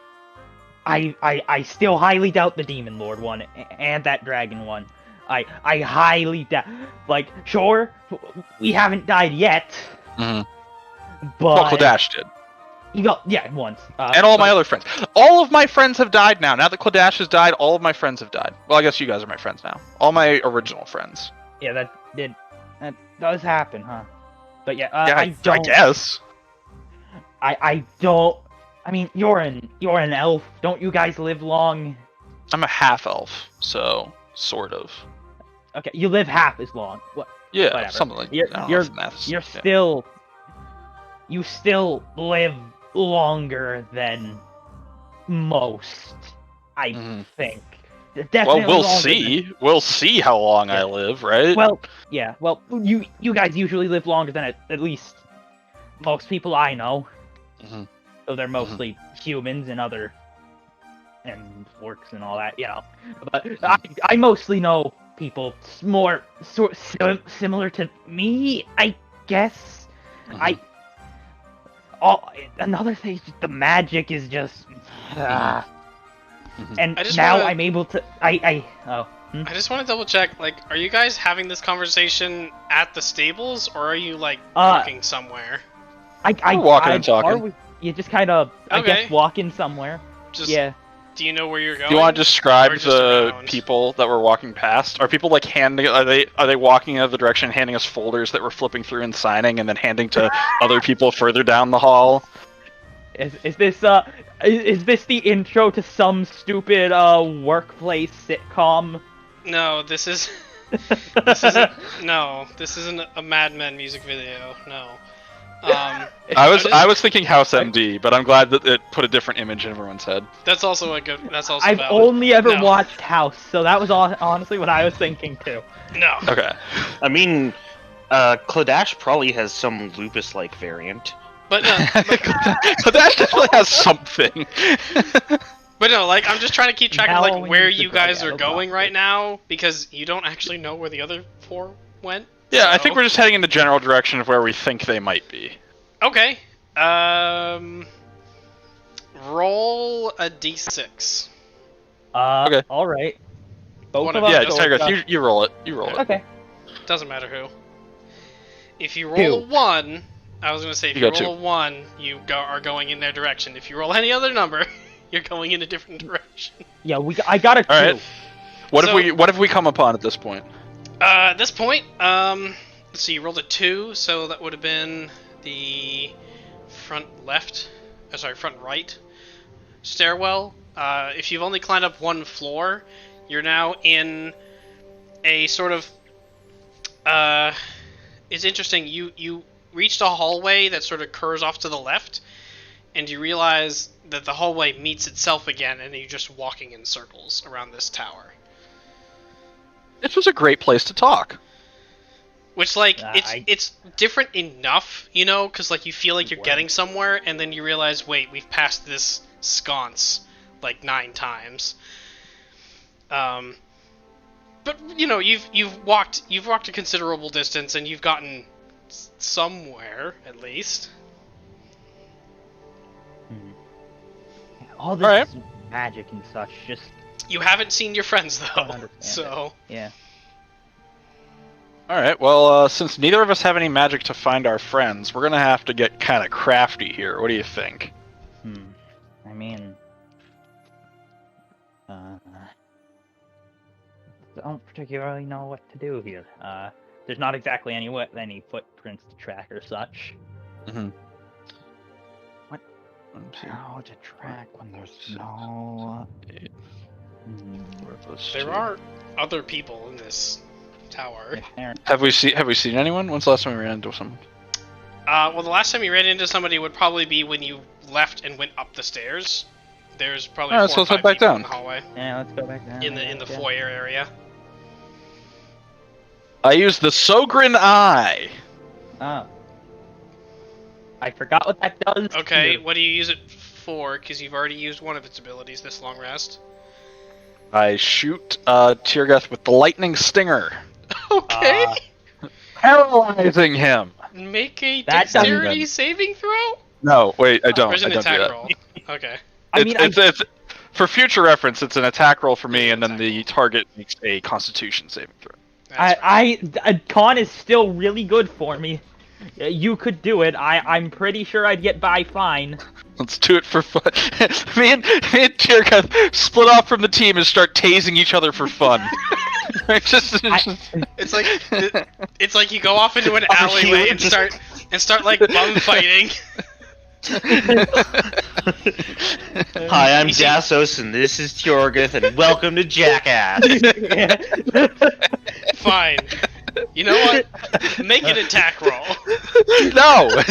S3: I still highly doubt the demon lord one and that dragon one. I highly doubt. Like, sure, we haven't died yet. But
S5: Well, Kledash did.
S3: Once.
S5: And all my other friends. All of my friends have died now. Now that Kledash has died, all of my friends have died. Well, I guess you guys are my friends now. All my original friends.
S3: Yeah, that does happen, huh? But yeah,
S5: I guess.
S3: I don't. I mean, you're an elf. Don't you guys live long?
S5: I'm a half elf, so sort of.
S3: Okay, you live half as long. What?
S5: Yeah,
S3: whatever.
S5: something like that.
S3: You still live longer than most, I think. Definitely.
S5: Well, we'll see. We'll see how long I live, right?
S3: Well, yeah. Well, you guys usually live longer than at least most people I know. So they're mostly humans and and orcs and all that, But I mostly know people more similar to me, I guess. Another thing, the magic is just... And now I'm able to... I
S2: just want to double check, like, are you guys having this conversation at the stables, or are you, like, walking somewhere?
S5: We're walking and talking.
S3: You just kind of, I guess, walking somewhere.
S2: Do you know where you're going?
S5: Do you want to describe the people that were walking past? Are people like handing? Are they walking in the direction, handing us folders that we're flipping through and signing, and then handing to other people further down the hall?
S3: Is this the intro to some stupid workplace sitcom?
S2: No, this is. This isn't. No, this isn't a Mad Men music video. No.
S5: I was thinking House MD, but I'm glad that it put a different image in everyone's head.
S2: That's also a good. That's also.
S3: I've
S2: valid.
S3: only ever
S2: No.
S3: watched House, so that was honestly what I was thinking too.
S2: No.
S5: Okay.
S4: I mean, Kledash probably has some lupus-like variant.
S2: But no.
S5: So that definitely has something.
S2: But no, like I'm just trying to keep track of
S3: Now
S2: like
S3: we
S2: where
S3: need to
S2: you
S3: go
S2: guys
S3: down
S2: are
S3: the
S2: going
S3: block.
S2: right now because you don't actually know where the other 4 went.
S5: Yeah, I
S2: so-
S5: think we're just heading in the general direction of where we think they might be.
S2: Okay. Roll a d6.
S5: Okay.
S3: All right. Both
S2: One
S3: of
S2: of-
S3: us.
S5: Yeah,
S2: go-
S5: Tyorrgeth, you roll it. You roll it.
S3: Okay.
S2: Doesn't matter who. If you roll a 1, I was gonna say if
S5: You
S2: you,
S5: got
S2: roll a 1, you are going in their direction. If you roll any other number, you're going in a different direction.
S3: Yeah, I got a 2.
S5: All right. What
S2: So-
S5: have we come upon at this point?
S2: At this point, let's see, you rolled a 2, so that would have been the front right stairwell. If you've only climbed up 1 floor, you're now in a sort of, it's interesting, you reached a hallway that sort of curves off to the left, and you realize that the hallway meets itself again, and you're just walking in circles around this tower.
S5: This was a great place to talk.
S2: Which, like,
S3: I-
S2: it's different enough, you know, because, like, you feel like you're getting somewhere, and then you realize, wait, we've passed this sconce, like, 9 times. But, you know, you've walked a considerable distance, and you've gotten somewhere, at least.
S3: All this
S5: Alright.
S3: magic and such, just
S2: You haven't seen your friends,
S3: don't
S2: though,
S3: understand
S2: so...
S3: yeah.
S5: Alright, well, since neither of us have any magic to find our friends, we're gonna have to get kind of crafty here. What do you think?
S3: I mean, don't particularly know what to do here. There's not exactly any footprints to track or such.
S5: Mm-hmm.
S3: How to track when there's no...
S2: There are other people in this tower.
S5: Have we seen anyone? When's the last time we ran into someone?
S2: Well, the last time you ran into somebody would probably be when you left and went up the stairs. There's probably
S5: Alright,
S2: 4
S5: so
S2: or
S5: let's
S2: 5
S5: head back
S2: people
S5: down.
S2: in the hallway,
S3: Yeah, let's go back down.
S2: in the foyer area.
S5: I used the Sogrin Eye.
S3: Oh. I forgot what that does.
S2: Okay,
S3: too.
S2: what do you use it for? Because you've already used one of its abilities this long rest.
S5: I shoot Tyorrgeth with the Lightning Stinger,
S2: Okay.
S5: paralyzing him.
S2: Make a
S3: That doesn't-
S2: dexterity saving throw?
S5: No, wait, I don't.
S2: Or is
S5: I
S2: it an
S5: don't do
S2: attack
S5: that.
S2: roll? Okay.
S3: I mean,
S5: It's for future reference. It's an attack roll for me, and then the target makes a Constitution saving throw.
S2: That's right.
S3: Con is still really good for me. You could do it. I'm pretty sure I'd get by fine.
S5: Let's do it for fun. me and Tyorrgeth split off from the team and start tasing each other for fun.
S2: It's like you go off into an alleyway and start like bum fighting.
S4: Hi, I'm Dásos, and this is Tyorrgeth, and welcome to Jackass.
S2: Fine. You know what? Make an attack roll.
S5: No, I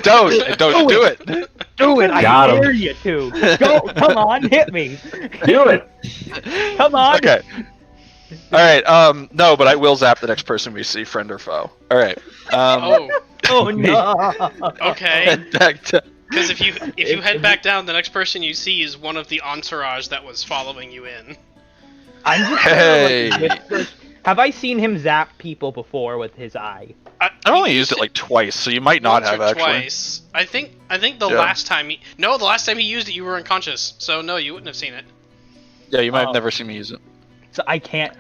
S5: don't do it.
S3: Do it! I
S1: Got him.
S3: dare you to. Go! Come on, hit me!
S1: Do it.
S3: Come on!
S5: Okay. All right. No, but I will zap the next person we see, friend or foe. All right.
S2: Oh,
S3: Oh no!
S2: okay.
S5: Head back to.
S2: Because if you head back down, the next person you see is one of the entourage that was following you in.
S3: I'm just
S5: Hey.
S3: gonna, like, whisper. Have I seen him zap people before with his eye?
S5: I only used it like twice, so you might not
S2: Once
S5: have
S2: or
S5: actually.
S2: twice. I think the
S5: Yeah.
S2: last time the last time he used it, you were unconscious. So no, you wouldn't have seen it.
S5: Yeah, you might
S3: Oh.
S5: have never seen me use it.
S3: So I can't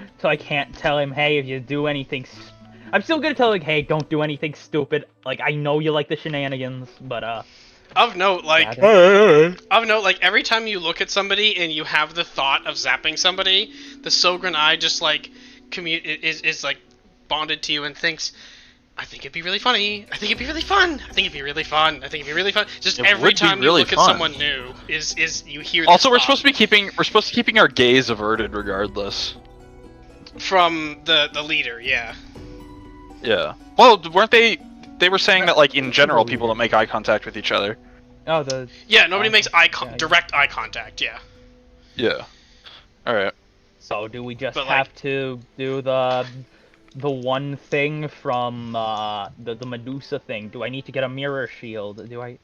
S3: tell him, hey, if you do anything. I'm still gonna tell him, like, hey, don't do anything stupid. Like, I know you like the shenanigans, but
S2: Of note, like
S3: yeah,
S2: every time you look at somebody and you have the thought of zapping somebody, the Sogren eye just like is like bonded to you and thinks, I think it'd be really funny. I think it'd be really fun. I think it'd be really fun. I think it'd be really fun. Just
S5: It
S2: every
S5: would be
S2: time
S5: really
S2: you look
S5: fun.
S2: at someone new, is you hear.
S5: Also,
S2: this
S5: we're
S2: thought
S5: supposed to be keeping our gaze averted regardless.
S2: from the leader. Yeah.
S5: Yeah. Well, weren't they? They were saying that like in general, people don't make eye contact with each other.
S3: Oh, the
S2: Yeah. Nobody makes
S3: yeah.
S2: direct eye contact. Yeah.
S5: Yeah. All right.
S3: so do we just
S2: But,
S3: have
S2: like-
S3: to do the one thing from the Medusa thing? Do I need to get a mirror shield? Do I?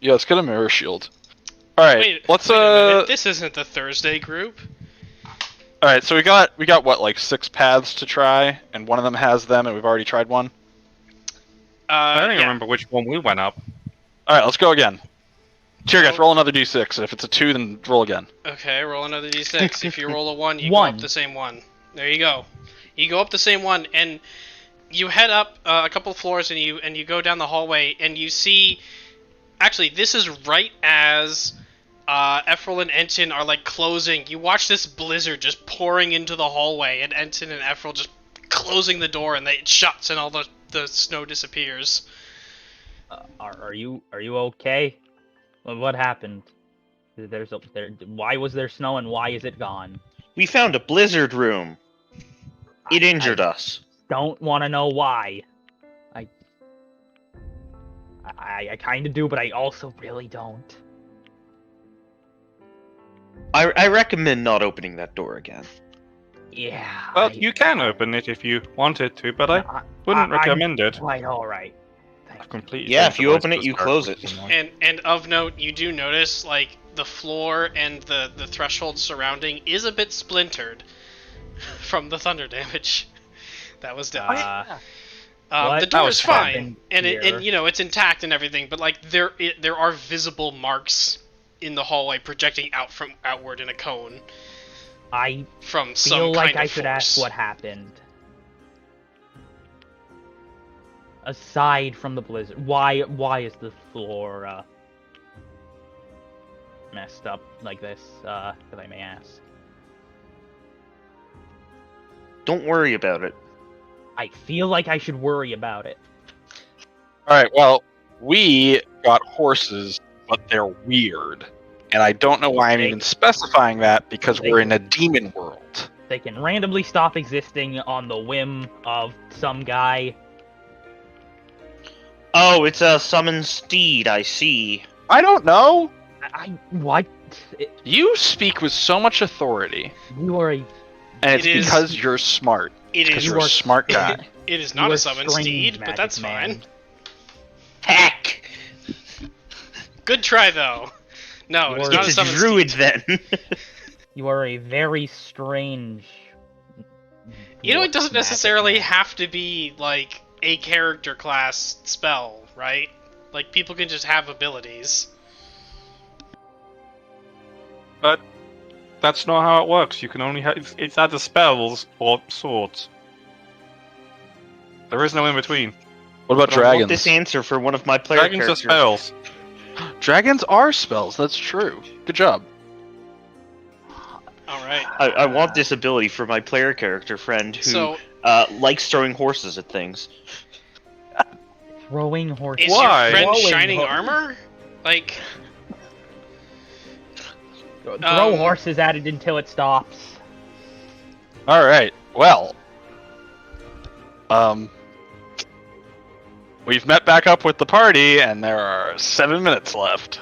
S5: Yeah, let's get a mirror shield. All right.
S2: Wait.
S5: let's
S2: wait a minute. This isn't the Thursday group.
S5: All right. So we got what, like 6 paths to try, and one of them has them, and we've already tried one.
S6: I don't even
S2: Yeah.
S6: remember which one we went up.
S5: All right. Let's go again. Tyorrgeth,
S2: Oh.
S5: roll another d6, and if it's a 2, then roll again.
S2: Okay, roll another d6. If you roll a 1, you
S3: One.
S2: go up the same one. There you go. You go up the same one, and you head up a couple floors, and you go down the hallway, and you see. Actually, this is right as Efferil and Enten are like closing. You watch this blizzard just pouring into the hallway, and Enten and Efferil just closing the door, and it shuts, and all the snow disappears.
S3: Are you okay? What happened? Why was there snow and why is it gone?
S4: We found a blizzard room. It injured us.
S3: Don't want to know why. I kind of do, but I also really don't.
S4: I recommend not opening that door again.
S3: Yeah.
S6: Well, you can open it if you wanted to, but I wouldn't recommend it.
S3: Right, all right.
S6: I've completely
S4: Yeah,
S6: changed
S4: if you
S6: the voice
S4: open
S6: to
S4: it,
S6: this
S4: you
S6: character
S4: close it.
S6: recently.
S2: And of note, you do notice like the floor and the threshold surrounding is a bit splintered from the thunder damage that was done.
S3: What
S2: The door
S3: was
S2: is fine,
S3: happening
S2: and
S3: here?
S2: you know it's intact and everything, but like there are visible marks in the hallway projecting outward in a cone
S3: I
S2: from some
S3: feel like
S2: kind
S3: I
S2: of
S3: should
S2: force.
S3: ask what happened. Aside from the blizzard, why is the floor messed up like this? If I may ask.
S4: Don't worry about it.
S3: I feel like I should worry about it.
S5: All right. Well, we got horses, but they're weird, and I don't know why I'm even specifying that because we're in a demon world.
S3: They can randomly stop existing on the whim of some guy.
S4: Oh, it's a summoned steed, I see.
S5: I don't know.
S3: What?
S5: You speak with so much authority,
S3: You are a
S5: and it's
S2: It is-
S5: because you're smart.
S2: It
S5: Because
S2: is
S5: you're a smart guy.
S2: it is
S3: you
S2: not
S3: are
S2: a summoned
S3: strange,
S2: steed, but
S3: magic
S2: that's
S3: man.
S2: fine.
S4: Heck!
S2: Good try though. No, it's
S3: Or-
S2: not
S4: It's
S2: a
S4: a
S2: summoned
S4: druid
S2: steed.
S4: then.
S3: You are a very strange.
S2: You know, it doesn't
S3: dwarf magic
S2: necessarily
S3: man.
S2: have to be like a character class spell, right? Like people can just have abilities.
S6: But that's not how it works. You can only have it's either spells or swords. There is no in between.
S5: What about
S4: I want
S5: dragons?
S4: this answer for one of my player
S6: Dragons are
S4: characters.
S6: spells.
S5: Dragons are spells. That's true. Good job.
S2: All right.
S4: I want this ability for my player character friend who
S2: So
S4: likes throwing horses at things.
S3: Throwing horses.
S2: is
S6: Why?
S2: your friend
S3: Throwing
S2: shining
S3: ho-
S2: armor? Like
S3: Throw horses at it until it stops.
S5: All right. Well, we've met back up with the party, and there are 7 minutes left.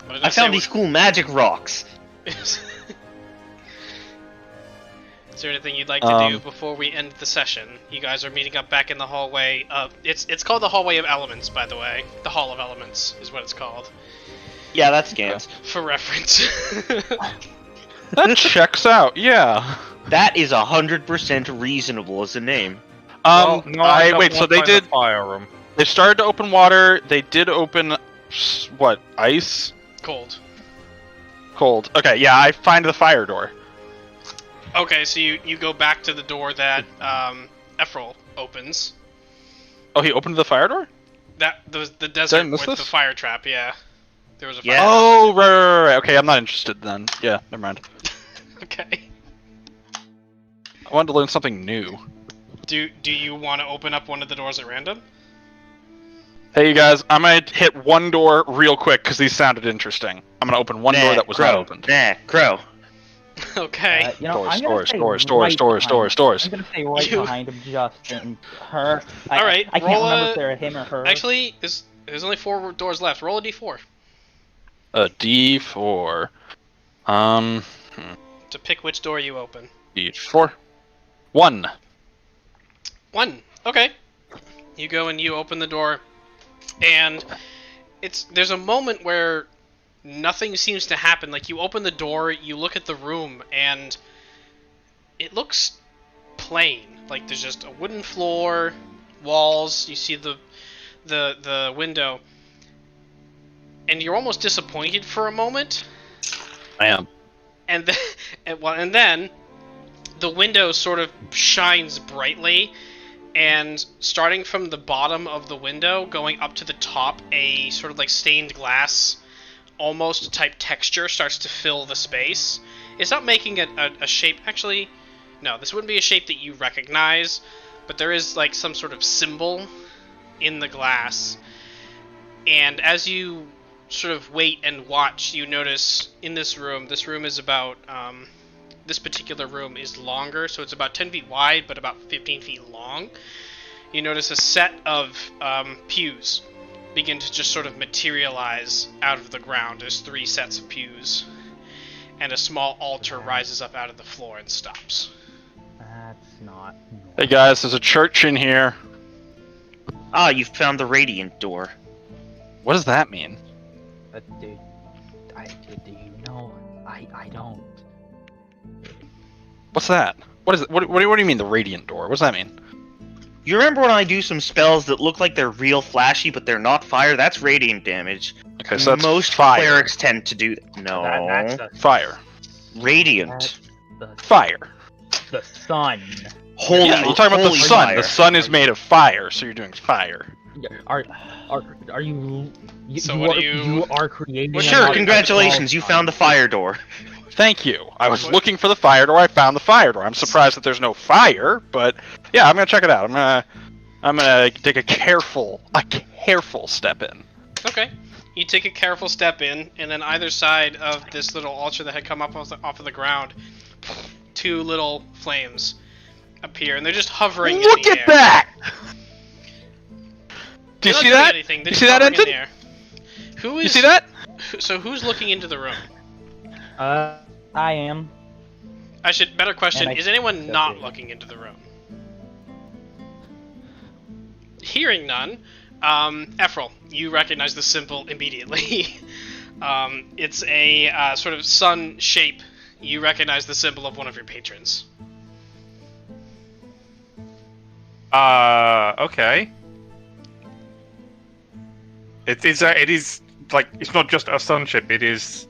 S2: what did
S4: I
S2: say?
S4: found these cool magic rocks.
S2: Is there anything you'd like to do
S5: Um,
S2: before we end the session? You guys are meeting up back in the hallway. It's called the Hallway of Elements, by the way. The Hall of Elements is what it's called,
S4: Yeah, that scans.
S2: for reference.
S5: That checks out. Yeah.
S4: That is 100% reasonable as a name.
S6: Well, no, I don't
S5: wait. So
S6: want
S5: they
S6: to find
S5: did.
S6: the fire room.
S5: They started to open water. They did open what? Ice.
S2: Cold.
S5: Cold. Okay. Yeah. I find the fire door.
S2: Okay, so you go back to the door that Efferil opens.
S5: Oh, he opened the fire door.
S2: That the desert
S5: miss
S2: with
S5: this?
S2: the fire trap. Yeah, there was a fire.
S4: Yeah.
S5: Oh, right. Okay, I'm not interested then. Yeah, never mind.
S2: Okay.
S5: I wanted to learn something new.
S2: Do you want to open up one of the doors at random?
S5: Hey, you guys, I'm gonna hit one door real quick because these sounded interesting. I'm gonna open one door that was not opened.
S4: Crow.
S2: Okay.
S3: You know,
S5: Doors,
S3: I'm gonna
S5: doors,
S3: stay
S5: doors,
S3: right
S5: doors,
S3: behind
S5: doors,
S3: him.
S5: doors.
S3: I'm gonna stay right
S2: You-
S3: behind him, Justin. Her.
S2: All right,
S3: I can't
S2: roll
S3: remember
S2: a-
S3: if they're him or her.
S2: Actually, there's only 4 doors left. Roll a d4
S5: A D4.
S2: to pick which door you open.
S5: D4. 1.
S2: 1. Okay. You go and you open the door, and there's a moment where nothing seems to happen. Like, you open the door, you look at the room, and it looks plain. Like, there's just a wooden floor, walls, you see the window, and you're almost disappointed for a moment.
S5: I am.
S2: And then the window sort of shines brightly, and starting from the bottom of the window, going up to the top, a sort of like stained glass, almost type texture starts to fill the space. It's not making a shape. Actually, no, this wouldn't be a shape that you recognize, but there is like some sort of symbol in the glass. And as you sort of wait and watch, you notice in this room is about, this particular room is longer, so it's about 10 feet wide, but about 15 feet long. You notice a set of pews begin to just sort of materialize out of the ground. There's 3 sets of pews, and a small altar rises up out of the floor and stops.
S3: That's not.
S5: Hey guys, there's a church in here.
S4: Ah, you found the radiant door.
S5: What does that mean?
S3: But dude, do you know? I don't.
S5: What's that? What is it? What do you mean the radiant door? What does that mean?
S4: You remember when I do some spells that look like they're real flashy, but they're not fire? That's radiant damage.
S5: Okay, so that's
S4: Most
S5: fire.
S4: clerics tend to do that. No.
S3: That's
S5: Fire.
S4: Radiant.
S5: Fire.
S3: the sun.
S4: Holy,
S5: Yeah, you're talking about the
S4: holy
S5: sun.
S4: fire.
S5: The sun is made of fire, so you're doing fire.
S3: Are you?
S2: So
S3: you
S2: what
S3: are,
S2: do you-
S3: are creating.
S2: Well,
S4: Sure,
S2: Not
S4: congratulations, you found the fire door.
S5: Thank you. I was
S2: What?
S5: looking for the fire door. I found the fire door. I'm surprised that there's no fire, but yeah, I'm gonna check it out. I'm gonna take a careful step in.
S2: Okay. You take a careful step in, and then either side of this little altar that had come up off of the ground, 2 little flames appear, and they're just hovering
S5: Look
S2: in the
S5: at
S2: air.
S5: that! Do
S2: They're
S5: you
S2: not
S5: see
S2: doing
S5: that?
S2: anything, they're
S5: You
S2: just
S5: see that,
S2: hovering in
S5: Enten?
S2: the air. Who is?
S5: You see that?
S2: So who's looking into the room?
S3: I am.
S2: Better question,
S3: And I-
S2: is anyone not
S3: Okay.
S2: looking into the room? Hearing none, Efferil, you recognize the symbol immediately. It's a sort of sun shape. You recognize the symbol of one of your patrons.
S6: Okay. It is like, it's not just a sun ship, it is...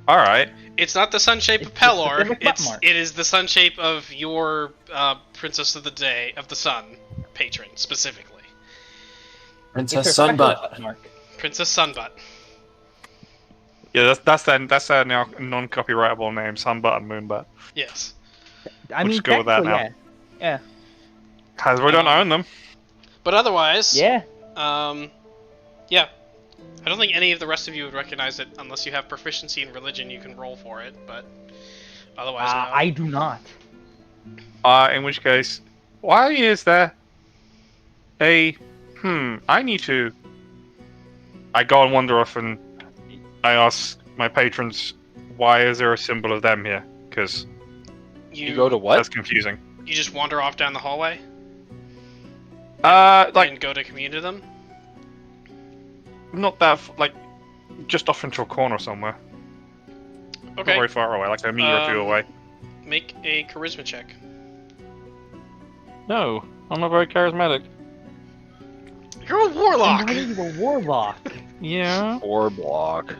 S6: Alright.
S2: It's not the sun shape of
S3: It's the
S2: Pelor.
S3: specific button mark.
S2: It is the sun shape of your Princess of the Day of the Sun patron specifically,
S1: Princess
S3: It's her special
S1: Sunbutt.
S3: mark.
S2: Princess Sunbutt.
S6: Yeah, that's their now non-copyrightable name, Sunbutt and Moonbutt.
S2: Yes.
S3: I
S6: We'll
S3: mean,
S6: just go with that
S3: technically, yeah.
S6: Because we don't own them.
S2: But otherwise,
S3: Yeah.
S2: Yeah. I don't think any of the rest of you would recognize it unless you have proficiency in religion. You can roll for it, but otherwise, no.
S3: I do not.
S6: In which case, why is there a... I need to... I go and wander off and I ask my patrons, why is there a symbol of them here? Because
S5: You go to what?
S6: that's confusing.
S2: You just wander off down the hallway
S6: Like,
S2: and go to commune to them.
S6: not that, like, just off into a corner somewhere. Not
S2: Okay.
S6: very far away, like a meter or 2 away.
S2: Make a charisma check.
S6: No, I'm not very charismatic.
S2: You're a warlock.
S3: Why are you a warlock?
S6: Yeah.
S5: 4 block.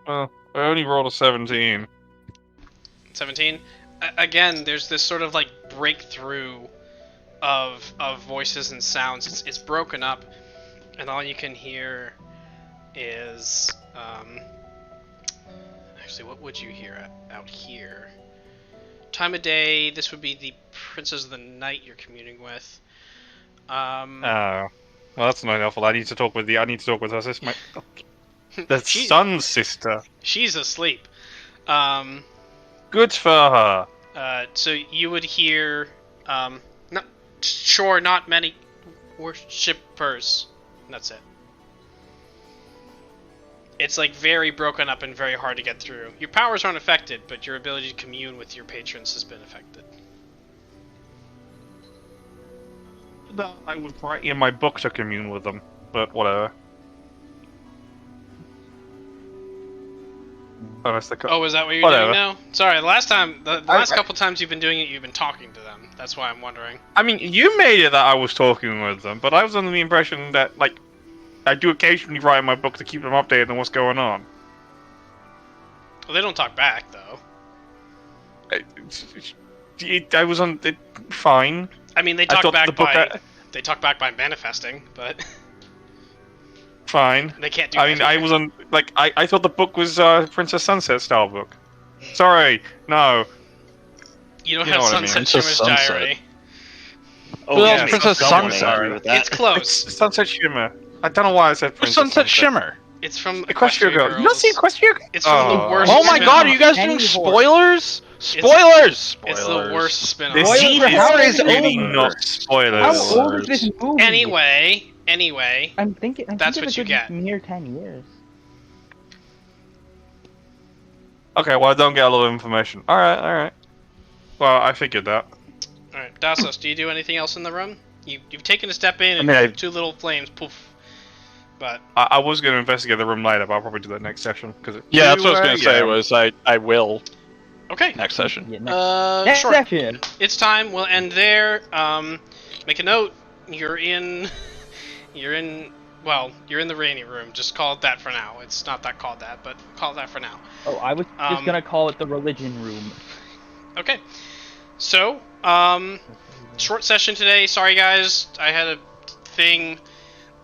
S6: Well, I only rolled a 17.
S2: 17. Again, there's this sort of like breakthrough of voices and sounds. It's broken up, and all you can hear is actually, what would you hear out here? time of day, this would be the Princess of the Night you're communing with.
S6: Well, that's not helpful. I need to talk with her sister. The
S2: She-
S6: sun's sister.
S2: She's asleep.
S6: Good for her.
S2: So you would hear, not many worshippers. And that's it. It's like very broken up and very hard to get through. Your powers aren't affected, but your ability to commune with your patrons has been affected.
S6: No, I was write in my book to commune with them, but whatever. Unless
S2: Oh, is that what you're
S6: Whatever.
S2: doing now? Sorry, the last couple times you've been doing it, you've been talking to them. That's why I'm wondering.
S6: I mean, you made it that I was talking with them, but I was under the impression that, like, I do occasionally write in my book to keep them updated on what's going on.
S2: Well, they don't talk back, though.
S6: I was on it, fine.
S2: I mean, they
S6: I
S2: talk
S6: thought
S2: back
S6: the book
S2: by they talk back by manifesting, but
S6: fine.
S2: they can't do.
S6: I mean, I was on like I thought the book was Princess Sunset style book. Sorry, no.
S2: You don't
S6: You
S2: have
S6: know what I mean.
S2: Sunset
S5: Princess
S2: Shimmer's
S5: Sunset.
S2: diary.
S4: Oh,
S5: Well,
S4: yeah,
S5: Princess
S4: someone
S5: Sunset.
S4: agree with that.
S2: It's close.
S6: Sunset Shimmer. I don't know why I said Princess
S5: Sunset Shimmer.
S2: It's from
S6: Equestria Girl.
S2: Girls.
S6: You don't see Equestria Girl?
S2: It's from the worst.
S5: Oh my
S2: spin-off.
S5: god, are you guys doing
S3: Penny
S5: spoilers? Spoilers!
S2: It's the worst spin-off.
S6: This
S3: Spoilers
S6: is
S3: for how
S6: really
S3: old?
S6: not spoilers.
S3: How old is this movie?
S2: Anyway,
S3: I'm thinking
S2: That's
S3: it's
S2: what
S3: a
S2: you
S3: good
S2: get.
S3: Mere 10 years.
S6: Okay, well I don't get a lot of information. Alright. Well, I figured that.
S2: alright, Dásos, do you do anything else in the room? You've taken a step in and
S4: I mean,
S2: two little flames, poof. But
S6: I was going to investigate the room later, but I'll probably do that next session.
S5: Yeah, that's what I was gonna say. Was I will
S2: okay.
S5: next session.
S3: Yeah, next
S2: Sure.
S3: session.
S2: It's time. We'll end there. Make a note. You're in the rainy room. Just call it that for now. It's not that called that, but call it that for now.
S3: Oh, I was just gonna call it the religion room.
S2: Okay. So, short session today. Sorry guys, I had a thing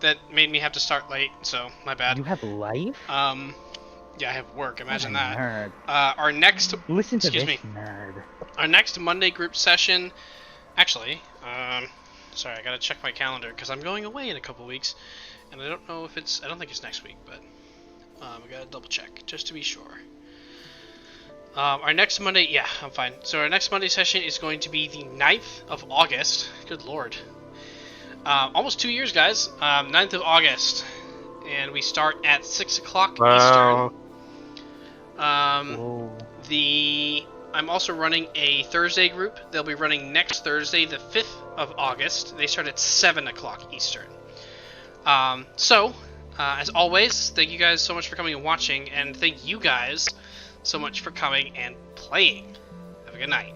S2: that made me have to start late, so my bad.
S3: You have life?
S2: Yeah, I have work. Imagine
S3: What a
S2: that.
S3: nerd.
S2: Our next
S3: Listen to
S2: Excuse
S3: this
S2: me.
S3: nerd.
S2: Our next Monday group session, actually, sorry, I gotta check my calendar because I'm going away in a couple weeks, and I don't know if I don't think it's next week, but I gotta double check just to be sure. Our next Monday, yeah, I'm fine. So our next Monday session is going to be the 9th of August. Good lord. Almost 2 years, guys. 9th of August, and we start at 6 o'clock
S6: Wow.
S2: Eastern.
S3: Whoa.
S2: I'm also running a Thursday group. They'll be running next Thursday, the 5th of August. They start at 7 o'clock Eastern. As always, thank you guys so much for coming and watching, and thank you guys so much for coming and playing. Have a good night.